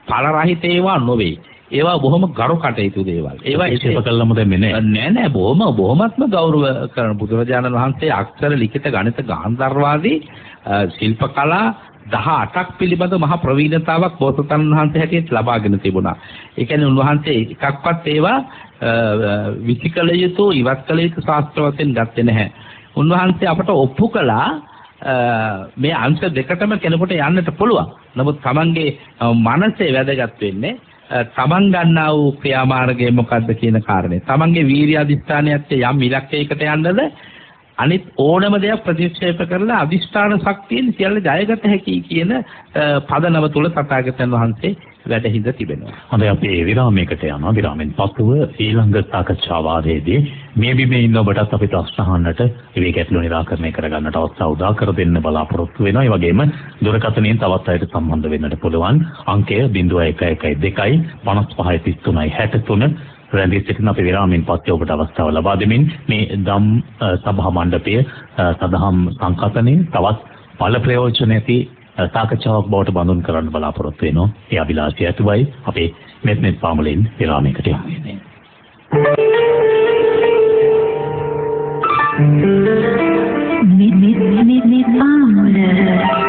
ඵල රහිත ඒවා නොවේ. ඒවා බොහොම ගරු කටයුතු දේවල්. ඒවා ඉතිප කළාම දෙන්නේ නෑ බොහොමත්ම ගෞරව කරන බුදුරජාණන් වහන්සේ අක්ෂර ලිඛිත ගණිත ගාන්ධර්වාදී ශිල්ප කලා 18ක් පිළිබඳ මහා ප්‍රවීණතාවක් බෝසතාණන් වහන්සේ හැටියට ලබාගෙන තිබුණා. ඒ කියන්නේ උන්වහන්සේ එකක්වත් ඒවා විචිකල යුතු ඉවත් කළ යුතු ශාස්ත්‍ර වශයෙන් ගත්තේ නැහැ. උන්වහන්සේ අපට ඔප්පු කළා මේ අංශ දෙකටම කෙනෙකුට යන්නට පුළුවන්. නමුත් තමන්ගේ මනසේ වැදගත් වෙන්නේ තමන් ගන්නා වූ ක්‍රියාමාර්ගය මොකක්ද කියන කාරණේ. තමන්ගේ වීර්ය අධිෂ්ඨානයත් යම් ඉලක්කයකට යන්නද අනිත් ඕනම දෙයක් ප්‍රතික්ෂේප කරලා අදිෂ්ඨාන ශක්තියෙන් සියල්ල ජයගත හැකි කියන පදනම තුල තථාගතයන් වහන්සේ වැඩ හිඳ තිබෙනවා. හොඳයි අපි විරාමයකට යනවා. විරාමෙන් පසුව ඊළඟ සාකච්ඡා වාරයේදී මේ බිමේ ඉන්න ඔබටත් අපි ප්‍රශ්න අහන්නට ඒ ගැටලු නිරාකරණය කරගන්නට අවස්ථාව උදා කර දෙන්න බලාපොරොත්තු වෙනවා. ඒ වගේම දුරකථනයෙන් තවත් අයට සම්බන්ධ වෙන්නට පුළුවන්. අංකය 0112 55 63 රැඳී සිටින අපි විරාමෙන් පස්සේ ඔබට අවස්ථාව ලබා දෙමින් මේ ධම් සභා මණ්ඩපයේ සදහම් සංකතනයේ තවත් ඵල ප්‍රයෝජන ඇති සාකච්ඡාවක් බවට බඳුන් කරන්න බලාපොරොත්තු වෙනවා. ඒ අභිලාෂය ඇතුවයි අපේ මෙත් පාමුලෙන් විරාමයකට යන්නේ. මෙත් පාමුල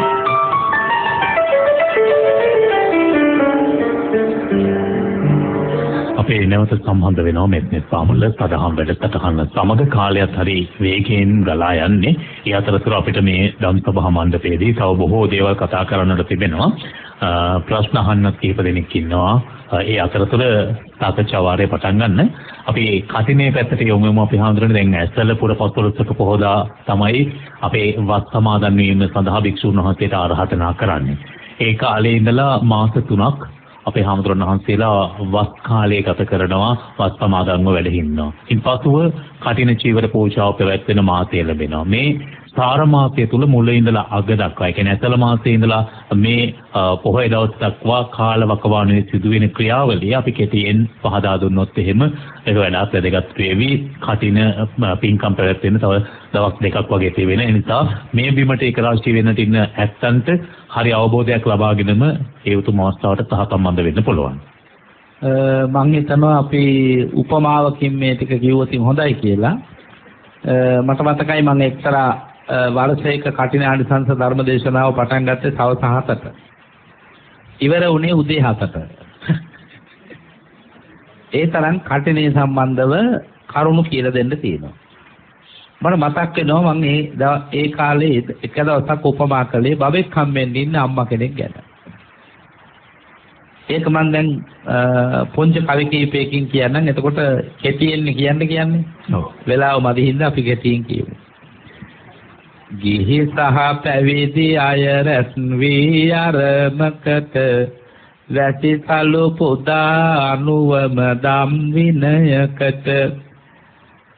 අපේ නැවත සම්බන්ධ වෙනවා මෙත් පාමුල සදහම් වැඩසටහන සමග කාලයත් හරි වේගයෙන් ගලා යන්නේ. ඒ අතරතුර අපිට මේ ධම් සභා මණ්ඩපයේදී තව බොහෝ දේවල් කතා කරන්නට තිබෙනවා. ප්‍රශ්න අහන්න කීප දෙනෙක් ඉන්නවා. ඒ අතරතුර සාකච්ඡා වාරය පටන් ගන්න. අපි කටිනේ පැත්තට යමු අපි හඳුනන දැන් ඇසල පුර පස්වලසක පොහොදා තමයි අපේ වස් සමාදන් වීම සඳහා භික්ෂුන් වහන්සේට ආරාධනා කරන්නේ. ඒ කාලේ ඉඳලා මාස 3ක් අපේ හාමුදුරන් වහන්සේලා වස් කාලය ගත කරනවා වස් සමාදන්ව වැඩ ඉන්නවා. ඉන්පසුව කටින චීවර පූජාව පැවැත්වෙන මාසය ලැබෙනවා. මේ සාර මාසය තුල මුල ඉඳලා අග දක්වා, ඒ කියන්නේ ඇසල මාසයේ ඉඳලා මේ පොහොය දවස් දක්වා කාලවකවානුවේ සිදුවෙන ක්‍රියාවලිය අපි කෙටියෙන් පහදා දුන්නොත් එහෙම ඒක වඩාත් වැදගත් වේවි. කටින පින්කම් පැවැත්වෙන තව දවස් දෙකක් වගේ තියෙන නිසා මේ බිමට ඒක රාශී වෙන්නට ඉන්න ඇත්තන්ට හරි අවබෝධයක් ලබාගෙනම ඒ උතුම් අවස්ථාවට සහසම්බන්ධ වෙන්න පුළුවන්. මම හිතනවා අපි උපමාවකින් මේ ටික කිව්වොත් හොඳයි කියලා. මට මතකයි මම එක්තරා වර්ෂයක කටින ආනිසංස ධර්ම දේශනාව පටන් ගත්තේ සවස් 7ට. ඉවර වුණේ උදේ 7ට. ඒ තරම් කටිනේ සම්බන්ධව කරුණු කියලා දෙන්න තියෙනවා. මට මතක් වෙනවා මම ඒ කාලේ එක දවසක් උපමා කළේ බබෙක් හම්බෙන්න ඉන්න අම්මා කෙනෙක් ගැන. ඒක මම දැන් පොන්ජ කවි කීපයකින් කියන්නම්. එතකොට කෙටියෙන් කියන්නේ. ඔව්. වෙලාව මදි හින්දා අපි කෙටියෙන් කියමු. ගිහි සහ පැවිදි අය රැස් වී අරමකට වැසිසලු පුදා අනුවම දම් විනයකට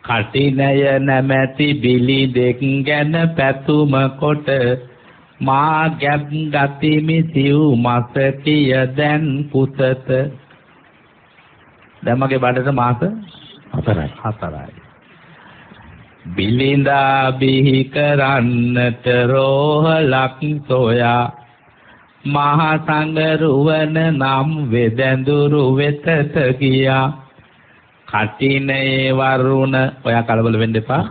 කටිනය නැමැති බිලි දෙක් ගැන පැතුම කොට මා ගැබ් ගතිමි සිව් මාසකිය දැන් පුසත. දැන් මගේ බඩට මාස 4යි. බිලින්දා බිහි කරන්නට රෝහලක් සොයා මහා සංගරුවන නම් වෙදඳුරු වෙතට ගියා. කටිනේ වරුණ ඔයා කලබල වෙන්න එපා.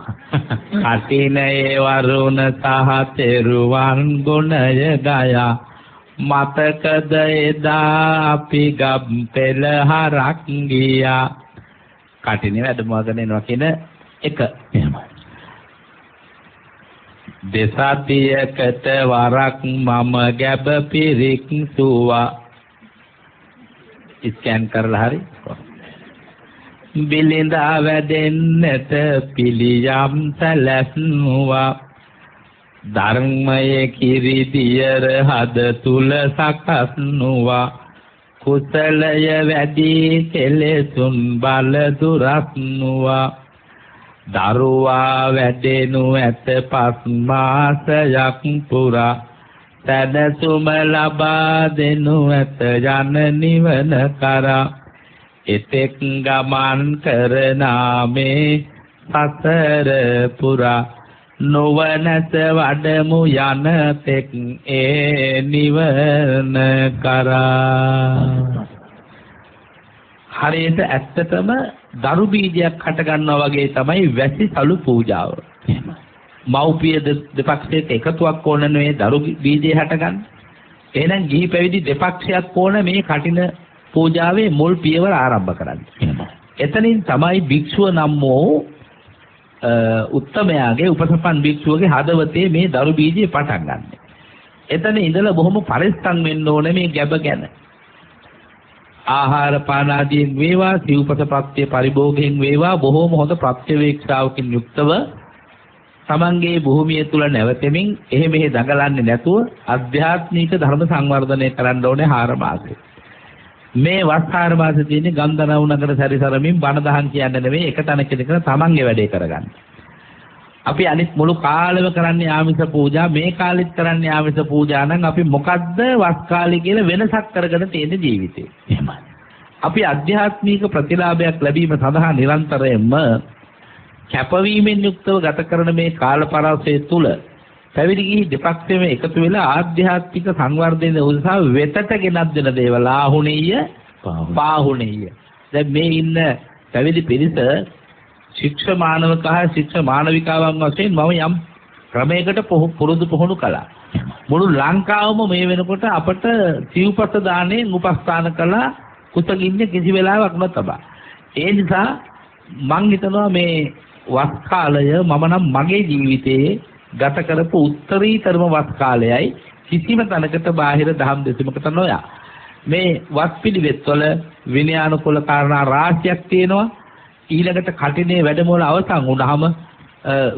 කටිනේ වරුණ සහ තෙරුවන් ගුණය ගයා මතකද එදා අපි ගම් පෙළහරක් ගියා. කටිනේ වැඩමවගෙන එනවා කියන එක. දෙසතියකට වරක් මම ගැබ පිරික් සුවා. ස්කෑන් කරලා හරි. බිලින්දා වැඩෙන්නට පිළියම් සැලැස්නුවා. ධර්මයේ කිරි දියර හද තුල සකස්නුවා. කුසලය වැඩි කෙලෙසුන් බල දුරස්නුවා. දරුවා වැඩෙනු ඇත 5 මාසයක් පුරා. සැදසුම ලබා දෙනු ඇත යන නිවන කරා. එතෙක් ගමන් කරනාමේ සසර පුරා. නොවනස වඩමු යන තෙක් ඒ නිවන කරා. හරියට ඇත්තටම දරු බීජයක් හට ගන්නවා වගේ තමයි වැසිසලු පූජාව. මව්පිය දෙපක්ෂයක එකතුවක් ඕන නෙවෙයි දරු බීජය හටගන්න. එහෙනම් ගිහි පැවිදි දෙපක්ෂයක් ඕන මේ කටින පූජාවේ මුල් පියවර ආරම්භ කරන්න. එතනින් තමයි භික්ෂුව නම් වූ උත්තමයාගේ උපසපන් භික්ෂුවගේ හදවතේ මේ දරු බීජය පටන් ගන්න. එතන ඉඳලා බොහොම පරිස්සම් වෙන්න ඕනේ මේ ගැබ ගැන. ආහාර පාන ආදීන් වේවා සිව්පස ප්‍රත්‍ය පරිභෝගයෙන් වේවා බොහෝම හොඳ ප්‍රත්‍යවේක්ෂාවකින් යුක්තව තමන්ගේ භූමිය තුල නැවතෙමින් එහෙ මෙහෙ දඟලන්නේ නැතුව අධ්‍යාත්මික ධර්ම සංවර්ධනය කරන්න ඕනේ 4 මාසෙ. මේ වස් 4 මාසෙ තියෙන්නේ ගන්ධනව නගර සැරිසරමින් බණ දහම් කියන්නේ නෙවෙයි එක තැනක ඉඳගෙන තමන්ගේ වැඩේ කරගන්න. අපි අනිත් මුළු කාලෙම කරන්නේ ආමිෂ පූජා. මේ කාලෙත් කරන්නේ ආමිෂ පූජා නම් අපි මොකද්ද වස් කාලේ කියලා වෙනසක් කරගෙන තියෙන ජීවිතේ. එහෙමයි. අපි අධ්‍යාත්මික ප්‍රතිලාභයක් ලැබීම සඳහා නිරන්තරයෙන්ම කැපවීමෙන් යුක්තව ගත කරන මේ කාල පරාසය තුල පැවිදි ගිහි දෙපක්ෂෙම එකතු වෙලා ආධ්‍යාත්මික සංවර්ධනය උදෙසා වෙතට ගෙනත් දෙන දේවල් ආහුණීය පාහුණීය. දැන් මේ ඉන්න පැවිදි පිරිස ශික්ෂ මානවකහ ශික්ෂ මානවිකාවන් වශයෙන් මම යම් ක්‍රමයකට පුරුදු කළා. මුළු ලංකාවම මේ වෙනකොට අපට සිව්පස දාණයෙන් උපස්ථාන කළා කුසගින්නේ කිසි වෙලාවක් නොතබා. ඒ නිසා මං හිතනවා මේ වස් කාලය මම නම් මගේ ජීවිතයේ ගත කරපු උත්තරීතරම වස් කාලයයි කිසිම තැනකට බාහිර දහම් දෙසීමකට නොයා. මේ වස් පිළිවෙත්වල විනයානුකූල කාරණා රාශියක් තියෙනවා. ඊළඟට කටිනේ වැඩමුළ අවසන් වුණාම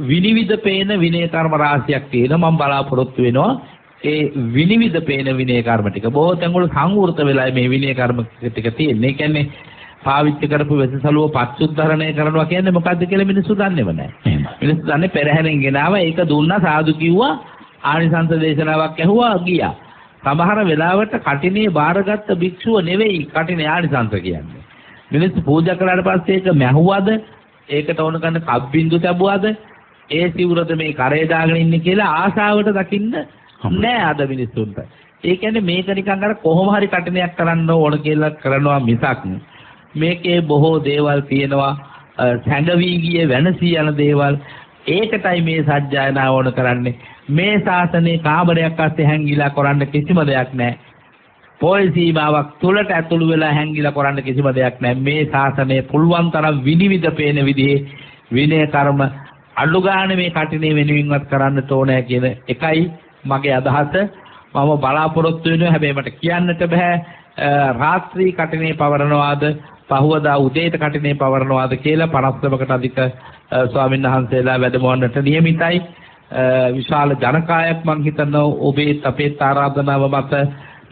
විනිවිද පේන විනය කර්ම රාශියක් තියෙනවා. මම බලාපොරොත්තු වෙනවා ඒ විනිවිද පේන විනය කර්ම ටික බොහෝ තැන්වල සංවෘත වෙලා මේ විනය කර්ම ටික තියෙන්නේ. ඒ කියන්නේ පාවිච්චි කරපු වෙසසලුව පච්චුද්ධරණය කරනවා කියන්නේ මොකද්ද කියලා මිනිස්සු දන්නේව නැහැ. මිනිස්සු දන්නේ පෙරහැරෙන් ගෙනාවා ඒක දුන්නා සාදු කිව්වා ආනිසංස දේශනාවක් ඇහුවා ගියා. සමහර වෙලාවට කටිනේ බාරගත්ත භික්ෂුව නෙවෙයි කටිනේ ආනිසංස කියන්නේ. මිනිස්සු පූජා කළාට පස්සේ ඒක මැහුවද ඒකට ඕන කරන කබ්බින්දු තැබුවද ඒ සිවුරද මේ කරේ දාගෙන ඉන්නේ කියලා ආසාවට දකින්න නෑ අද මිනිස්සුන්ට. ඒ කියන්නේ මේක නිකන් අර කොහොම හරි කටනයක් කරන්න ඕන කියලා කරනවා මිසක් මේකේ බොහෝ දේවල් තියෙනවා සැඟවි ගිය වෙනසී යන දේවල්. ඒකටයි මේ සත්‍යයනාව ඕන කරන්නේ. මේ ශාසනයේ කාමරයක් අස්සේ හැංගිලා කරන්න කිසිම දෙයක් නැහැ. පොය සීමාවක් තුලට ඇතුළු වෙලා හැංගිලා කරන්න කිසිම දෙයක් නැහැ. මේ ශාසනය පුළුවන් තරම් විනිවිද පේන විදිහේ විනය කර්ම අඩු ගන්න මේ කටිනේ වෙනුවෙන්වත් කරන්න ඕනේ කියන එකයි මගේ අදහස. මම බලාපොරොත්තු වෙනවා. හැබැයි මට කියන්නට බෑ රාත්‍රී කටිනේ පවරනවාද පහවදා උදේට කටිනේ පවරනවාද කියලා 50කට අධික ස්වාමීන් වහන්සේලා වැඩමවන්නට නියමිතයි. විශාල ජනකායක් මං හිතනවා ඔබේ අපේ ආරාධනාව මත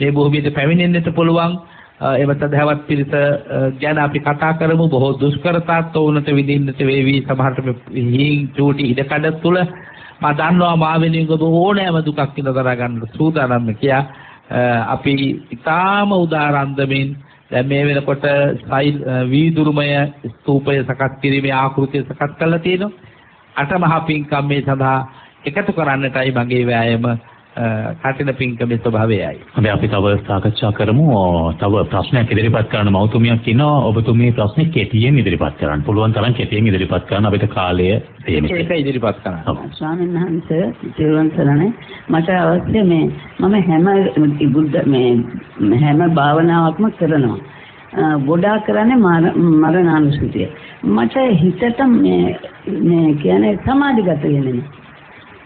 මේ භූමියට පැමිණෙන්නට පුළුවන්. එම සදහවත් පිරිස ගැන අපි කතා කරමු. බොහෝ දුෂ්කරතා තෝරනට විඳින්නට වේවි. සමහරට හීන් චූටි ඉඩකඩ තුල මම දන්නවා මා වෙනුවෙන් ඔබ ඕනෑම දුකක් විඳ දරා ගන්න සූදානම් කියා අපි ඊටාම උදාරන්දමින් දැන් මේ වෙනකොට වීදුරුමය ස්තූපය සකස් කිරීමේ ආකෘතිය සකස් කරලා තියෙනවා. අටමහා පින්කම් මේ සඳහා එකතු කරන්නටයි මගේ වෑයම කටින පින්කමේ ස්වභාවයයි. හොඳයි අපි තව සාකච්ඡා කරමු. තව ප්‍රශ්නයක් ඉදිරිපත් කරන්න මවතුමියක් ඉන්නවා. ඔබතුමී ප්‍රශ්නේ කෙටියෙන් ඉදිරිපත් කරන්න. පුළුවන් තරම් කෙටියෙන් ඉදිරිපත් කරන්න. අපිට කාලය සීමිතයි. ඒක ඉදිරිපත් කරන්න. ස්වාමීන් වහන්සේ තිරුවන් සරණයි. මට අවශ්‍ය මම හැම භාවනාවක්ම කරනවා. ගොඩාක් කරන්නේ මරණානුස්සතිය. මට හිතට මේ කියන්නේ සමාධිගත වෙන්නේ.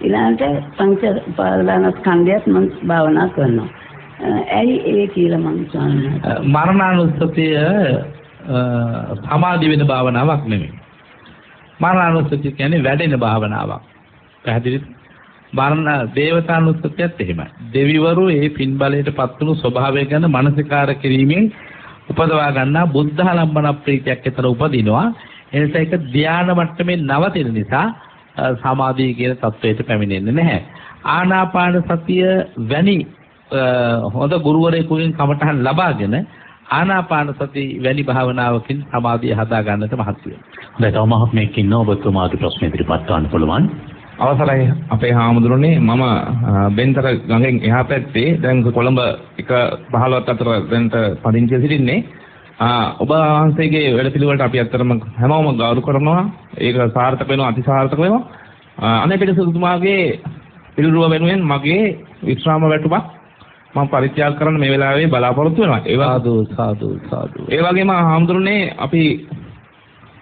ඊළඟට පංච පාදානස්කන්ධයත් මම භාවනා කරනවා. ඇයි ඒ කියලා මම ස්වාමීන් මරණානුස්සතිය සමාධි වෙන භාවනාවක් නෙමෙයි. මරණානුස්සතිය කියන්නේ වැඩෙන භාවනාවක්. පැහැදිලිද? දේවතානුස්සතියත් එහෙමයි. දෙවිවරු ඒ පින් බලයට පත්වුණු ස්වභාවය ගැන මනසිකාර කිරීමෙන් උපදවා ගන්නා බුද්ධාලම්බන ප්‍රීතියක් ඇතර උපදිනවා. එනිසා ඒක ධානා මට්ටමේ නවතින නිසා සමාධිය කියන තත්වයට පැමිණෙන්නේ නැහැ. ආනාපාන සතිය වැනි හොඳ ගුරුවරයෙකුගෙන් කමටහන් ලබාගෙන ආනාපාන සති වැනි භාවනාවකින් සමාධිය හදා ගන්නට මහත් වෙනවා. හොඳයි තව මහත්මයෙක් ඉන්නවා. ඔබතුමාගේ ප්‍රශ්න ඉදිරිපත් කරන්න පුළුවන්. අවසරයි අපේ හාමුදුරනේ මම බෙන්තර ගඟෙන් එහා පැත්තේ දැන් කොළඹ 1:15ත් අතර දැන්ට පදිංචි සිටින්නේ. ඔබ වහන්සේගේ වැඩපිළිවෙලට අපි අත්‍තරම හැමෝම ගෞරව කරනවා. ඒක සාර්ථක වෙනවා, අතිසාර්ථක වෙනවා. අනේ පිටසතුමාගේ පිළිරුව වෙනුවෙන් මගේ විශ්‍රාම වැටුපක් මම පරිත්‍යාග කරන්න මේ වෙලාවේ බලාපොරොත්තු වෙනවා. සාදු. ඒ වගේම හාමුදුරනේ අපි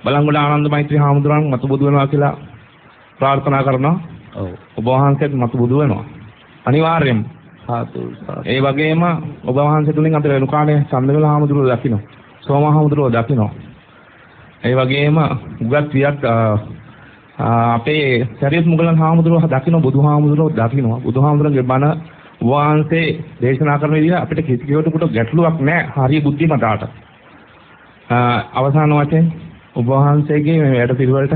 බලංගොඩ ආනන්ද මෛත්‍රී හාමුදුරන් මතු බුදු වෙනවා කියලා ප්‍රාර්ථනා කරනවා. ඔව්. ඔබ වහන්සේත් මතු බුදු වෙනවා. අනිවාර්යයෙන්ම. සාදු. ඒ වගේම ඔබ වහන්සේ තුලින් අපේ රේණුකාණේ චන්දවල හාමුදුරුවෝ දකින්න. සෝම හාමුදුරුවෝ දකින්න. ඒ වගේම උගත් වියක් අපේ සරියුත් මුගලන් හාමුදුරුවෝ දකින්න, බුදුහාමුදුරුවෝ දකින්න. බුදුහාමුදුරන්ගේ බණ වහන්සේ දේශනා කරන විදිහ අපිට කිසි කෙනෙකුට ගැටලුවක් නැහැ. හරිය බුද්ධිමතාට. අවසාන වශයෙන් ඔබ වහන්සේගේ මේ වැඩ පිළිවෙලට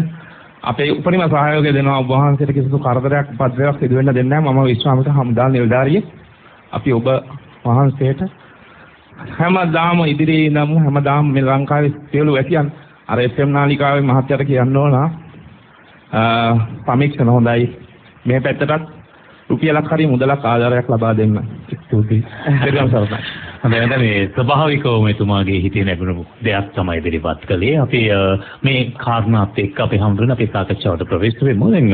අපේ උපරිම සහයෝගය දෙනවා. ඔබ වහන්සේට කිසිදු කරදරයක් පද්‍රයක් සිදු වෙන්න දෙන්නේ නැහැ. මම විශ්වාමික හමුදා නිලධාරියෙක්. අපි ඔබ වහන්සේට හැමදාම ඉදිරියේ ඉඳන් හැමදාම මේ ලංකාවේ සියලු වැසියන් අර FM නාලිකාවේ මහත්යට කියන්න ඕන සමීක්ෂණ හොඳයි. මේ පැත්තටත් රුපියලක් හරි මුදලක් ආධාරයක් ලබා දෙන්න. ස්තුතියි. හොඳයි මේ ස්වභාවිකවම එතුමාගේ හිතේ නැගුණු දෙයක් තමයි ඉදිරිපත් කළේ. අපි මේ කාරණාත් එක්ක අපි හඳුනන අපේ සාකච්ඡාවට ප්‍රවේශ වෙමු. දැන්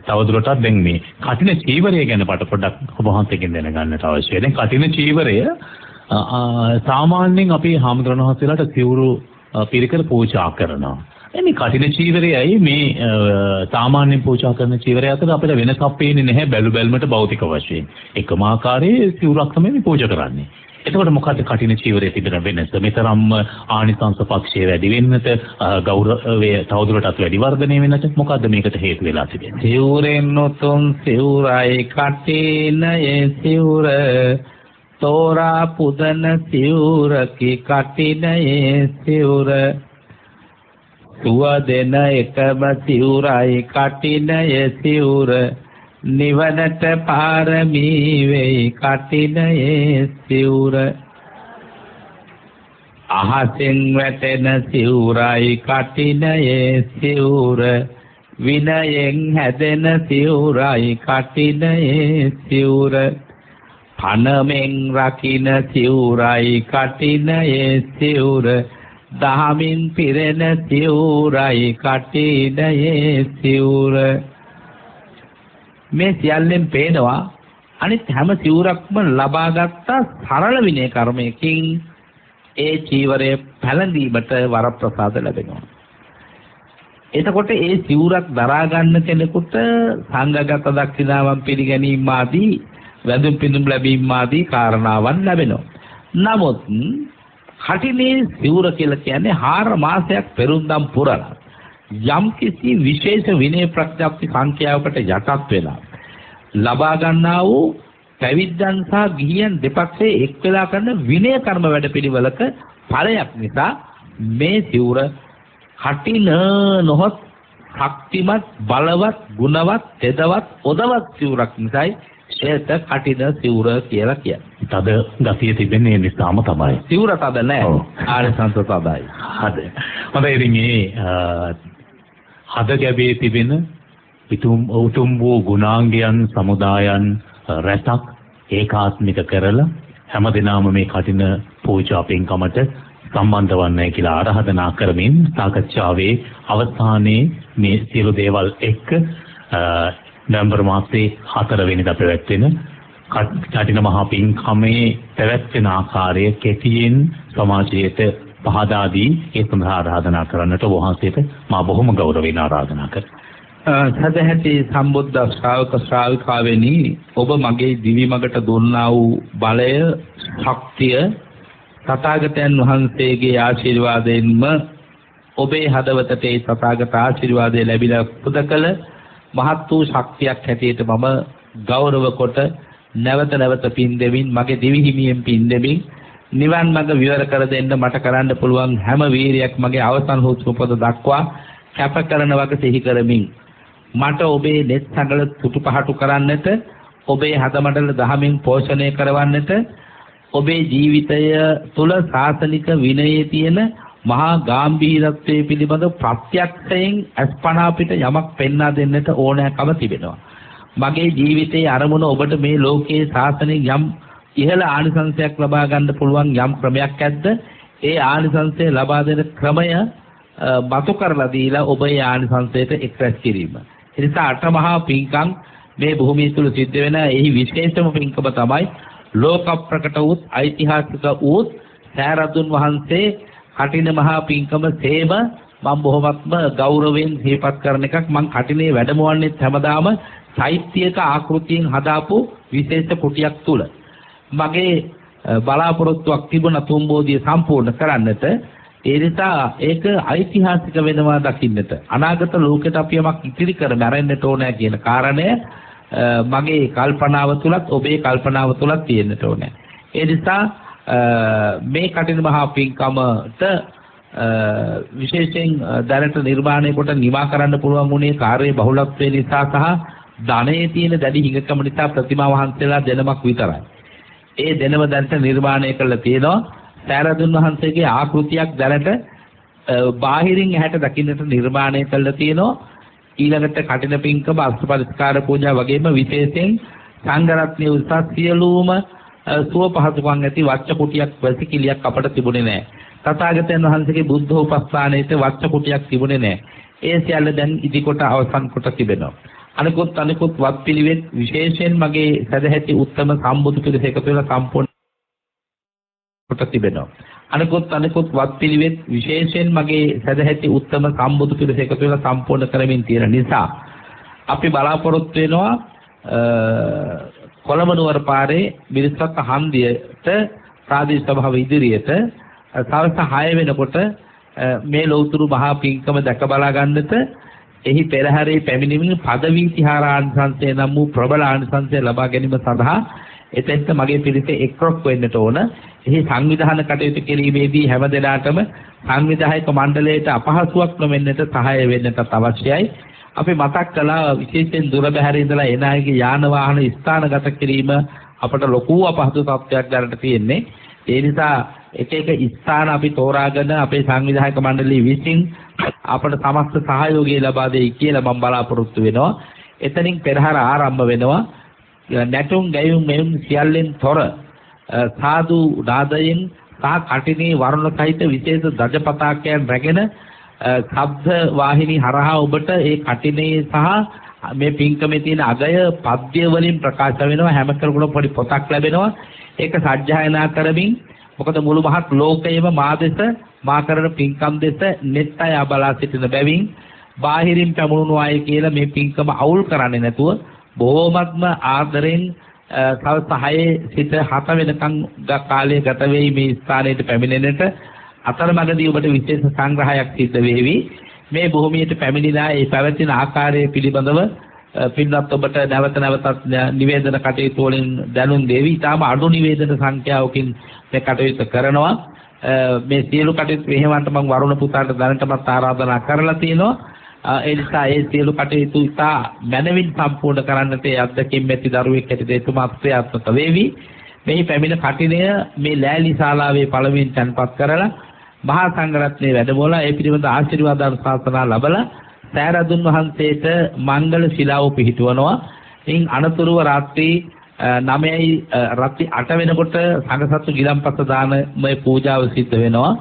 තවදුරටත් දැන් මේ කටින චීවරය ගැන පොඩ්ඩක් ඔබ වහන්සේගෙන් දැනගන්නට අවශ්‍යයි. දැන් කටින චීවරය සාමාන්‍යයෙන් අපි හාමුදුරන් වහන්සේලාට සිවුරු පිරිකර පූජා කරනවා. මේ කටින චීවරයයි මේ සාමාන්‍යයෙන් පූජා කරන චීවරය අතර අපිට වෙනසක් පේන්නේ නැහැ බැලු බැලමට භෞතික වශයෙන්. එකම ආකාරයේ සිවුරක් තමයි මේ පූජා කරන්නේ. එතකොට මොකද කටින චීවරයේ තිබෙන වෙනස? මෙතරම් ආනිසංස පක්ෂයේ වැඩි වෙන්නට, ගෞරවය තවදුරටත් වැඩි වර්ධනය වෙන්නට මොකද්ද මේකට හේතු වෙලා තිබෙන්නේ? සිවුරෙන් උතුම් සිවුරයි කටිනයේ සිවුර, තෝරා පුදන සිවුරකි කටිනයේ සිවුර, සුව දෙන එකම සිවුරයි කටිනයේ සිවුර, නිවනට පාරමී වෙයි කටිනයේ සිවුර, අහසෙන් වැටෙන සිවුරයි කටිනයේ සිවුර, විනයෙන් හැදෙන සිවුරයි කටිනයේ සිවුර, පනමෙන් රකින්න සිවුරයි කටිනයේ සිවුර, දහමින් පිරෙන සිවුරයි කටිනයේ සිවුර. මේ සියල්ලෙන් පේනවා අනිත් හැම සිවුරක්ම ලබාගත් සරල විනය කර්මයකින් ඒ චීවරය පැළඳීමට වරප්‍රසාද ලැබෙනවා. එතකොට ඒ සිවුරක් දරා ගන්න කෙනෙකුට සංඝගත දක්ෂිනාවන් පිළිගැනීම ආදී වැඳුම් පිඳුම් ලැබීම ආදී කාරණාවන් ලැබෙනවා. නමුත් කටිනේ සිවුර කියලා කියන්නේ 4 මාසයක් පෙරුම්දම් පුරලා යම් කිසි විශේෂ විනය ප්‍රඥප්ති සංඛ්‍යාවකට යටත් වෙලා ලබා ගන්නා වූ පැවිද්දන් සහ ගිහියන් දෙපක්ෂයේ එක් වෙලා කරන විනය කර්ම වැඩපිළිවෙලක ඵලයක් නිසා මේ සිවුර කටින නොහොත් ශක්තිමත් බලවත් ගුණවත් තෙදවත් ඔදවත් සිවුරක් නිසායි ඒත කටින සිවුර කියලා කියන්නේ. තද ගතිය තිබෙන්නේ නිසාම තමයි. සිවුර තද නැහැ. ආනිසංස තදයි. හරි. හොඳයි ඉතින් මේ හද ගැබේ තිබෙන උතුම් වූ ගුණාංගයන් සමුදායන් රැසක් ඒකාත්මික කරලා හැමදෙනාම මේ කටින පූජා පින්කමට සම්බන්ධ වන්නයි කියලා ආරාධනා කරමින් සාකච්ඡාවේ අවසානයේ මේ සියලු දේවල් එක්ක නොවැම්බර් මාසයේ 4 වෙනිදා පැවැත්වෙන කටින මහා පින්කමේ පැවැත්වෙන ආකාරය කෙටියෙන් සමාජයට පහදා දී ඒ සඳහා ආරාධනා කරන්නට වහන්සේට මා බොහොම ගෞරවයෙන් ආරාධනා කරනවා. සදැහැති සම්බුද්ධ ශ්‍රාවක ශ්‍රාවිකාවෙනි, ඔබ මගේ දිවි මගට දුන්නා වූ බලය, ශක්තිය තථාගතයන් වහන්සේගේ ආශිර්වාදයෙන්ම ඔබේ හදවතට ඒ තථාගත ආශිර්වාදය ලැබිලා පුද කළ මහත් වූ ශක්තියක් හැටියට මම ගෞරව කොට නැවත නැවත පින් දෙමින් මගේ දිවි හිමියෙන් පින් දෙමින් නිවන් මඟ විවර කර දෙන්න මට කරන්න පුළුවන් හැම වීරියක් මගේ අවසන් හුස්ම පොත දක්වා කැප කරන වගේ සිහි කරමින් මට ඔබේ net සඟල තුටු පහටු කරන්නට, ඔබේ හදමඩල දහමින් පෝෂණය කරවන්නට, ඔබේ ජීවිතය තුල සාසනික විනයේ තියෙන මහා ගැඹීරත්වයේ පිළිබඳ ප්‍රත්‍යක්ෂයෙන් අස්පනා පිට යමක් පෙන්වා දෙන්නට ඕනෑකම තිබෙනවා. මගේ ජීවිතයේ අරමුණ ඔබට මේ ලෝකයේ සාසනයෙන් යම් ඉහළ ආනිසංසයක් ලබා ගන්න පුළුවන් යම් ක්‍රමයක් ඇද්ද? ඒ ආනිසංසය ලබා දෙන ක්‍රමය මතු කරලා දීලා ඔබ ඒ ආනිසංසයට එක්රැස් කිරීම. ඒ නිසා අටමහා පින්කම් මේ භූමිය තුල සිද්ධ වෙන එහි විශේෂම පින්කම තමයි ලෝක ප්‍රකට වූ ඓතිහාසික වූ සෑරදුන් වහන්සේ කටින මහා පින්කම සේම මම බොහොමත්ම ගෞරවයෙන් සිහිපත් කරන එකක්. මම කටිනේ වැඩමවන්නේ හැමදාම සාහිත්‍යයක ආකෘතියෙන් හදාපු විශේෂ කුටියක් තුල. මගේ බලාපොරොත්තුවක් තිබුණා තුම්බෝධිය සම්පූර්ණ කරන්නට. ඒ නිසා ඒක ඓතිහාසික වෙනවා දකින්නට. අනාගත ලෝකෙට අපි යමක් ඉතිරි කර මැරෙන්නට ඕනෑ කියන කාරණය මගේ කල්පනාව තුලත් ඔබේ කල්පනාව තුලත් තියෙන්නට ඕනෑ. ඒ නිසා මේ කටින මහා පින්කමට විශේෂයෙන් දැනට නිර්මාණය කොට නිමා කරන්න පුළුවන් වුණේ කාර්ය බහුලත්වය නිසා සහ ධනයේ තියෙන දැඩි හිඟකම නිසා ප්‍රතිමා වහන්සේලා දෙනමක් විතරයි. ඒ දෙනම දැනට නිර්මාණය කරලා තියෙනවා. සෑරදුන් වහන්සේගේ ආකෘතියක් දැනට බාහිරින් ඇහැට දකින්නට නිර්මාණය කරලා තියෙනවා. ඊළඟට කටින පින්කම අස්පරිස්කාර පූජා වගේම විශේෂයෙන් සංඝ රත්නයේ උසස් සියලුම සුව පහසුකම් ඇති වච්ච කුටියක් වැසිකිළියක් අපට තිබුණේ නැහැ. තථාගතයන් වහන්සේගේ බුද්ධ උපස්ථානයේ වච්ච කුටියක් තිබුණේ නැහැ. ඒ සියල්ල දැන් ඉදිකොට අවසන් කොට තිබෙනවා. අනිකුත් වත්පිළිවෙත් විශේෂයෙන් මගේ සදැහැති උත්තම සම්බුදු පිළිස එකතු වෙලා සම්පූර්ණ කොට තිබෙනවා. අනිකුත් වත්පිළිවෙත් විශේෂයෙන් මගේ සදැහැති උත්තම සම්බුදු පිළිස එකතු වෙලා සම්පූර්ණ කරමින් තියෙන නිසා අපි බලාපොරොත්තු වෙනවා කොළඹ නුවර පාරේ මිරිසත් හන්දියට ප්‍රාදේශීය සභාව ඉදිරියට සවස් 6 වෙනකොට මේ ලෞතුරු මහා පින්කම දැක බලා ගන්නට එහි පෙරහැරේ පැමිණීමේ පදවී තිහාරාංශංශය නම් වූ ප්‍රබල ආංශංශය ලබා ගැනීම සඳහා එතෙන්ට මගේ පිරිස එක්රොක් වෙන්නට ඕන. එහි සංවිධාන කටයුතු කිරීමේදී හැම දිනකටම සංවිධායක මණ්ඩලයට අපහසුයක් නොවෙන්නට සහාය වෙන්නට අවශ්‍යයි. අපි මතක් කළා විශේෂයෙන් දුර බැහැර ඉඳලා එන අයගේ යාන වාහන ස්ථානගත කිරීම අපට ලොකු අපහසු තත්ත්වයක් දැනට තියෙන්නේ. ඒ නිසා එක ස්ථාන අපි තෝරාගෙන අපේ සංවිධායක මණ්ඩලය විසින් අපට සමස්ත සහයෝගය ලබා දෙයි කියලා මම බලාපොරොත්තු වෙනවා. එතනින් පෙරහැර ආරම්භ වෙනවා. නැටුම් ගැයුම් මෙවුම් සියල්ලෙන් තොර සාදු නාදයෙන් සහ කටිනේ වර්ණ සහිත විශේෂ ධජ පතාකයන් රැගෙන ශබ්ද වාහිනී හරහා ඔබට ඒ කටිනේ සහ මේ පින්කමේ තියෙන අගය පද්‍ය වලින් ප්‍රකාශ වෙනවා. හැම කෙනෙකුටම පොඩි පොතක් ලැබෙනවා. ඒක සජ්ජායනා කරමින් මොකද මුළු මහත් ලෝකයේම මා දෙස මා කරන පින්කම් දෙස net අය බලා සිටින බැවින් බාහිරින් පැමුණුණු අය කියලා මේ පින්කම අවුල් කරන්නේ නැතුව බොහොමත්ම ආදරෙන් සවස් 6 සිට 7 වෙනකන් කාලය ගත වෙයි මේ ස්ථානයට පැමිණෙන්නට. අතරමඟදී ඔබට විශේෂ සංග්‍රහයක් සිද්ධ වේවි. මේ භූමියට පැමිණිලා ඒ පැවැත්ෙන ආකාරය පිළිබඳව පින්වත් ඔබට නැවත නැවතත් නිවේදන කටයුතු වලින් දැනුම් දෙවි. ඊටම අඩු නිවේදන සංඛ්‍යාවකින් මේ කටයුතු කරනවා. මේ සියලු කටයුතු මෙහෙවන්ට මම වරුණ පුතාට දැනටමත් ආරාධනා කරලා තියෙනවා. ඒ නිසා ඒ සියලු කටයුතු ඉතා මනවින් සම්පූර්ණ කරන්නට ඒ අත්දැකීම් ඇති දරුවෙක් හැටියට එතුමා ක්‍රියාත්මක වේවි. මේ පැමිණ කටිනය මේ ලෑලි ශාලාවේ පළමුවෙන් තැන්පත් කරලා මහා සංඝරත්නයේ වැඩමවලා ඒ පිළිබඳ ආශිර්වාද අනුශාසනා ලැබලා සෑරදුන් වහන්සේට මංගල ශිලාව පිහිටවනවා. ඉන් අනතුරුව රාත්‍රී 9යි රාත්‍රී 8 වෙනකොට සංඝසත්තු ගිලම්පස දානමය පූජාව සිද්ධ වෙනවා.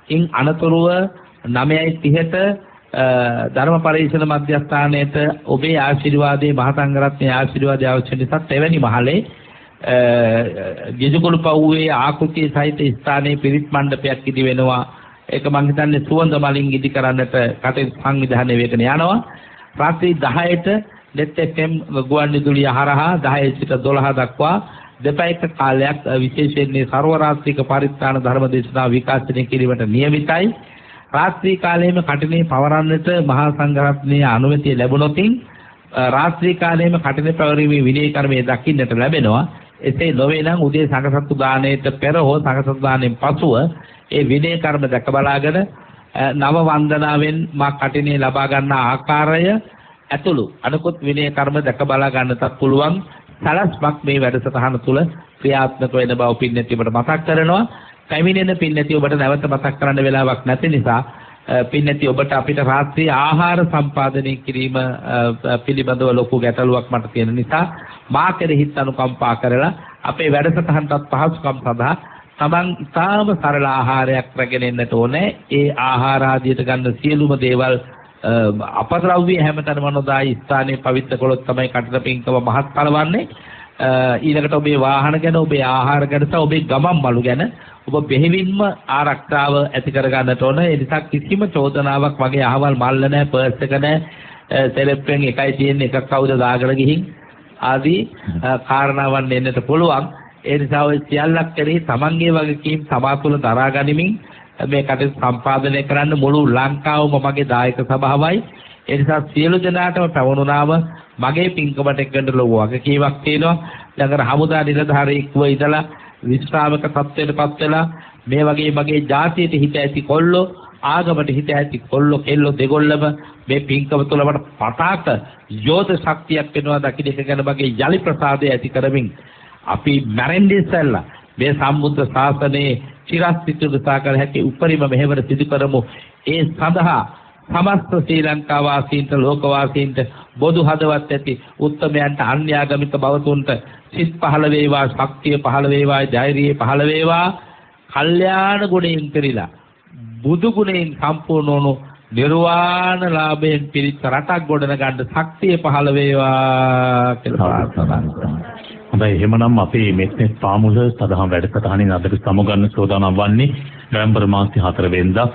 ඉන් අනතුරුව 9:30ට ධර්ම පරිශන මධ්‍යස්ථානයේට ඔබේ ආශිර්වාදයේ මහා සංඝරත්නයේ ආශිර්වාදය අවශ්‍ය නිසා තෙවැනි මහලේ ගිජුකුළු පවුවේ ආකෘතිය සහිත ස්ථානයේ පිරිත් මණ්ඩපයක් ඉදි වෙනවා. ඒක මම හිතන්නේ සුවඳ මලින් ඉදි කරන්නට කටයුතු සංවිධානය වෙගෙන යනවා. රාත්‍රී 10ට net fm ගුවන්විදුලිය හරහා 10 සිට 12 දක්වා දෙපැයක කාලයක් විශේෂයෙන් සර්ව රාත්‍රික පරිත්‍රාණ ධර්ම දේශනා විකාශනය කිරීමට නියමිතයි. රාත්‍රී කාලයේම කටිනේ පවරන්නට මහා සංඝරත්නයේ අනුමැතිය ලැබුණොතින් රාත්‍රී කාලයේම කටිනේ පැවරීමේ විනය කර්මයේ දකින්නට ලැබෙනවා. එසේ නොවේ නම් උදේ සංඝසත්තු දාණයට පෙර හෝ සංඝසත්තු දාණයෙන් පසුව ඒ විනය කර්ම දැක බලාගෙන නව වන්දනාවෙන් මා කටිනේ ලබා ගන්න ආකාරය ඇතුළු අනිකුත් විනය කර්ම දැක බලා ගන්නටත් පුළුවන් සලස්මක් මේ වැඩසටහන තුළ ක්‍රියාත්මක වෙන බව පින්නැති ඔබට මතක් කරනවා. පැමිණෙන පින්නැති ඔබට නැවත මතක් කරන්න වෙලාවක් නැති නිසා පින්නැති ඔබට අපිට රාත්‍රී ආහාර සම්පාදනය කිරීම පිළිබඳව ලොකු ගැටලුවක් මට තියෙන නිසා මා කෙරෙහිත් අනුකම්පා කරලා අපේ වැඩසටහනටත් පහසුකම් සඳහා තමන් ඉතාම සරල ආහාරයක් රැගෙන එන්නට ඕනේ. ඒ ආහාර ආදියට ගන්න සියලුම දේවල් අපද්‍රව්‍ය හැමතැනම නොදායි ස්ථානයේ පවිත්‍ර කළොත් තමයි කටට පින්කම මහත්ඵල වන්නේ. ඊළඟට ඔබේ වාහන ගැන, ඔබේ ආහාර ගැන සහ ඔබේ ගමන් මළු ගැන ඔබ බෙහෙවින්ම ආරක්ෂාව ඇති කර ගන්නට ඕන. ඒ නිසා කිසිම චෝදනාවක් වගේ අහවල් මල්ල නැහැ, පර්ස් එක නැහැ, සෙලෙප්පෙන් එකයි තියෙන්නේ, එකක් කවුද දාගෙන ගිහින් ආදී කාරණාවන් එන්නට පුළුවන්. ඒ නිසා ඔය සියල්ලක් කරේ තමන්ගේ වගකීම් තමා තුළ දරා ගනිමින් මේ කටයුතු සම්පාදනය කරන්න මුළු ලංකාවම මගේ දායක සභාවයි. ඒ නිසා සියලු දෙනාටම පැවණුනාම මගේ පින්කමට එක්කෙනෙක් ලොකු වගකීමක් තියෙනවා. ළඟට හමුදා නිලධාරියෙක්ව ඉඳලා විශ්‍රාමක තත්ත්වයටපත් වෙලා මේ වගේ මගේ ජාතියට හිත ඇති කොල්ලෝ, ආගමට හිත ඇති කොල්ලෝ කෙල්ලෝ දෙගොල්ලම මේ පින්කම තුළ මට පතාක යෝධ ශක්තියක් වෙනවා දකින්න එක ගැන මගේ යලි ප්‍රසාදය ඇති කරමින් අපි මැරෙන්නේ ඉස්සෙල්ලා මේ සම්බුද්ධ ශාසනයේ චිරස්ථිතිය උදෙසා හැකි උපරිම මෙහෙවර සිදු කරමු. ඒ සඳහා සමස්ත ශ්‍රී ලංකා වාසීන්ට, ලෝක වාසීන්ට, බොදු හදවත් ඇති උත්තමයන්ට, අන්‍යාගමික බවතුන්ට සිත් පහළ වේවා, ශක්තිය පහළ වේවා, ධෛර්යය පහළ වේවා. කල්යාණ ගුණයෙන් පිරීලා බුදු ගුණයෙන් සම්පූර්ණ වුණු නිර්වාණ ලාභයෙන් පිරිච්ච රටක් ගොඩනගන්න ශක්තිය පහළ වේවා කියලා ප්‍රාර්ථනා කරනවා. හොඳයි, එහෙමනම් අපේ මෙත්නෙත් පාමුල සදහම් වැඩසටහනින් අදට සමුගන්න සෝදානම් වන්නේ නොවැම්බර් මාසයේ 4 වෙනිදා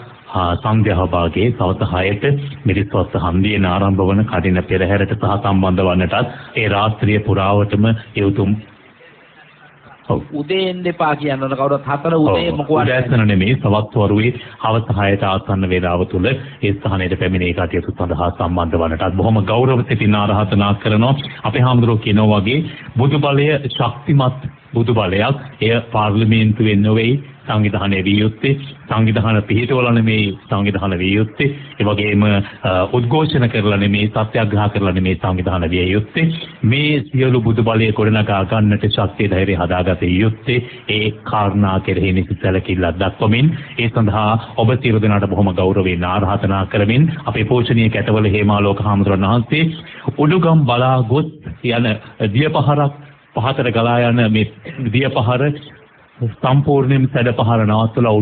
සංඝයා භාගයේ සවස් 6ට මිරිස්වස්ස හන්දියෙන් ආරම්භ වන කඩින පෙරහැරට සහ සම්බන්ධ වන්නටත් ඒ රාත්‍රිය පුරාවටම ඒ උතුම් උදේ එන්න එපා කියනවා කවුරුත් 4 උදේ මොකවත් උදෑසන නෙමෙයි සවස් වරුවේ හවස 6ට ආසන්න වේලාව තුල ඒ ස්ථානයේ පැමිණී කටයුතු සඳහා සම්බන්ධ වන්නටත් බොහොම ගෞරව සිතින් ආරාධනා කරනවා. අපේ හාමුදුරුවෝ කියනවා වගේ බුදු බලය ශක්තිමත් බුදු බලයක්. එය පාර්ලිමේන්තුවෙන් නොවේ සංවිධානය විය යුත්තේ, සංවිධාන පිහිටවල නෙමේ සංවිධාන විය යුත්තේ, ඒ වගේම උද්ඝෝෂණ කරලා නෙමේ, සත්‍යාග්‍රහ කරලා නෙමේ සංවිධාන විය යුත්තේ. මේ සියලු බුදු බලය ගොඩනගා ගන්නට ශක්තිය ධෛර්යය හදාගත යුත්තේ. ඒ කාරණා කෙරෙහි නිසිසලකිල්ලක් දක්වමින් ඒ සඳහා ඔබ සියලු දෙනාට බොහොම ගෞරවයෙන් ආරාධනා කරමින් අපේ පෝෂණීය කැටවල හේමාලෝක හාමුදුරන් වහන්සේ උඩුගම් බලා ගොස් යන දියපහරක් පහතට ගලා යන මේ දියපහර සම්පූර්ණයෙන්ම සැඩපහර නවත්වලා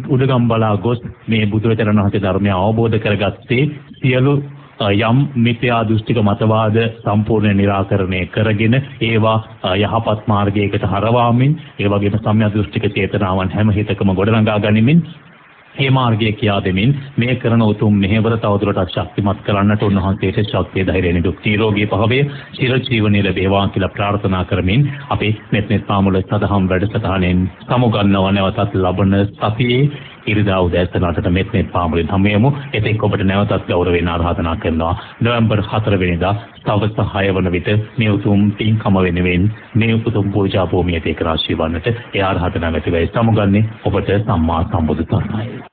උඩුගම් බලා ගොස් මේ බුදුරජාණන් වහන්සේ ධර්මය අවබෝධ කරගත්තේ සියලු යම් මිත්‍යා දෘෂ්ටික මතවාද සම්පූර්ණ निराකරණය කරගෙන ඒවා යහපත් මාර්ගයකට හරවාමින් ඒ වගේම සම්‍යක් දෘෂ්ටික චේතනාවන් හැම හිතකම ගොඩනගා ගනිමින් මේ මාර්ගය කියා දෙමින් මේ කරන උතුම් මෙහෙවර තවදුරටත් ශක්තිමත් කරන්නට උන්වහන්සේට ශක්තිය ධෛර්යය නිරුක්ති රෝගී භාවය චිර ජීවනයේ ලැබේවා කියලා ප්‍රාර්ථනා කරමින් අපි මෙත්නෙත් පාමුල සදහම් වැඩසටහනෙන් සමුගන්නව නැවතත් ලබන සතියේ ඉරිදා උදෑසනට මෙත්නෙත් පාමුලෙන් හමුවෙමු. එතෙක් ඔබට නැවතත් ගෞරවයෙන් ආරාධනා කරනවා නොවැම්බර් 4 වෙනිදා සවස් 6 වන විට මේ උතුම් පින්කම වෙනුවෙන් මේ උතුම් පූජා භූමියට ඒක රාශී වන්නට ඒ ආරාධනාව ඇතිවයි සමුගන්නේ ඔබට සම්මා සම්බුදු සරණයි.